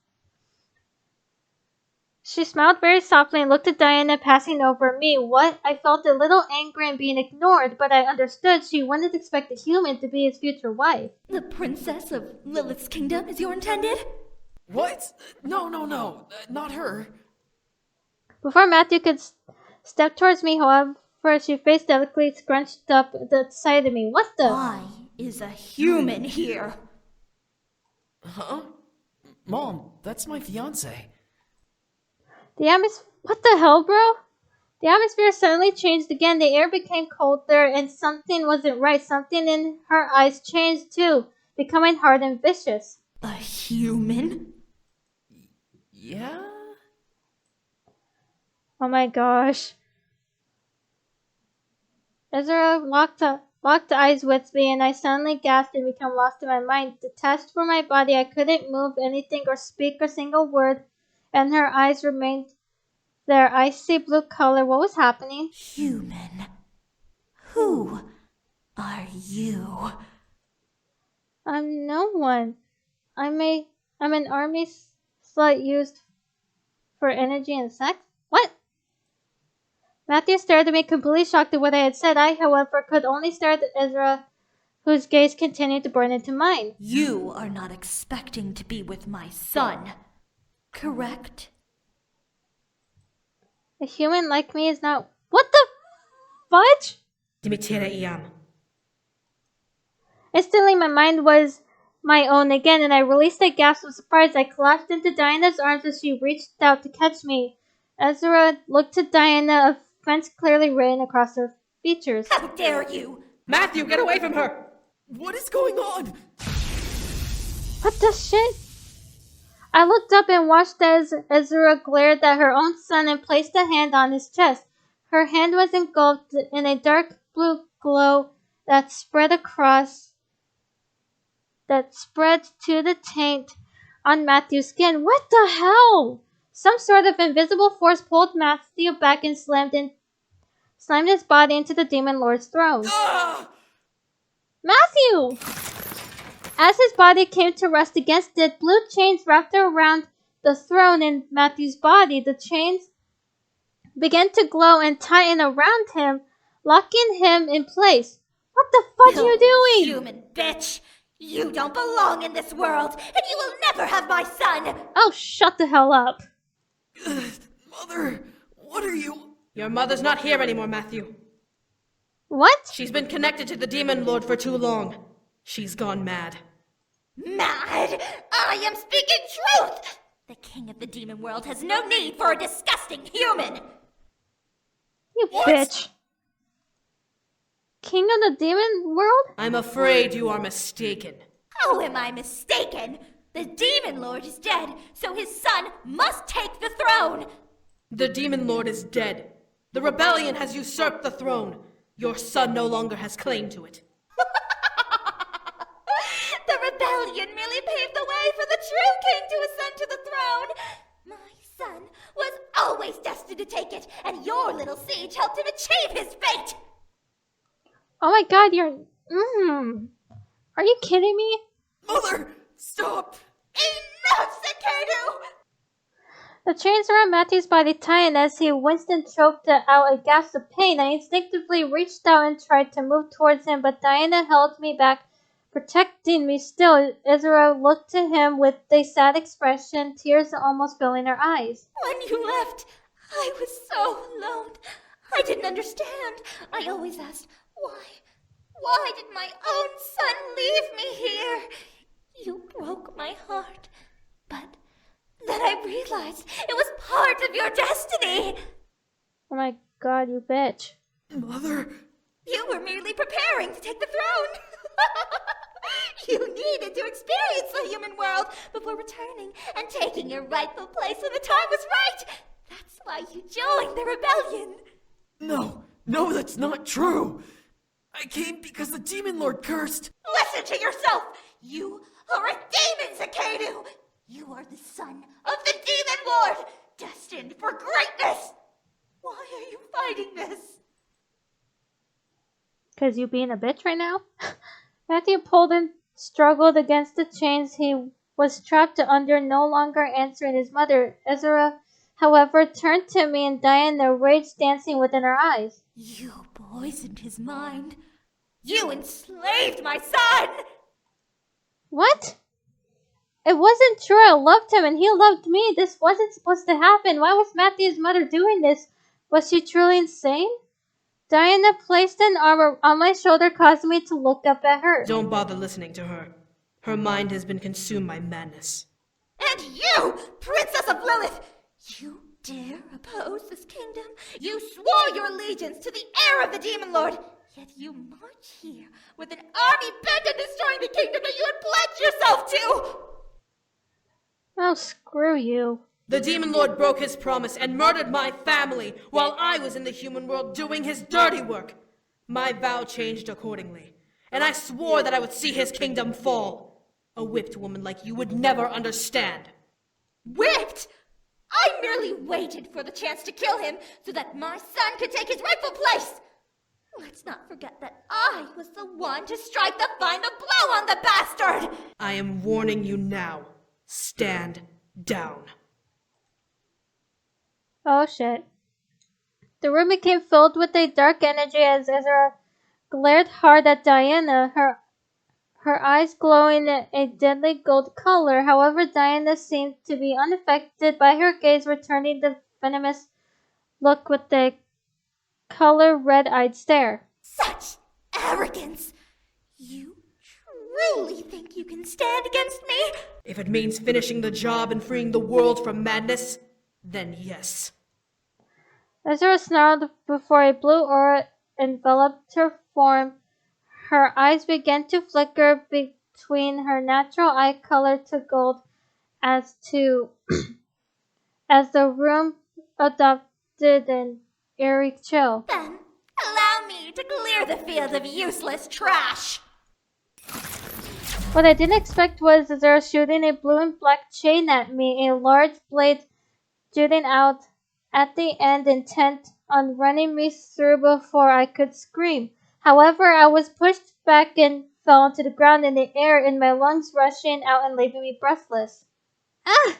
She smiled very softly and looked at Diana, passing over me. What? I felt a little angry and being ignored, but I understood she wouldn't expect a human to be his future wife. The princess of Lilith's kingdom is your intended? What? No, not her. Before Matthew could step towards me, however, she face delicately scrunched up at the side of me. What the? Why is a human here? Huh? Mom, that's my fiancé. What the hell, bro? The atmosphere suddenly changed again. The air became colder and something wasn't right. Something in her eyes changed too, becoming hard and vicious. A human? Yeah? Oh my gosh. Ezra locked eyes with me and I suddenly gasped and became lost in my mind. Detached from my body, I couldn't move anything or speak a single word, and her eyes remained their icy blue color. What was happening? Human. Who are you? I'm no one. I'm an army slut used for energy and sex? What? Matthew stared at me, completely shocked at what I had said. I, however, could only stare at Ezra, whose gaze continued to burn into mine. You are not expecting to be with my son, correct? A human like me is not... What the fudge? Instantly, my mind was my own again, and I released a gasp of surprise. I collapsed into Diana's arms as she reached out to catch me. Ezra looked at Diana, offense clearly written across her features. How dare you! Matthew, get away from her! What is going on? What the shit? I looked up and watched as Ezra glared at her own son and placed a hand on his chest. Her hand was engulfed in a dark blue glow that spread to the taint on Matthew's skin. What the hell? Some sort of invisible force pulled Matthew back and slammed his body into the demon lord's throne. Matthew! As his body came to rest against it, blue chains wrapped around the throne and Matthew's body. The chains began to glow and tighten around him, locking him in place. What the fudge are you doing? Human bitch! You don't belong in this world, and you will never have my son! Oh, shut the hell up. Mother, what are you... Your mother's not here anymore, Matthew. What? She's been connected to the Demon Lord for too long. She's gone mad. Mad? I am speaking truth! The king of the demon world has no need for a disgusting human! You bitch. King of the demon world? I'm afraid you are mistaken. How am I mistaken? The demon lord is dead, so his son must take the throne! The Demon Lord is dead. The rebellion has usurped the throne. Your son no longer has claim to it. The rebellion merely paved the way for the true king to ascend to the throne. My son was always destined to take it, and your little siege helped him achieve his fate. Oh my god, you're... Are you kidding me? Mother, stop! Enough, Sekedu! The chains around Matthew's body tightened as he winced and choked out a gasp of pain. I instinctively reached out and tried to move towards him, but Diana held me back, protecting me still. Ezra looked to him with a sad expression, tears almost filling her eyes. When you left, I was so alone. I didn't understand. I always asked, why did my own son leave me here? You broke my heart, but then I realized it was part of your destiny. Oh my god, you bitch. Mother... You were merely preparing to take the throne. You needed to experience the human world before returning and taking your rightful place when the time was right. That's why you joined the rebellion. No, that's not true. I came because the Demon Lord cursed. Listen to yourself. You are a demon, Sekedu. You are the son of the Demon Lord, destined for greatness. Why are you fighting this? Cause you being a bitch right now? Matthew pulled and struggled against the chains he was trapped under, no longer answering his mother. Ezra, however, turned to me and Diana, rage dancing within her eyes. You poisoned his mind. You enslaved my son! What? It wasn't true. I loved him and he loved me. This wasn't supposed to happen. Why was Matthew's mother doing this? Was she truly insane? Diana placed an arm on my shoulder, causing me to look up at her. Don't bother listening to her. Her mind has been consumed by madness. And you, Princess of Lilith! You dare oppose this kingdom? You swore your allegiance to the heir of the Demon Lord, yet you march here with an army bent on destroying the kingdom that you had pledged yourself to! Oh, screw you. The Demon Lord broke his promise and murdered my family while I was in the human world doing his dirty work. My vow changed accordingly, and I swore that I would see his kingdom fall. A whipped woman like you would never understand. Whipped? I merely waited for the chance to kill him so that my son could take his rightful place. Let's not forget that I was the one to strike the final blow on the bastard. I am warning you now. Stand down. Oh shit. The room became filled with a dark energy as Ezra glared hard at Diana, her eyes glowing a deadly gold color. However, Diana seemed to be unaffected by her gaze, returning the venomous look with a color red-eyed stare. Such arrogance! You truly think you can stand against me? If it means finishing the job and freeing the world from madness, then yes. Ezra snarled before a blue aura enveloped her form. Her eyes began to flicker between her natural eye color to gold as the room adopted an eerie chill. Then allow me to clear the field of useless trash. What I didn't expect was Ezra shooting a blue and black chain at me, a large blade jutting out at the end, intent on running me through before I could scream. However, I was pushed back and fell onto the ground in the air, in my lungs rushing out and leaving me breathless. Ah!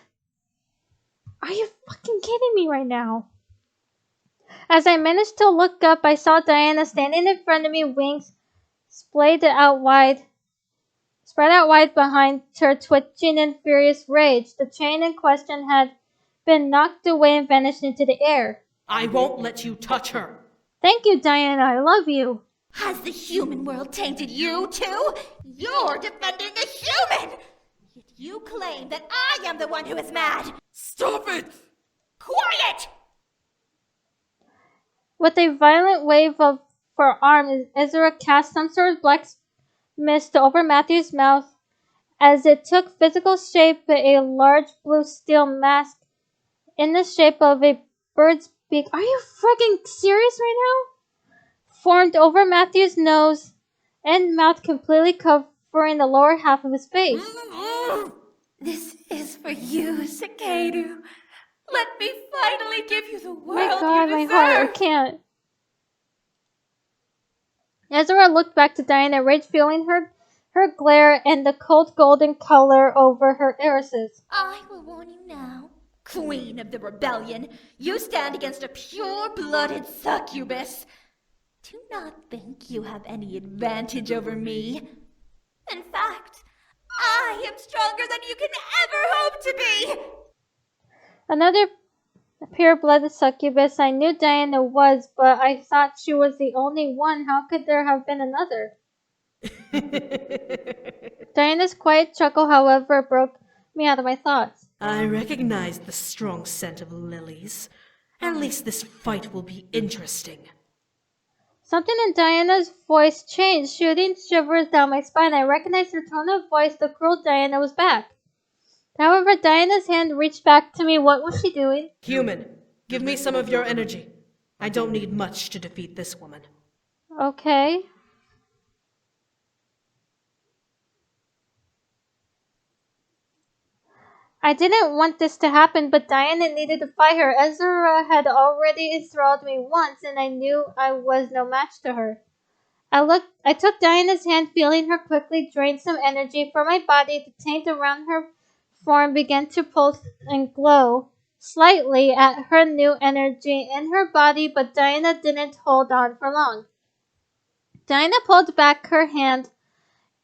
Are you fucking kidding me right now? As I managed to look up, I saw Diana standing in front of me, wings spread out wide behind her, twitching in furious rage. The chain in question had been knocked away and vanished into the air. I won't let you touch her. Thank you, Diana. I love you. Has the human world tainted you, too? You're defending a human! Yet you claim that I am the one who is mad! Stop it! Quiet! With a violent wave of her arm, Ezra cast some sort of black mist over Matthew's mouth. As it took physical shape, a large blue steel mask in the shape of a bird's beak. Are you freaking serious right now? Formed over Matthew's nose and mouth, completely covering the lower half of his face. This is for you, Cicadu. Let me finally give you the world My God, you my deserve. heart, I can't. Ezra looked back to Diana, rage feeling her glare and the cold golden color over her irises. I will warn you now, Queen of the Rebellion, you stand against a pure-blooded succubus. Do not think you have any advantage over me. In fact, I am stronger than you can ever hope to be! Another pure-blooded succubus. I knew Diana was, but I thought she was the only one. How could there have been another? Diana's quiet chuckle, however, broke me out of my thoughts. I recognize the strong scent of lilies. At least this fight will be interesting. Something in Diana's voice changed, shooting shivers down my spine. I recognized her tone of voice. The cruel Diana was back. However, Diana's hand reached back to me. What was she doing? Human, give me some of your energy. I don't need much to defeat this woman. Okay. I didn't want this to happen, but Diana needed to fight her. Ezra had already enthralled me once, and I knew I was no match to her. I took Diana's hand, feeling her quickly drain some energy from my body. The taint around her form began to pulse and glow slightly at her new energy in her body, but Diana didn't hold on for long. Diana pulled back her hand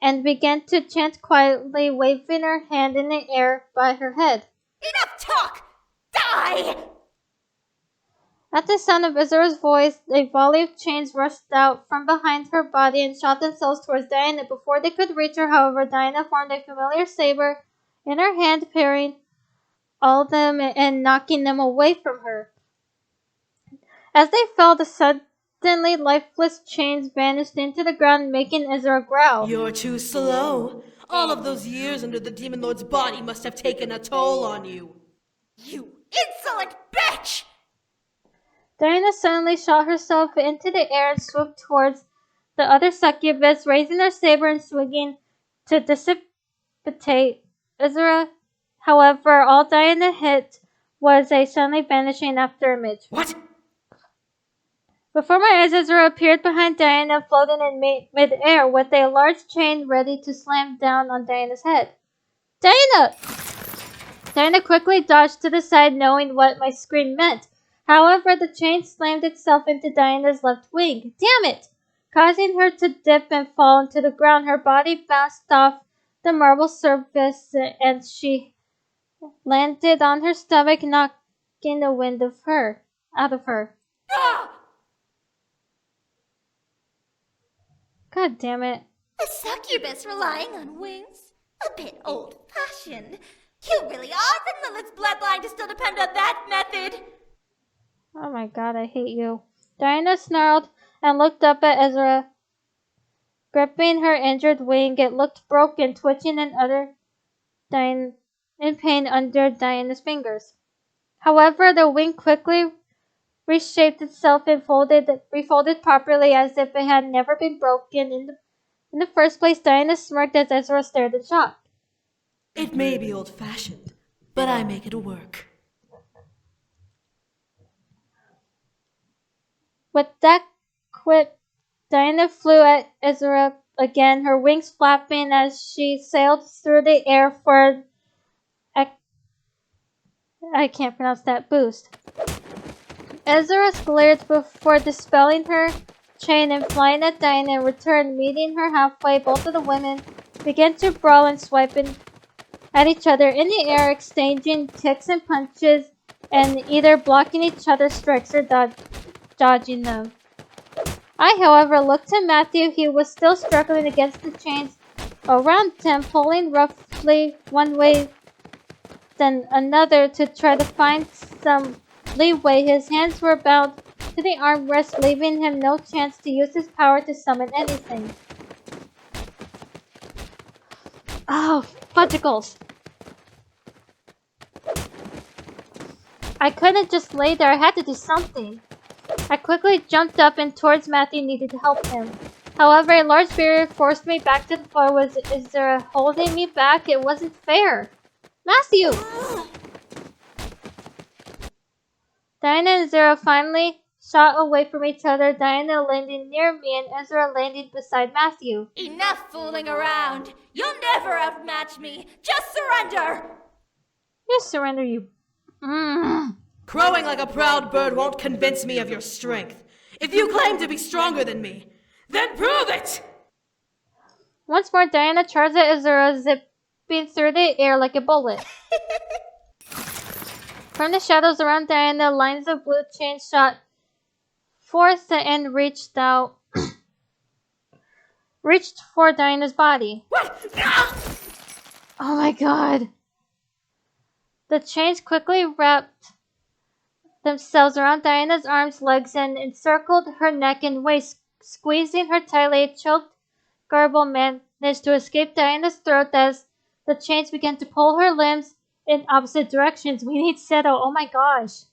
and began to chant quietly, waving her hand in the air by her head. Enough talk! Die! At the sound of Ezra's voice, a volley of chains rushed out from behind her body and shot themselves towards Diana. Before they could reach her, however, Diana formed a familiar saber in her hand, parrying all of them and knocking them away from her. As they fell, the suddenly lifeless chains vanished into the ground, making Ezra growl. You're too slow. All of those years under the Demon Lord's body must have taken a toll on you. You insolent bitch! Diana suddenly shot herself into the air and swooped towards the other succubus, raising her saber and swinging to dissipate Ezra. However, all Diana hit was a suddenly vanishing afterimage. What? Before my eyes, Ezra appeared behind Diana, floating in mid-air with a large chain ready to slam down on Diana's head. Diana! Diana quickly dodged to the side, knowing what my scream meant. However, the chain slammed itself into Diana's left wing. Damn it! Causing her to dip and fall into the ground. Her body bounced off the marble surface and she landed on her stomach, knocking the wind out of her. God damn it. A succubus relying on wings? A bit old-fashioned. You really are from Lilith's bloodline to still depend on that method. Oh my God, I hate you. Diana snarled and looked up at Ezra, gripping her injured wing. It looked broken, twitching in pain under Diana's fingers. However, the wing quickly reshaped itself and refolded properly as if it had never been broken in the first place. Diana smirked as Ezra stared in shock. It may be old-fashioned, but I make it work. With that quip, Diana flew at Ezra again, her wings flapping as she sailed through the air for I can't pronounce that boost. Ezra glared before dispelling her chain and flying at Diana in return, meeting her halfway. Both of the women began to brawl and swiping at each other in the air, exchanging kicks and punches, and either blocking each other's strikes or dodging them. I, however, looked to Matthew. He was still struggling against the chains around him, pulling roughly one way then another to try to find some leeway. His hands were bound to the armrest, leaving him no chance to use his power to summon anything. Oh, fudgicles! I couldn't just lay there. I had to do something. I quickly jumped up and towards Matthew, needed to help him. However, a large barrier forced me back to the floor. Is there holding me back? It wasn't fair. Matthew! Diana and Ezra finally shot away from each other, Diana landing near me and Ezra landing beside Matthew. Enough fooling around! You'll never outmatch me! Just surrender! You surrender, you... Crowing like a proud bird won't convince me of your strength. If you claim to be stronger than me, then prove it! Once more, Diana charged at Ezra, zipping through the air like a bullet. From the shadows around Diana, lines of blue chains shot forth and reached for Diana's body. What? Oh my god. The chains quickly wrapped themselves around Diana's arms, legs, and encircled her neck and waist, squeezing her tightly. A choked garble managed to escape Diana's throat as the chains began to pull her limbs in opposite directions. We need Seto. Oh my gosh.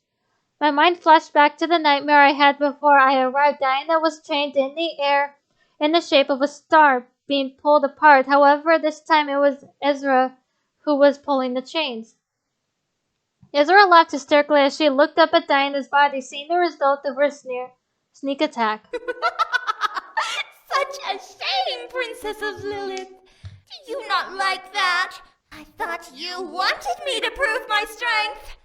My mind flashed back to the nightmare I had before I arrived. Diana was chained in the air in the shape of a star being pulled apart. However, this time it was Ezra who was pulling the chains. Ezra laughed hysterically as she looked up at Diana's body, seeing the result of her sneak attack. Such a shame, Princess of Lilith. Do you not like that? I thought you wanted me to prove my strength.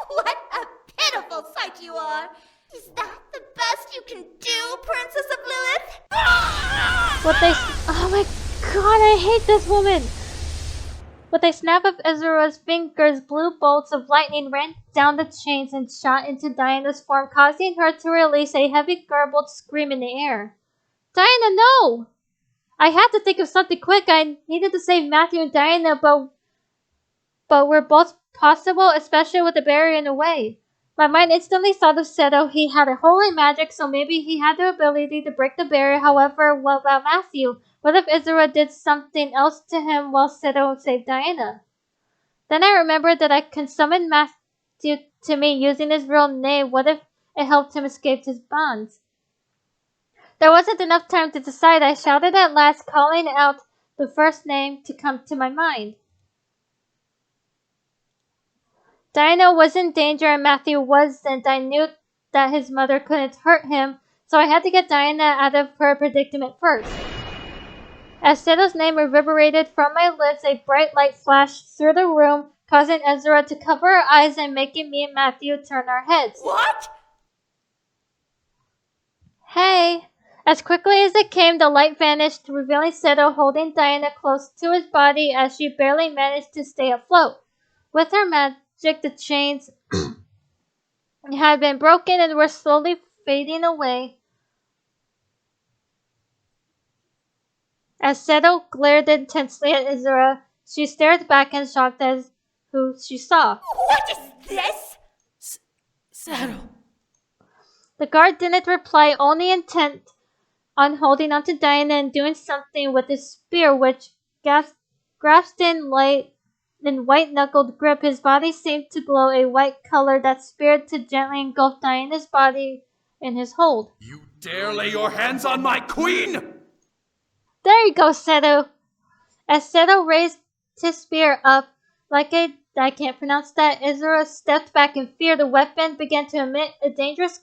What a pitiful sight you are. Is that the best you can do, Princess of Lilith? Oh my god, I hate this woman! With a snap of Ezra's fingers, blue bolts of lightning ran down the chains and shot into Diana's form, causing her to release a heavy garbled scream in the air. Diana, no! I had to think of something quick. I needed to save Matthew and Diana, but we're both possible, especially with the barrier in the way. My mind instantly thought of Seto. He had a holy magic, so maybe he had the ability to break the barrier. However, what about Matthew? What if Ezra did something else to him while Seto saved Diana? Then I remembered that I can summon Matthew to me using his real name. What if it helped him escape his bonds? There wasn't enough time to decide. I shouted at last, calling out the first name to come to my mind. Diana was in danger and Matthew wasn't. I knew that his mother couldn't hurt him, so I had to get Diana out of her predicament first. As Seto's name reverberated from my lips, a bright light flashed through the room, causing Ezra to cover her eyes and making me and Matthew turn our heads. What? Hey! As quickly as it came, the light vanished, revealing Seto holding Diana close to his body as she barely managed to stay afloat. With her magic, the chains had been broken and were slowly fading away. As Seto glared intensely at Ezra, she stared back in shock as who she saw. What is this? Seto. The guard didn't reply, only intent on holding onto Diana and doing something with his spear, which grasped in white-knuckled grip. His body seemed to glow a white color that speared to gently engulf Diana's body in his hold. You dare lay your hands on my queen? There you go, Seto. As Seto raised his spear up like I can't pronounce that, Ezra stepped back in fear. The weapon began to emit a dangerous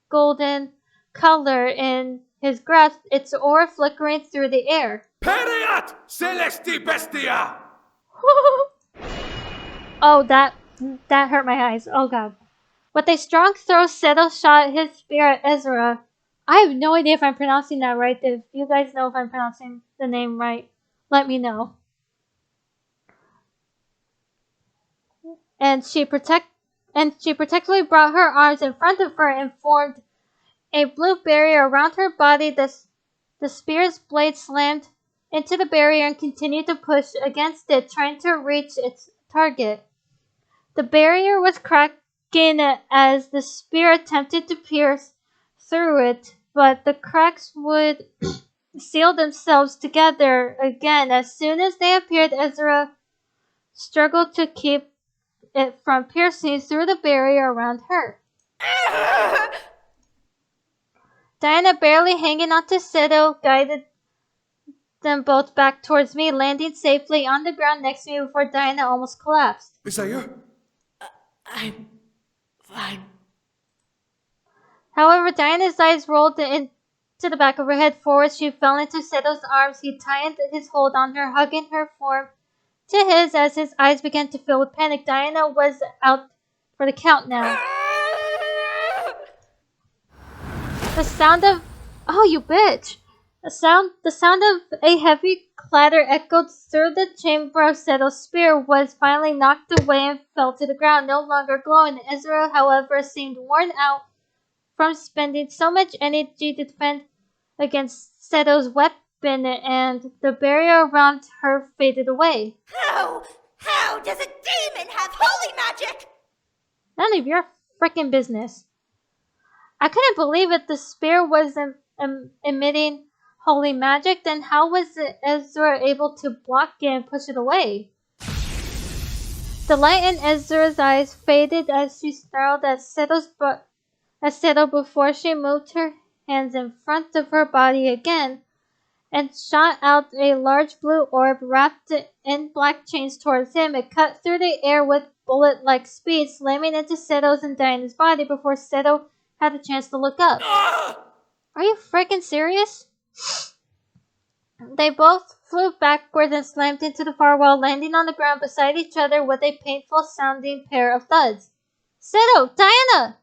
golden color in his grasp, its aura flickering through the air. Periat Celesti Bestia! Oh, that hurt my eyes. Oh god. With a strong throw, Seto shot his spear at Ezra. I have no idea if I'm pronouncing that right. If you guys know if I'm pronouncing the name right, let me know. And she protectively brought her arms in front of her and formed a blue barrier around her body. The spear's blade slammed into the barrier and continued to push against it, trying to reach its target. The barrier was cracking as the spear attempted to pierce through it, but the cracks would seal themselves together again as soon as they appeared. Ezra struggled to keep it from piercing through the barrier around her. Diana, barely hanging onto Seto, guided them both back towards me, landing safely on the ground next to me before Diana almost collapsed. Isaiah? I'm fine. However, Diana's eyes rolled into the back of her head forward. She fell into Seto's arms. He tightened his hold on her, hugging her form to his as his eyes began to fill with panic. Diana was out for the count now. The sound of... Oh, you bitch! The sound of a heavy clatter echoed through the chamber of Seto's spear was finally knocked away and fell to the ground, no longer glowing. Ezra, however, seemed worn out from spending so much energy to defend against Seto's weapon, and the barrier around her faded away. How does a demon have holy magic? None of your frickin' business. I couldn't believe it. The spear was emitting holy magic. Then how was Ezra able to block it and push it away? The light in Ezra's eyes faded as she snarled at Seto before she moved her hands in front of her body again and shot out a large blue orb wrapped in black chains towards him. It cut through the air with bullet-like speed, slamming into Seto's and Diana's body before Seto had a chance to look up. Are you freaking serious? They both flew backwards and slammed into the far wall, landing on the ground beside each other with a painful-sounding pair of thuds. Seto! Diana!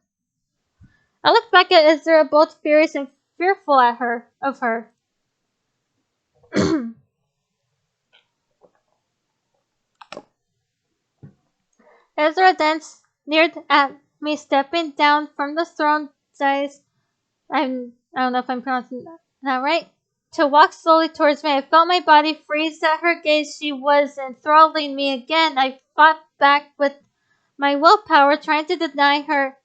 I looked back at Ezra, both furious and fearful of her. Ezra then sneered at me, stepping down from the throne size. I don't know if I'm pronouncing that right. To walk slowly towards me. I felt my body freeze at her gaze. She was enthralling me again. I fought back with my willpower, trying to deny her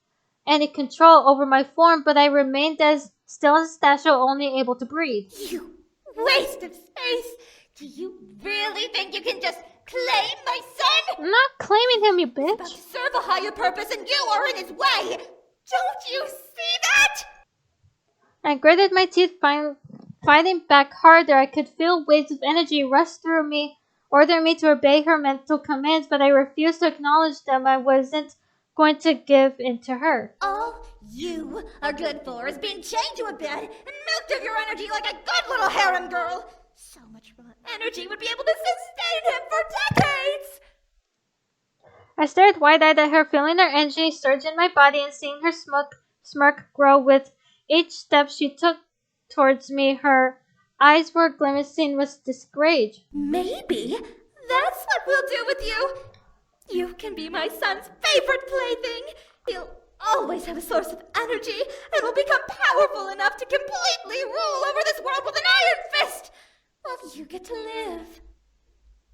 any control over my form, but I remained as still as a statue, only able to breathe. You waste of space! Do you really think you can just claim my son? I'm not claiming him, you bitch. He's about to serve a higher purpose and you are in his way! Don't you see that? I gritted my teeth, fighting back harder. I could feel waves of energy rush through me, ordering me to obey her mental commands, but I refused to acknowledge them. I wasn't going to give in to her. All you are good for is being chained to a bed and milked of your energy like a good little harem girl. So much raw energy would be able to sustain him for decades. I stared wide-eyed at her, feeling her energy surge in my body and seeing her smirk grow with each step she took towards me. Her eyes were grimacing with disrage. Maybe that's what we'll do with you. You can be my son's favorite plaything. He'll always have a source of energy and will become powerful enough to completely rule over this world with an iron fist, while you get to live.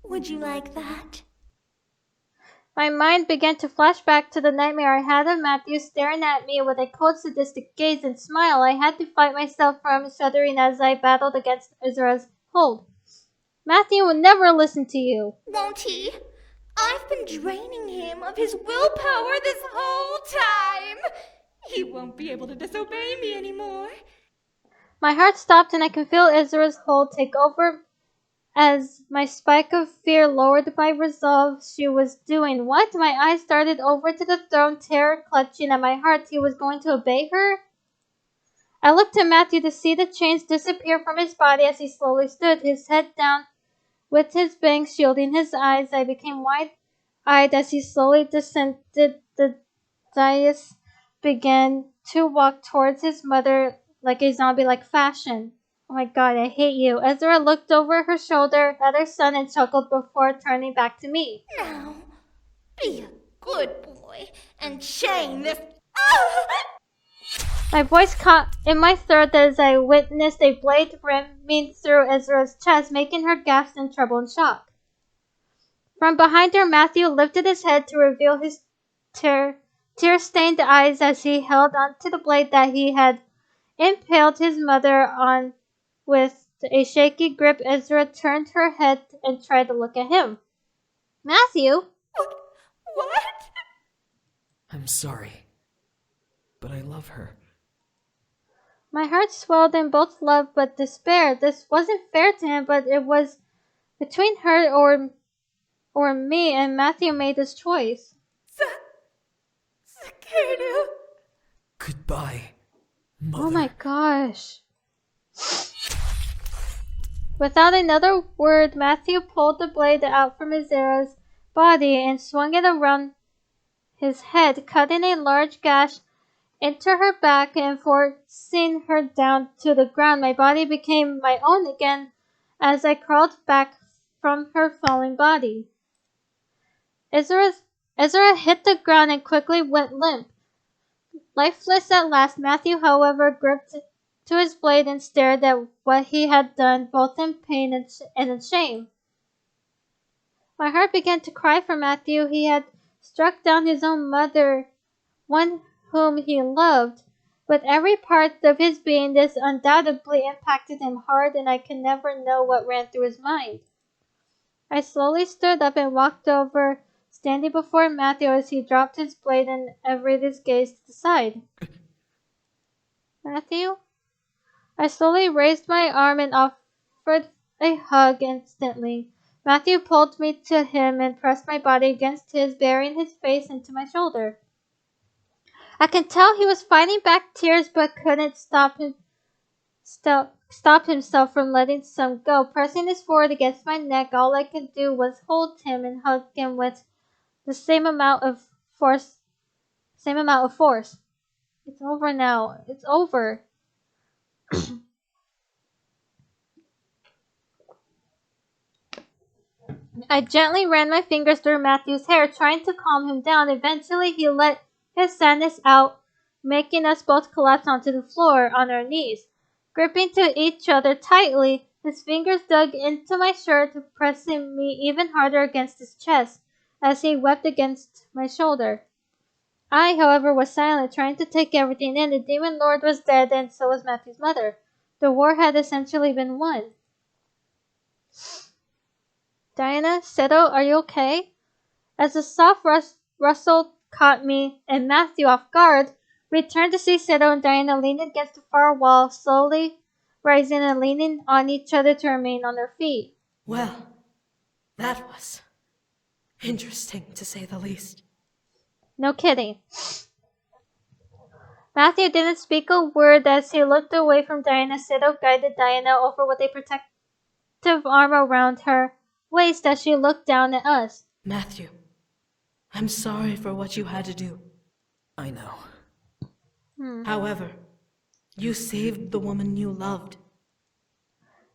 Would you like that? My mind began to flash back to the nightmare I had of Matthew staring at me with a cold, sadistic gaze and smile. I had to fight myself from shuddering as I battled against Ezra's hold. Matthew will never listen to you. Won't he? I've been draining him of his willpower this whole time. He won't be able to disobey me anymore. My heart stopped and I could feel Ezra's hold take over as my spike of fear lowered my resolve. She was doing what? My eyes started over to the throne, terror clutching at my heart. He was going to obey her? I looked at Matthew to see the chains disappear from his body as he slowly stood, his head down, with his bangs shielding his eyes. I became eyed as he slowly descended the dais, began to walk towards his mother like a zombie-like fashion. Oh my god, I hate you. Ezra looked over her shoulder at her son and chuckled before turning back to me. Now, be a good boy and chain this. My voice caught in my throat as I witnessed a blade ramming through Ezra's chest, making her gasp in trouble and shock. From behind her, Matthew lifted his head to reveal his tear-stained eyes as he held onto the blade that he had impaled his mother on. With a shaky grip, Ezra turned her head and tried to look at him. Matthew? What? I'm sorry, but I love her. My heart swelled in both love but despair. This wasn't fair to him, but it was between her or me, and Matthew made his choice. Sakenu. Goodbye, Mother. Oh my gosh. Without another word, Matthew pulled the blade out from Ezra's body and swung it around his head, cutting a large gash into her back and forcing her down to the ground. My body became my own again as I crawled back from her falling body. Ezra hit the ground and quickly went limp. Lifeless at last, Matthew, however, gripped to his blade and stared at what he had done, both in pain and in shame. My heart began to cry for Matthew. He had struck down his own mother, one whom he loved. With every part of his being, this undoubtedly impacted him hard, and I can never know what ran through his mind. I slowly stood up and walked over, standing before Matthew as he dropped his blade and averted his gaze to the side. Matthew? I slowly raised my arm and offered a hug instantly. Matthew pulled me to him and pressed my body against his, burying his face into my shoulder. I could tell he was fighting back tears but couldn't stop himself from letting some go. Pressing his forehead against my neck, all I could do was hold him and hug him with the same amount of force. It's over now. It's over. I gently ran my fingers through Matthew's hair, trying to calm him down. Eventually, he let his sadness out, making us both collapse onto the floor on our knees. Gripping to each other tightly, his fingers dug into my shirt, pressing me even harder against his chest as he wept against my shoulder. I, however, was silent, trying to take everything in. The demon lord was dead, and so was Matthew's mother. The war had essentially been won. Diana, Seto, are you okay? As a soft rustle caught me and Matthew off guard, we turned to see Seto and Diana leaning against the far wall, slowly rising and leaning on each other to remain on their feet. Well, that was interesting, to say the least. No kidding. Matthew didn't speak a word as he looked away from Diana. Seto guided Diana over with a protective arm around her waist as she looked down at us. Matthew, I'm sorry for what you had to do. I know. However, you saved the woman you loved.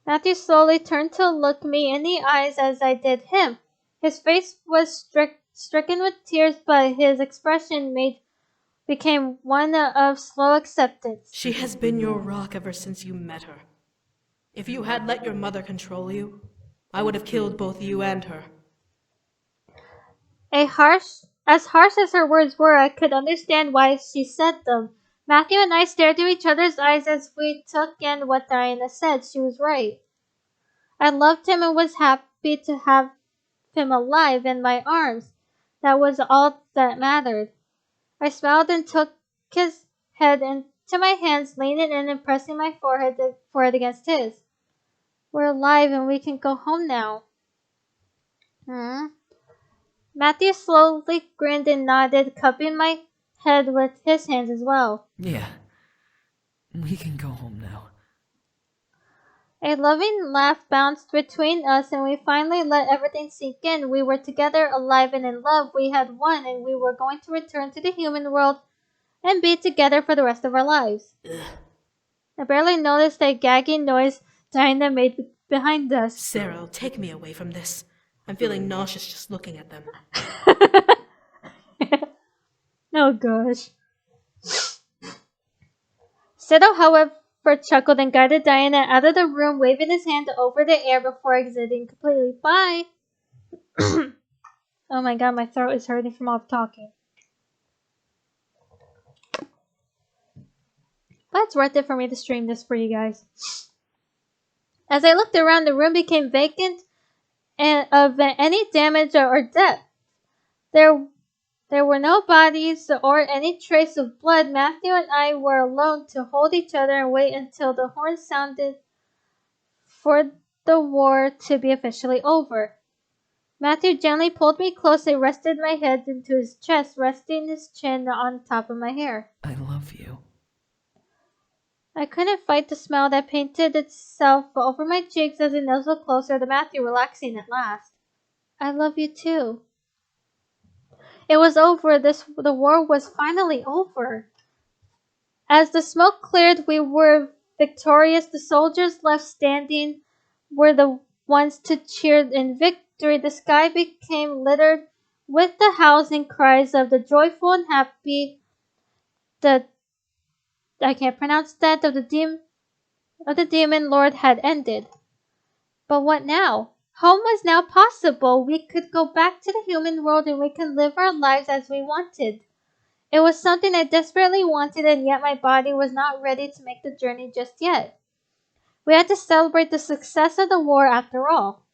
Matthew slowly turned to look me in the eyes as I did him. His face was stricken with tears, but his expression became one of slow acceptance. She has been your rock ever since you met her. If you had let your mother control you, I would have killed both you and her. As harsh as her words were, I could understand why she said them. Matthew and I stared into each other's eyes as we took in what Diana said. She was right. I loved him and was happy to have him alive in my arms. That was all that mattered. I smiled and took his head into my hands, leaning in and pressing my forehead against his. We're alive and we can go home now. Matthew slowly grinned and nodded, cupping my head with his hands as well. Yeah. We can go home now. A loving laugh bounced between us, and we finally let everything sink in. We were together, alive and in love. We had won, and we were going to return to the human world and be together for the rest of our lives. I barely noticed a gagging noise Diana made behind us. Sarah, take me away from this. I'm feeling nauseous just looking at them. Oh gosh. Seto, however, chuckled and guided Diana out of the room, waving his hand over the air before exiting completely. Bye! Oh my god, my throat is hurting from all talking. But it's worth it for me to stream this for you guys. As I looked around, the room became vacant and of any damage or death. There were no bodies or any trace of blood. Matthew and I were alone to hold each other and wait until the horn sounded for the war to be officially over. Matthew gently pulled me close and rested my head into his chest, resting his chin on top of my hair. I love you. I couldn't fight the smile that painted itself over my cheeks as he nuzzled closer to Matthew, relaxing at last. I love you too. It was over. The war was finally over. As the smoke cleared, we were victorious. The soldiers left standing were the ones to cheer in victory. The sky became littered with the howls and cries of the joyful and happy. I can't pronounce that. Of the demon lord had ended. But what now? Home was now possible. We could go back to the human world and we could live our lives as we wanted. It was something I desperately wanted, and yet my body was not ready to make the journey just yet. We had to celebrate the success of the war after all.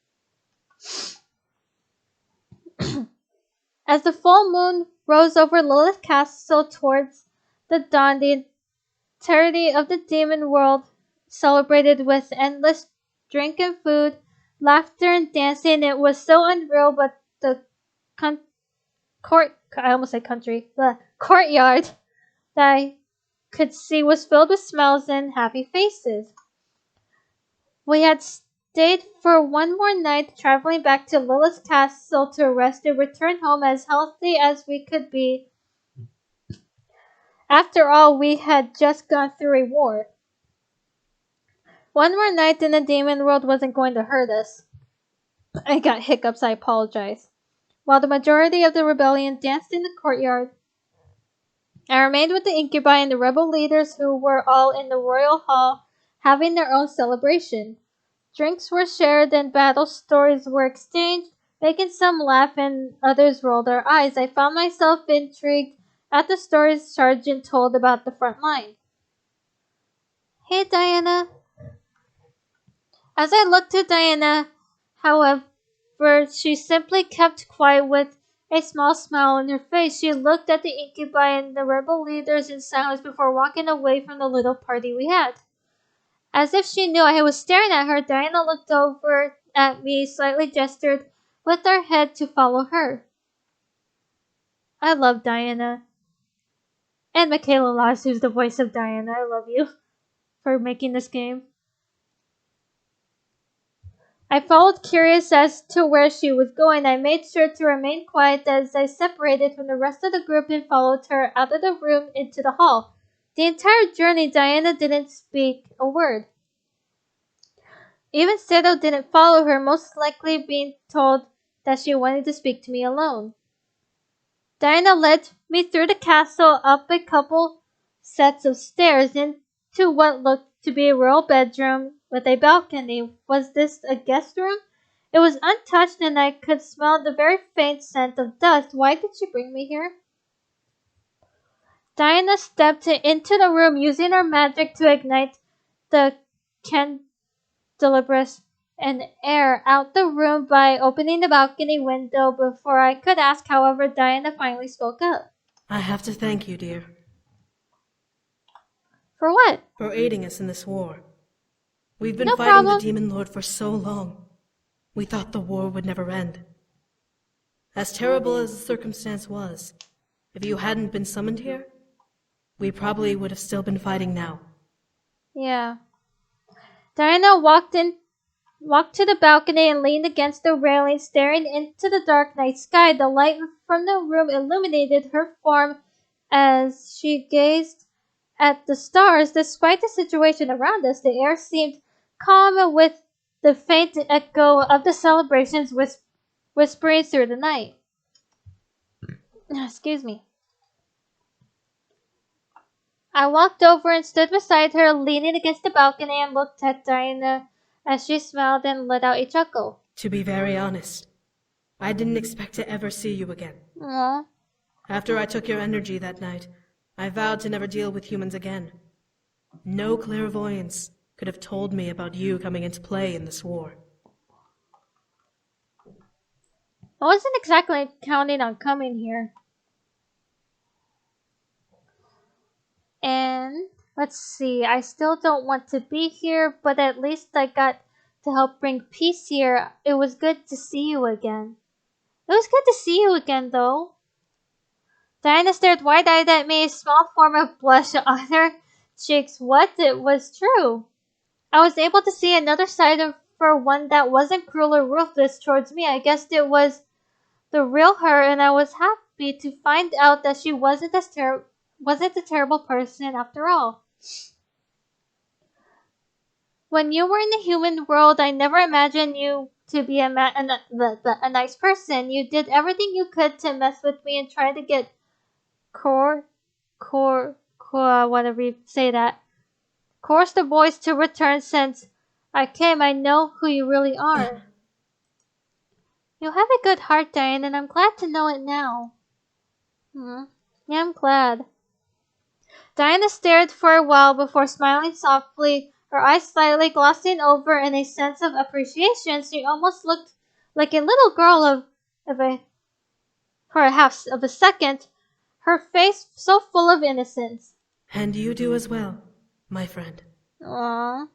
As the full moon rose over Lilith Castle towards the dawn, the entirety of the demon world celebrated with endless drink and food, laughter and dancing. It was so unreal, but the courtyard that I could see was filled with smiles and happy faces. We had stayed for one more night, traveling back to Lilith's castle to rest and return home as healthy as we could be. After all, we had just gone through a war. One more night in the demon world wasn't going to hurt us. I got hiccups, I apologize. While the majority of the rebellion danced in the courtyard, I remained with the Incubi and the rebel leaders who were all in the royal hall having their own celebration. Drinks were shared and battle stories were exchanged, making some laugh and others roll their eyes. I found myself intrigued at the stories Sergeant told about the front line. Hey, Diana. As I looked at Diana, however, she simply kept quiet with a small smile on her face. She looked at the Incubi and the rebel leaders in silence before walking away from the little party we had. As if she knew I was staring at her, Diana looked over at me, slightly gestured with her head to follow her. I love Diana. And Michaela Laws, who's the voice of Diana. I love you for making this game. I followed, curious as to where she was going. I made sure to remain quiet as I separated from the rest of the group and followed her out of the room into the hall. The entire journey, Diana didn't speak a word. Even Seto didn't follow her, most likely being told that she wanted to speak to me alone. Diana led me through the castle, up a couple sets of stairs, into what looked to be a royal bedroom with a balcony. Was this a guest room? It was untouched and I could smell the very faint scent of dust. Why did she bring me here? Diana stepped into the room using her magic to ignite the candelabras and air out the room by opening the balcony window. Before I could ask, however, Diana finally spoke up. I have to thank you, dear. For what? For aiding us in this war. We've been No fighting problem. the Demon Lord for so long. We thought the war would never end. As terrible as the circumstance was, if you hadn't been summoned here, we probably would have still been fighting now. Yeah. Diana walked to the balcony and leaned against the railing, staring into the dark night sky. The light from the room illuminated her form as she gazed at the stars. Despite the situation around us, the air seemed calm with the faint echo of the celebrations whispering through the night. Excuse me. I walked over and stood beside her, leaning against the balcony, and looked at Diana as she smiled and let out a chuckle. To be very honest, I didn't expect to ever see you again. Aww. After I took your energy that night, I vowed to never deal with humans again. No clairvoyance could have told me about you coming into play in this war. I wasn't exactly counting on coming here. And let's see, I still don't want to be here, but at least I got to help bring peace here. It was good to see you again. It was good to see you again, though. Diana stared wide-eyed at me, a small form of blush on her cheeks. What? It was true. I was able to see another side of her, one that wasn't cruel or ruthless towards me. I guessed it was the real her, and I was happy to find out that she wasn't a terrible person after all. When you were in the human world, I never imagined you to be a nice person. You did everything you could to mess with me and try to get whatever you say that. Course the boys to return since I came. I know who you really are. You have a good heart, Diane, and I'm glad to know it now. Yeah, I'm glad. Diana stared for a while before smiling softly, her eyes slightly glossing over in a sense of appreciation. She almost looked like a little girl for a half of a second, her face so full of innocence. And you do as well, my friend. Aww.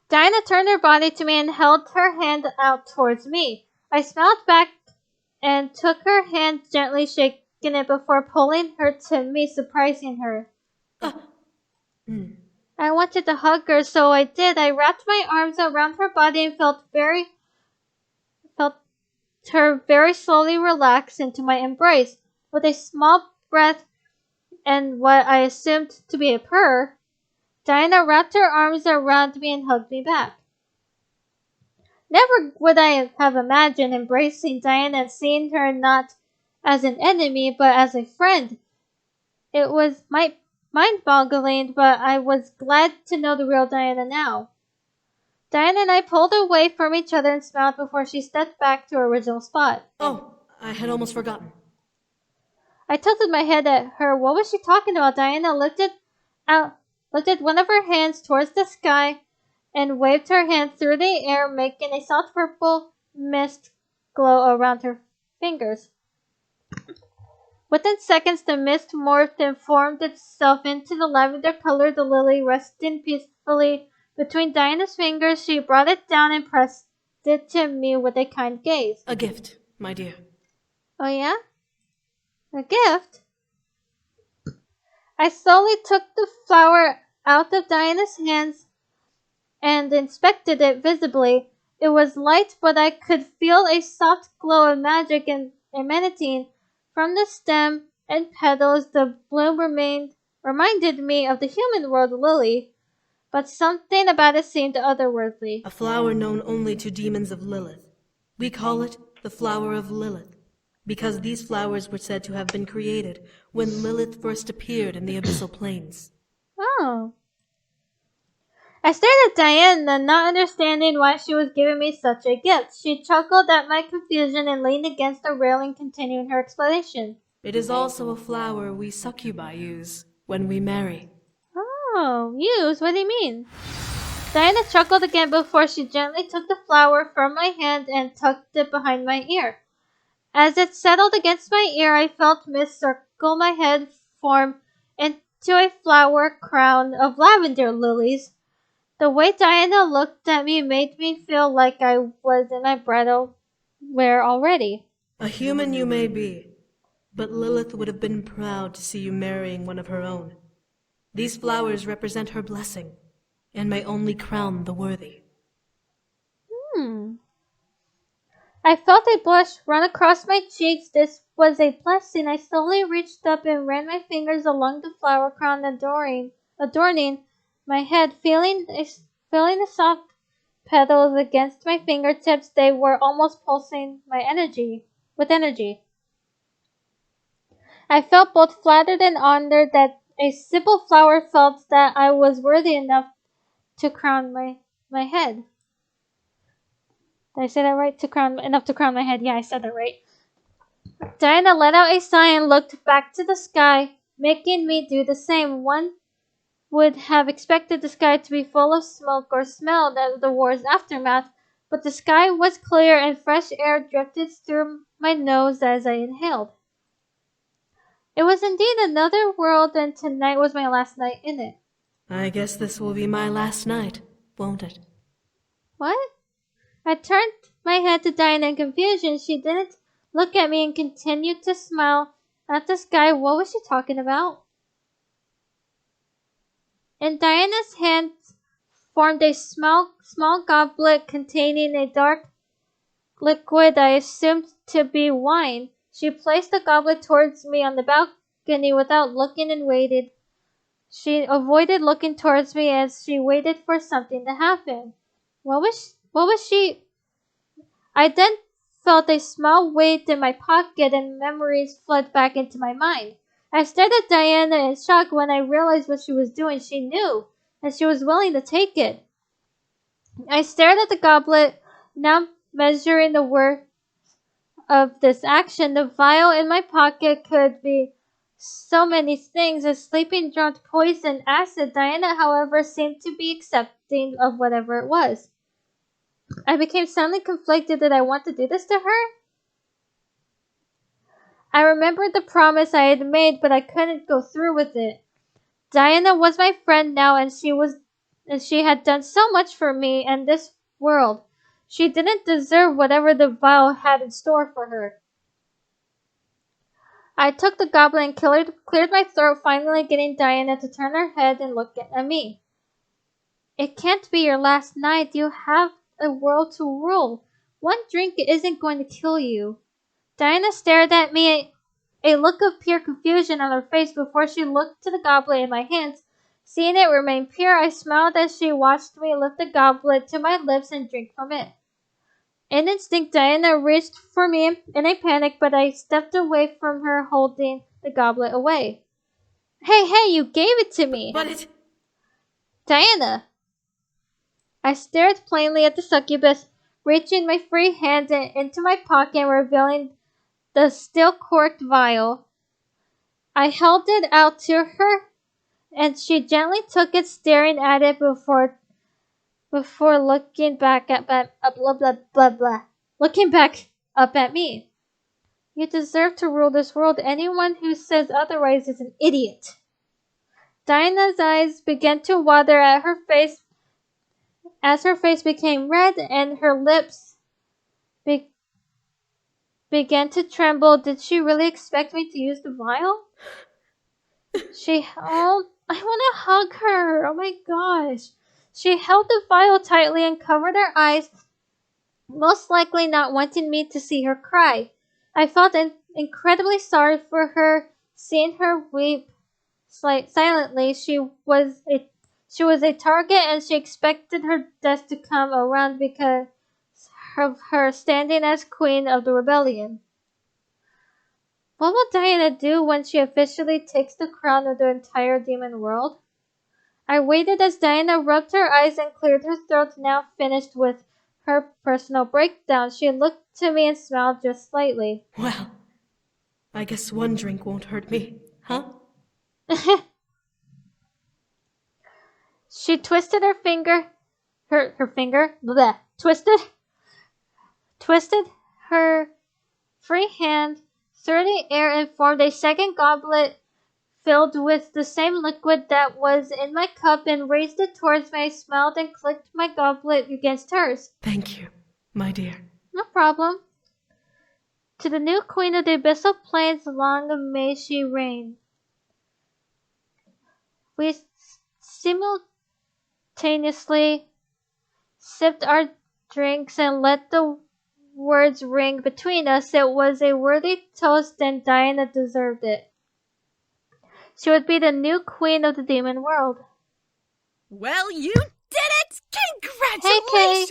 Diana turned her body to me and held her hand out towards me. I smiled back and took her hand, gently shaking it before pulling her to me, surprising her. I wanted to hug her, so I did. I wrapped my arms around her body and felt her very slowly relax into my embrace. With a small breath and what I assumed to be a purr, Diana wrapped her arms around me and hugged me back. Never would I have imagined embracing Diana and seeing her not as an enemy, but as a friend. It was mind-boggling, but I was glad to know the real Diana now. Diana and I pulled away from each other and smiled before she stepped back to her original spot. Oh, I had almost forgotten. I tilted my head at her. What was she talking about? Diana looked at one of her hands towards the sky and waved her hand through the air, making a soft purple mist glow around her fingers. Within seconds, the mist morphed and formed itself into the lavender-colored lily resting peacefully between Diana's fingers. She brought it down and pressed it to me with a kind gaze. A gift, my dear. Oh yeah? A gift? I slowly took the flower out of Diana's hands and inspected it visibly. It was light, but I could feel a soft glow of magic emanating from the stem and petals. The bloom reminded me of the human world lily, but something about it seemed otherworldly. A flower known only to demons of Lilith. We call it the flower of Lilith, because these flowers were said to have been created when Lilith first appeared in the Abyssal Plains. Oh. I stared at Diana, not understanding why she was giving me such a gift. She chuckled at my confusion and leaned against the railing, continuing her explanation. It is also a flower we succubi use when we marry. Oh, use? What do you mean? Diana chuckled again before she gently took the flower from my hand and tucked it behind my ear. As it settled against my ear, I felt mist circle my head, form into a flower crown of lavender lilies. The way Diana looked at me made me feel like I was in my bridal wear already. A human you may be, but Lilith would have been proud to see you marrying one of her own. These flowers represent her blessing. and may only crown the worthy. I felt a blush run across my cheeks. This was a blessing. I slowly reached up and ran my fingers along the flower crown adorning my head, feeling the soft petals against my fingertips. They were almost pulsing with energy. I felt both flattered and honored that a simple flower felt that I was worthy enough to crown my head. Did I say that right? Enough to crown my head. Yeah, I said that right. Diana let out a sigh and looked back to the sky, making me do the same. One would have expected the sky to be full of smoke or smell the war's aftermath, but the sky was clear and fresh air drifted through my nose as I inhaled. It was indeed another world, and tonight was my last night in it. I guess this will be my last night, won't it? What? I turned my head to Diana in confusion. She didn't look at me and continued to smile at the sky. What was she talking about? In Diana's hand formed a small goblet containing a dark liquid I assumed to be wine. She placed the goblet towards me on the balcony without looking and waited. She avoided looking towards me as she waited for something to happen. What was she? I then felt a small weight in my pocket and memories flood back into my mind. I stared at Diana in shock when I realized what she was doing. She knew, and she was willing to take it. I stared at the goblet, now measuring the worth of this action. The vial in my pocket could be so many things: a sleeping draught, poison, acid. Diana, however, seemed to be accepting of whatever it was. I became suddenly conflicted. Did I want to do this to her? I remembered the promise I had made, but I couldn't go through with it. Diana was my friend now, and she had done so much for me and this world. She didn't deserve whatever the vial had in store for her. I took the goblet and cleared my throat, finally getting Diana to turn her head and look at me. It can't be your last night. You have a world to rule. One drink isn't going to kill you. Diana stared at me, a look of pure confusion on her face before she looked to the goblet in my hands. Seeing it remain pure, I smiled as she watched me lift the goblet to my lips and drink from it. In instinct, Diana reached for me in a panic, but I stepped away from her, holding the goblet away. Hey, you gave it to me! But it... Diana! I stared plainly at the succubus, reaching my free hand into my pocket and revealing the still corked vial. I held it out to her, and she gently took it, staring at it before looking back looking back up at me. You deserve to rule this world. Anyone who says otherwise is an idiot. Diana's eyes began to water at her face as her face became red and her lips began to tremble. Did she really expect me to use the vial? I want to hug her. Oh my gosh. She held the vial tightly and covered her eyes, most likely not wanting me to see her cry. I felt incredibly sorry for her, seeing her weep silently. She was a target, and she expected her death to come around because of her standing as queen of the rebellion. What will Diana do when she officially takes the crown of the entire demon world? I waited as Diana rubbed her eyes and cleared her throat, now finished with her personal breakdown. She looked to me and smiled just slightly. Well, I guess one drink won't hurt me, huh? She twisted her finger, twisted her free hand through the air and formed a second goblet filled with the same liquid that was in my cup and raised it towards me. I smiled and clicked my goblet against hers. Thank you, my dear. No problem. To the new queen of the Abyssal Plains, long may she reign. We simultaneously sipped our drinks and let the words ring between us. It was a worthy toast and Diana deserved it. She would be the new queen of the demon world. Well, you did it! Congratulations!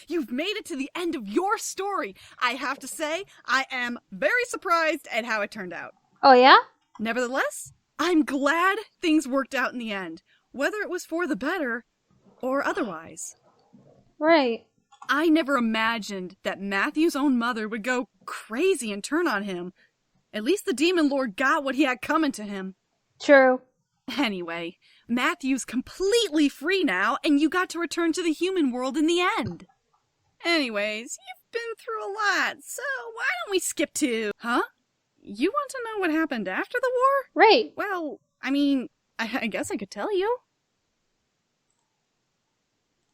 You've made it to the end of your story. I have to say, I am very surprised at how it turned out. Oh, yeah? Nevertheless, I'm glad things worked out in the end, whether it was for the better or otherwise. Right. I never imagined that Matthew's own mother would go crazy and turn on him. At least the Demon Lord got what he had coming to him. True. Anyway, Matthew's completely free now, and you got to return to the human world in the end. Anyways, you've been through a lot, so why don't we skip to... Huh? You want to know what happened after the war? Right. Well, I mean, I guess I could tell you.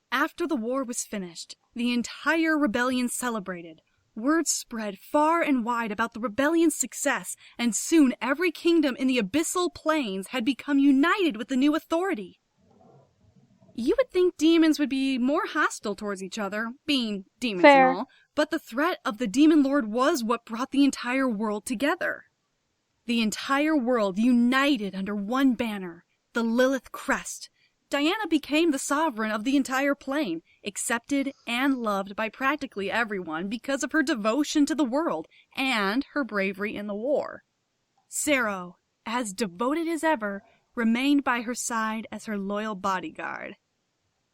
After the war was finished, the entire rebellion celebrated. Word spread far and wide about the rebellion's success, and soon every kingdom in the Abyssal Plains had become united with the new authority. You would think demons would be more hostile towards each other, being demons Fair. and all, but the threat of the Demon Lord was what brought the entire world together. The entire world united under one banner, the Lilith Crest. Diana became the sovereign of the entire plane, accepted and loved by practically everyone because of her devotion to the world and her bravery in the war. Sero, as devoted as ever, remained by her side as her loyal bodyguard.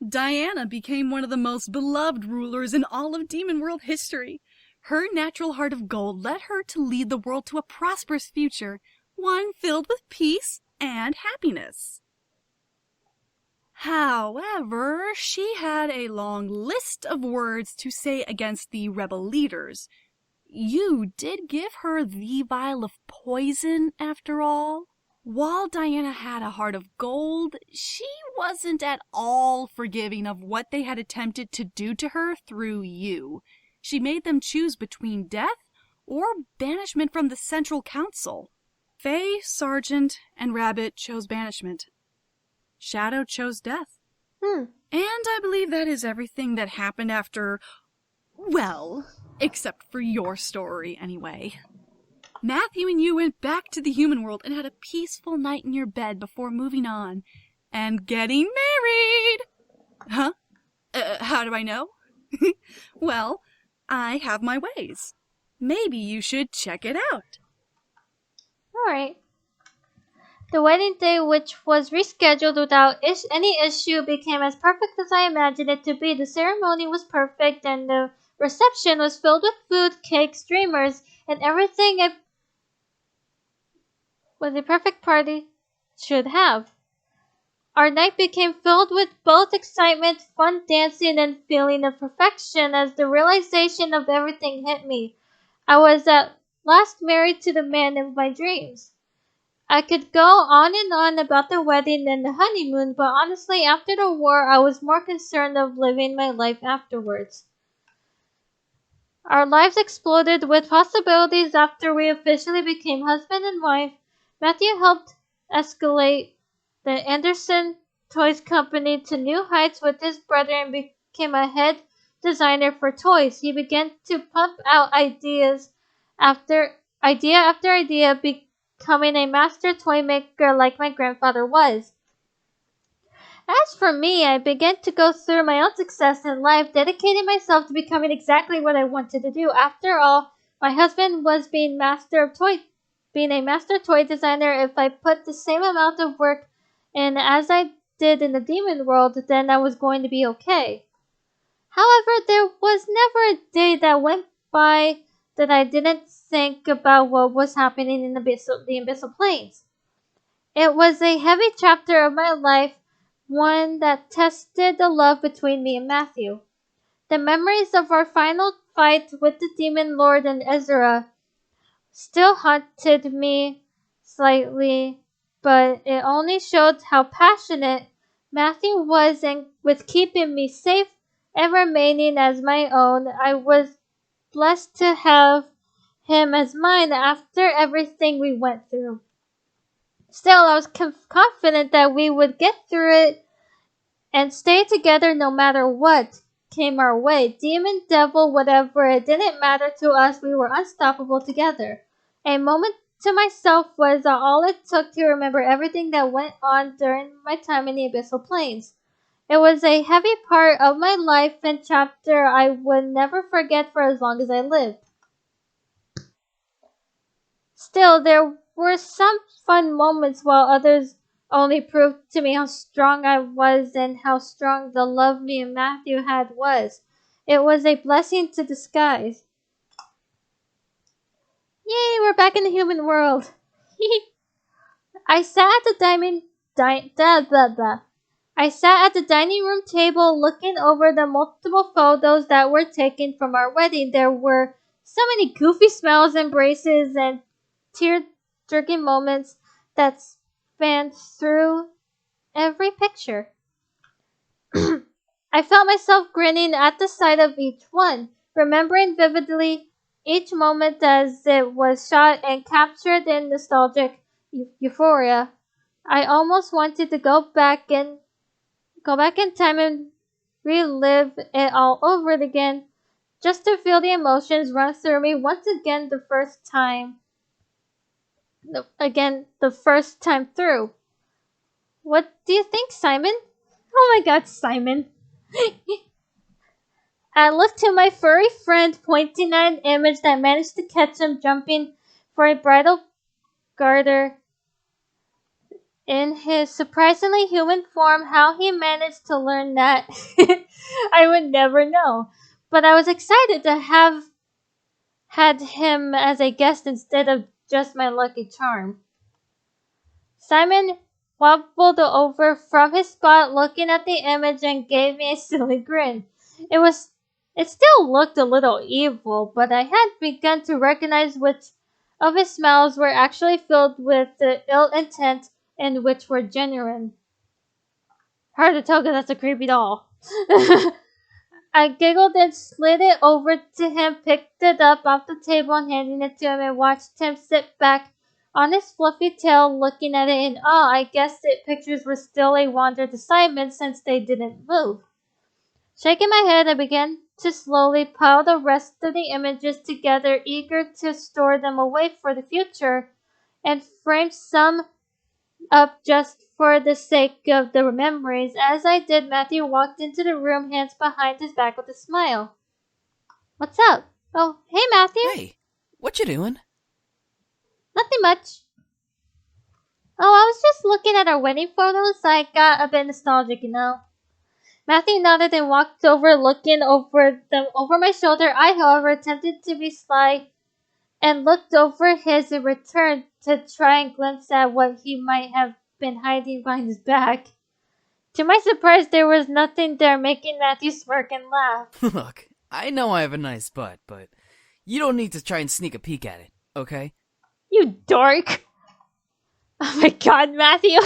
Diana became one of the most beloved rulers in all of Demon World history. Her natural heart of gold led her to lead the world to a prosperous future, one filled with peace and happiness. However, she had a long list of words to say against the rebel leaders. You did give her the vial of poison, after all. While Diana had a heart of gold, she wasn't at all forgiving of what they had attempted to do to her through you. She made them choose between death or banishment from the Central Council. Faye, Sargent, and Rabbit chose banishment. Shadow chose death. And I believe that is everything that happened after... Well, except for your story, anyway. Matthew and you went back to the human world and had a peaceful night in your bed before moving on and getting married. Huh? How do I know? Well, I have my ways. Maybe you should check it out. Alright. The wedding day, which was rescheduled without any issue, became as perfect as I imagined it to be. The ceremony was perfect, and the reception was filled with food, cake, streamers, and everything a perfect party should have. Our night became filled with both excitement, fun dancing, and feeling of perfection as the realization of everything hit me. I was at last married to the man of my dreams. I could go on and on about the wedding and the honeymoon, but honestly, after the war, I was more concerned of living my life afterwards. Our lives exploded with possibilities after we officially became husband and wife. Matthew helped escalate the Anderson Toys Company to new heights with his brother and became a head designer for toys. He began to pump out idea after idea, becoming a master toy maker like my grandfather was. As for me, I began to go through my own success in life, dedicating myself to becoming exactly what I wanted to do. After all, my husband was being a master toy designer. If I put the same amount of work in as I did in the demon world, then I was going to be okay. However, there was never a day that went by that I didn't think about what was happening in the Abyssal Plains. It was a heavy chapter of my life, one that tested the love between me and Matthew. The memories of our final fight with the Demon Lord and Ezra still haunted me slightly, but it only showed how passionate Matthew was and with keeping me safe and remaining as my own. I was blessed to have him as mine after everything we went through. Still, I was confident that we would get through it and stay together no matter what came our way. Demon, devil, whatever, it didn't matter to us. We were unstoppable together. A moment to myself was all it took to remember everything that went on during my time in the Abyssal Plains. It was a heavy part of my life and chapter I would never forget for as long as I lived. Still, there were some fun moments while others only proved to me how strong I was and how strong the love me and Matthew had was. It was a blessing to disguise. Yay, we're back in the human world. I sat at the dining room table looking over the multiple photos that were taken from our wedding. There were so many goofy smiles, embraces, and tear-jerking moments that spanned through every picture. I felt myself grinning at the sight of each one, remembering vividly each moment as it was shot and captured in nostalgic euphoria. I almost wanted to go back in time and relive it all over again, just to feel the emotions run through me once again the first time through. What do you think, Simon? Oh my god, Simon. I looked to my furry friend, pointing at an image that managed to catch him jumping for a bridal garter in his surprisingly human form. How he managed to learn that, I would never know. But I was excited to have had him as a guest instead of just my lucky charm. Simon wobbled over from his spot looking at the image and gave me a silly grin. It still looked a little evil, but I had begun to recognize which of his smiles were actually filled with ill intent and which were genuine. Hard to tell because that's a creepy doll. I giggled and slid it over to him, picked it up off the table and handed it to him, and watched him sit back on his fluffy tail looking at it in awe. I guess the pictures were still a wonder to Simon since they didn't move. Shaking my head, I began to slowly pile the rest of the images together, eager to store them away for the future, and frame some up just for the sake of the memories. As I did, Matthew walked into the room, hands behind his back with a smile. What's up? Oh, hey, Matthew. Hey, what you doing? Nothing much. Oh, I was just looking at our wedding photos. I got a bit nostalgic, you know. Matthew nodded and walked over, looking over my shoulder. I, however, attempted to be sly and looked over his in return to try and glimpse at what he might have been hiding behind his back. To my surprise, there was nothing there, making Matthew smirk and laugh. Look, I know I have a nice butt, but you don't need to try and sneak a peek at it, okay? You dork! Oh my god, Matthew!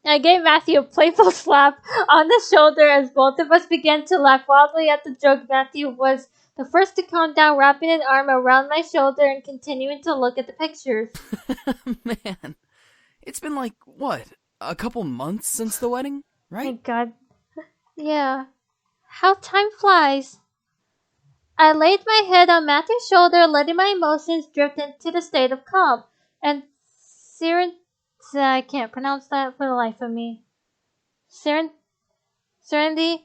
I gave Matthew a playful slap on the shoulder as both of us began to laugh wildly at the joke. Matthew was the first to calm down, wrapping an arm around my shoulder and continuing to look at the pictures. Man, it's been like, what, a couple months since the wedding, right? My god. Yeah. How time flies. I laid my head on Matthew's shoulder, letting my emotions drift into the state of calm. And I can't pronounce that for the life of me. Serenity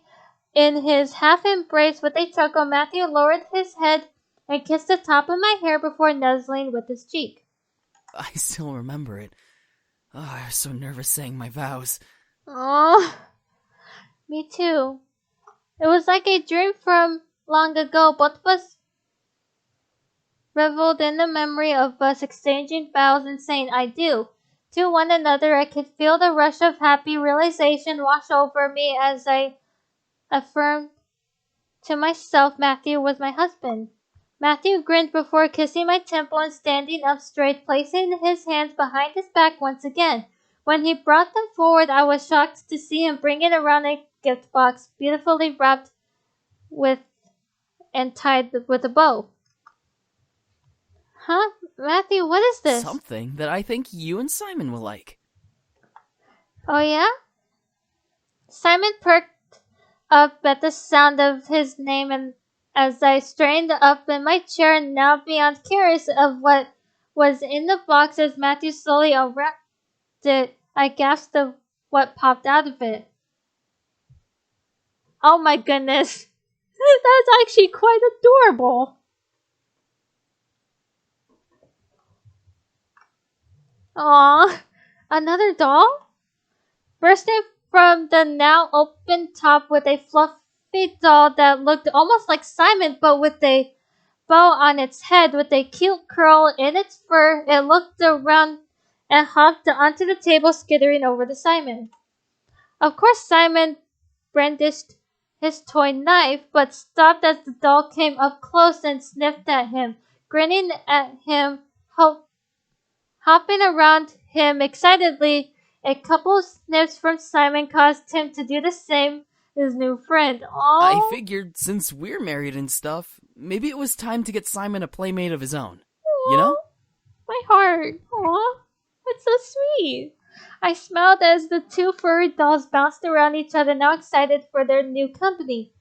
in his half embrace with a chuckle, Matthew lowered his head and kissed the top of my hair before nuzzling with his cheek. I still remember it. Oh, I was so nervous saying my vows. Oh, me too. It was like a dream from long ago. Both of us reveled in the memory of us exchanging vows and saying I do to one another. I could feel the rush of happy realization wash over me as I affirmed to myself Matthew was my husband. Matthew grinned before kissing my temple and standing up straight, placing his hands behind his back once again. When he brought them forward, I was shocked to see him bring it around a gift box, beautifully wrapped and tied with a bow. Huh? Matthew, what is this? Something that I think you and Simon will like. Oh yeah? Simon perked up at the sound of his name, and as I strained up in my chair, now beyond curious of what was in the box as Matthew slowly unwrapped it, I gasped of what popped out of it. Oh my goodness. That's actually quite adorable. Aww. Another doll? Bursting from the now open top with a fluffy doll that looked almost like Simon, but with a bow on its head with a cute curl in its fur. It looked around and hopped onto the table, skittering over to Simon. Of course, Simon brandished his toy knife, but stopped as the doll came up close and sniffed at him, grinning at him, hopping around him excitedly. A couple of sniffs from Simon caused him to do the same his new friend. Aww. I figured since we're married and stuff, maybe it was time to get Simon a playmate of his own. Aww. You know? My heart. Aww. That's so sweet. I smiled as the two furry dolls bounced around each other, now excited for their new company.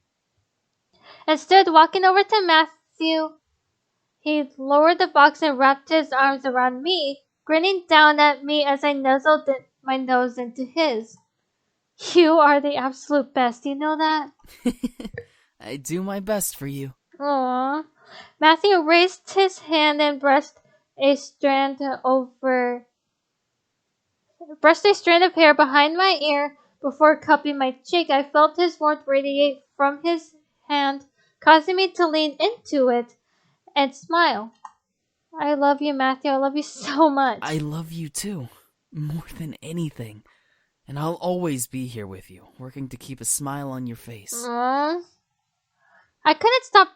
And stood walking over to Matthew. He lowered the box and wrapped his arms around me, grinning down at me as I nuzzled my nose into his. You are the absolute best, you know that? I do my best for you. Aww. Matthew raised his hand and brushed a strand of hair behind my ear before cupping my cheek. I felt his warmth radiate from his hand, causing me to lean into it and smile. I love you, Matthew. I love you so much. I love you too, more than anything. And I'll always be here with you, working to keep a smile on your face. Aww. I couldn't stop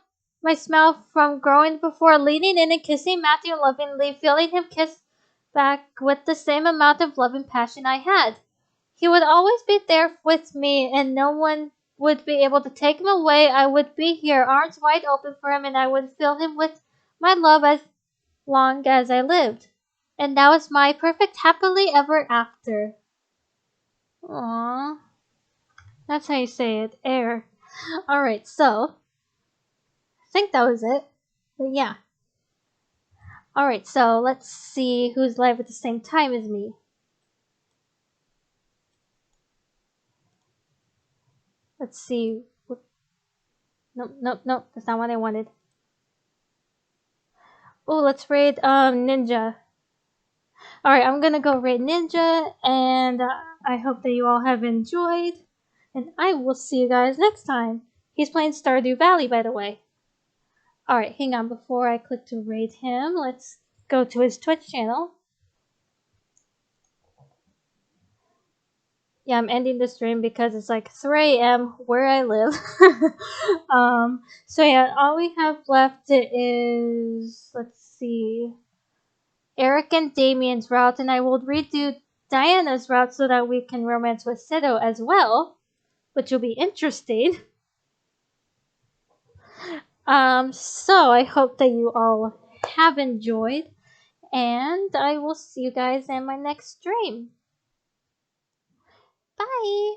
my smile from growing before leaning in and kissing Matthew lovingly, feeling him kiss back with the same amount of love and passion I had. He would always be there with me, and no one would be able to take him away. I would be here, arms wide open for him, and I would fill him with my love as long as I lived. And that was my perfect happily ever after. Aww. That's how you say it, air. Alright, so I think that was it. But yeah. Alright, so let's see who's live at the same time as me. Let's see. Nope, that's not what I wanted. Oh, let's raid Ninja. Alright, I'm gonna go raid Ninja, and I hope that you all have enjoyed. And I will see you guys next time. He's playing Stardew Valley, by the way. Alright, hang on. Before I click to raid him, let's go to his Twitch channel. Yeah, I'm ending the stream because it's like 3 a.m. where I live. So yeah, all we have left is, let's see, Eric and Damien's route, and I will redo Diana's route so that we can romance with Seto as well, which will be interesting. So I hope that you all have enjoyed, and I will see you guys in my next stream. Bye!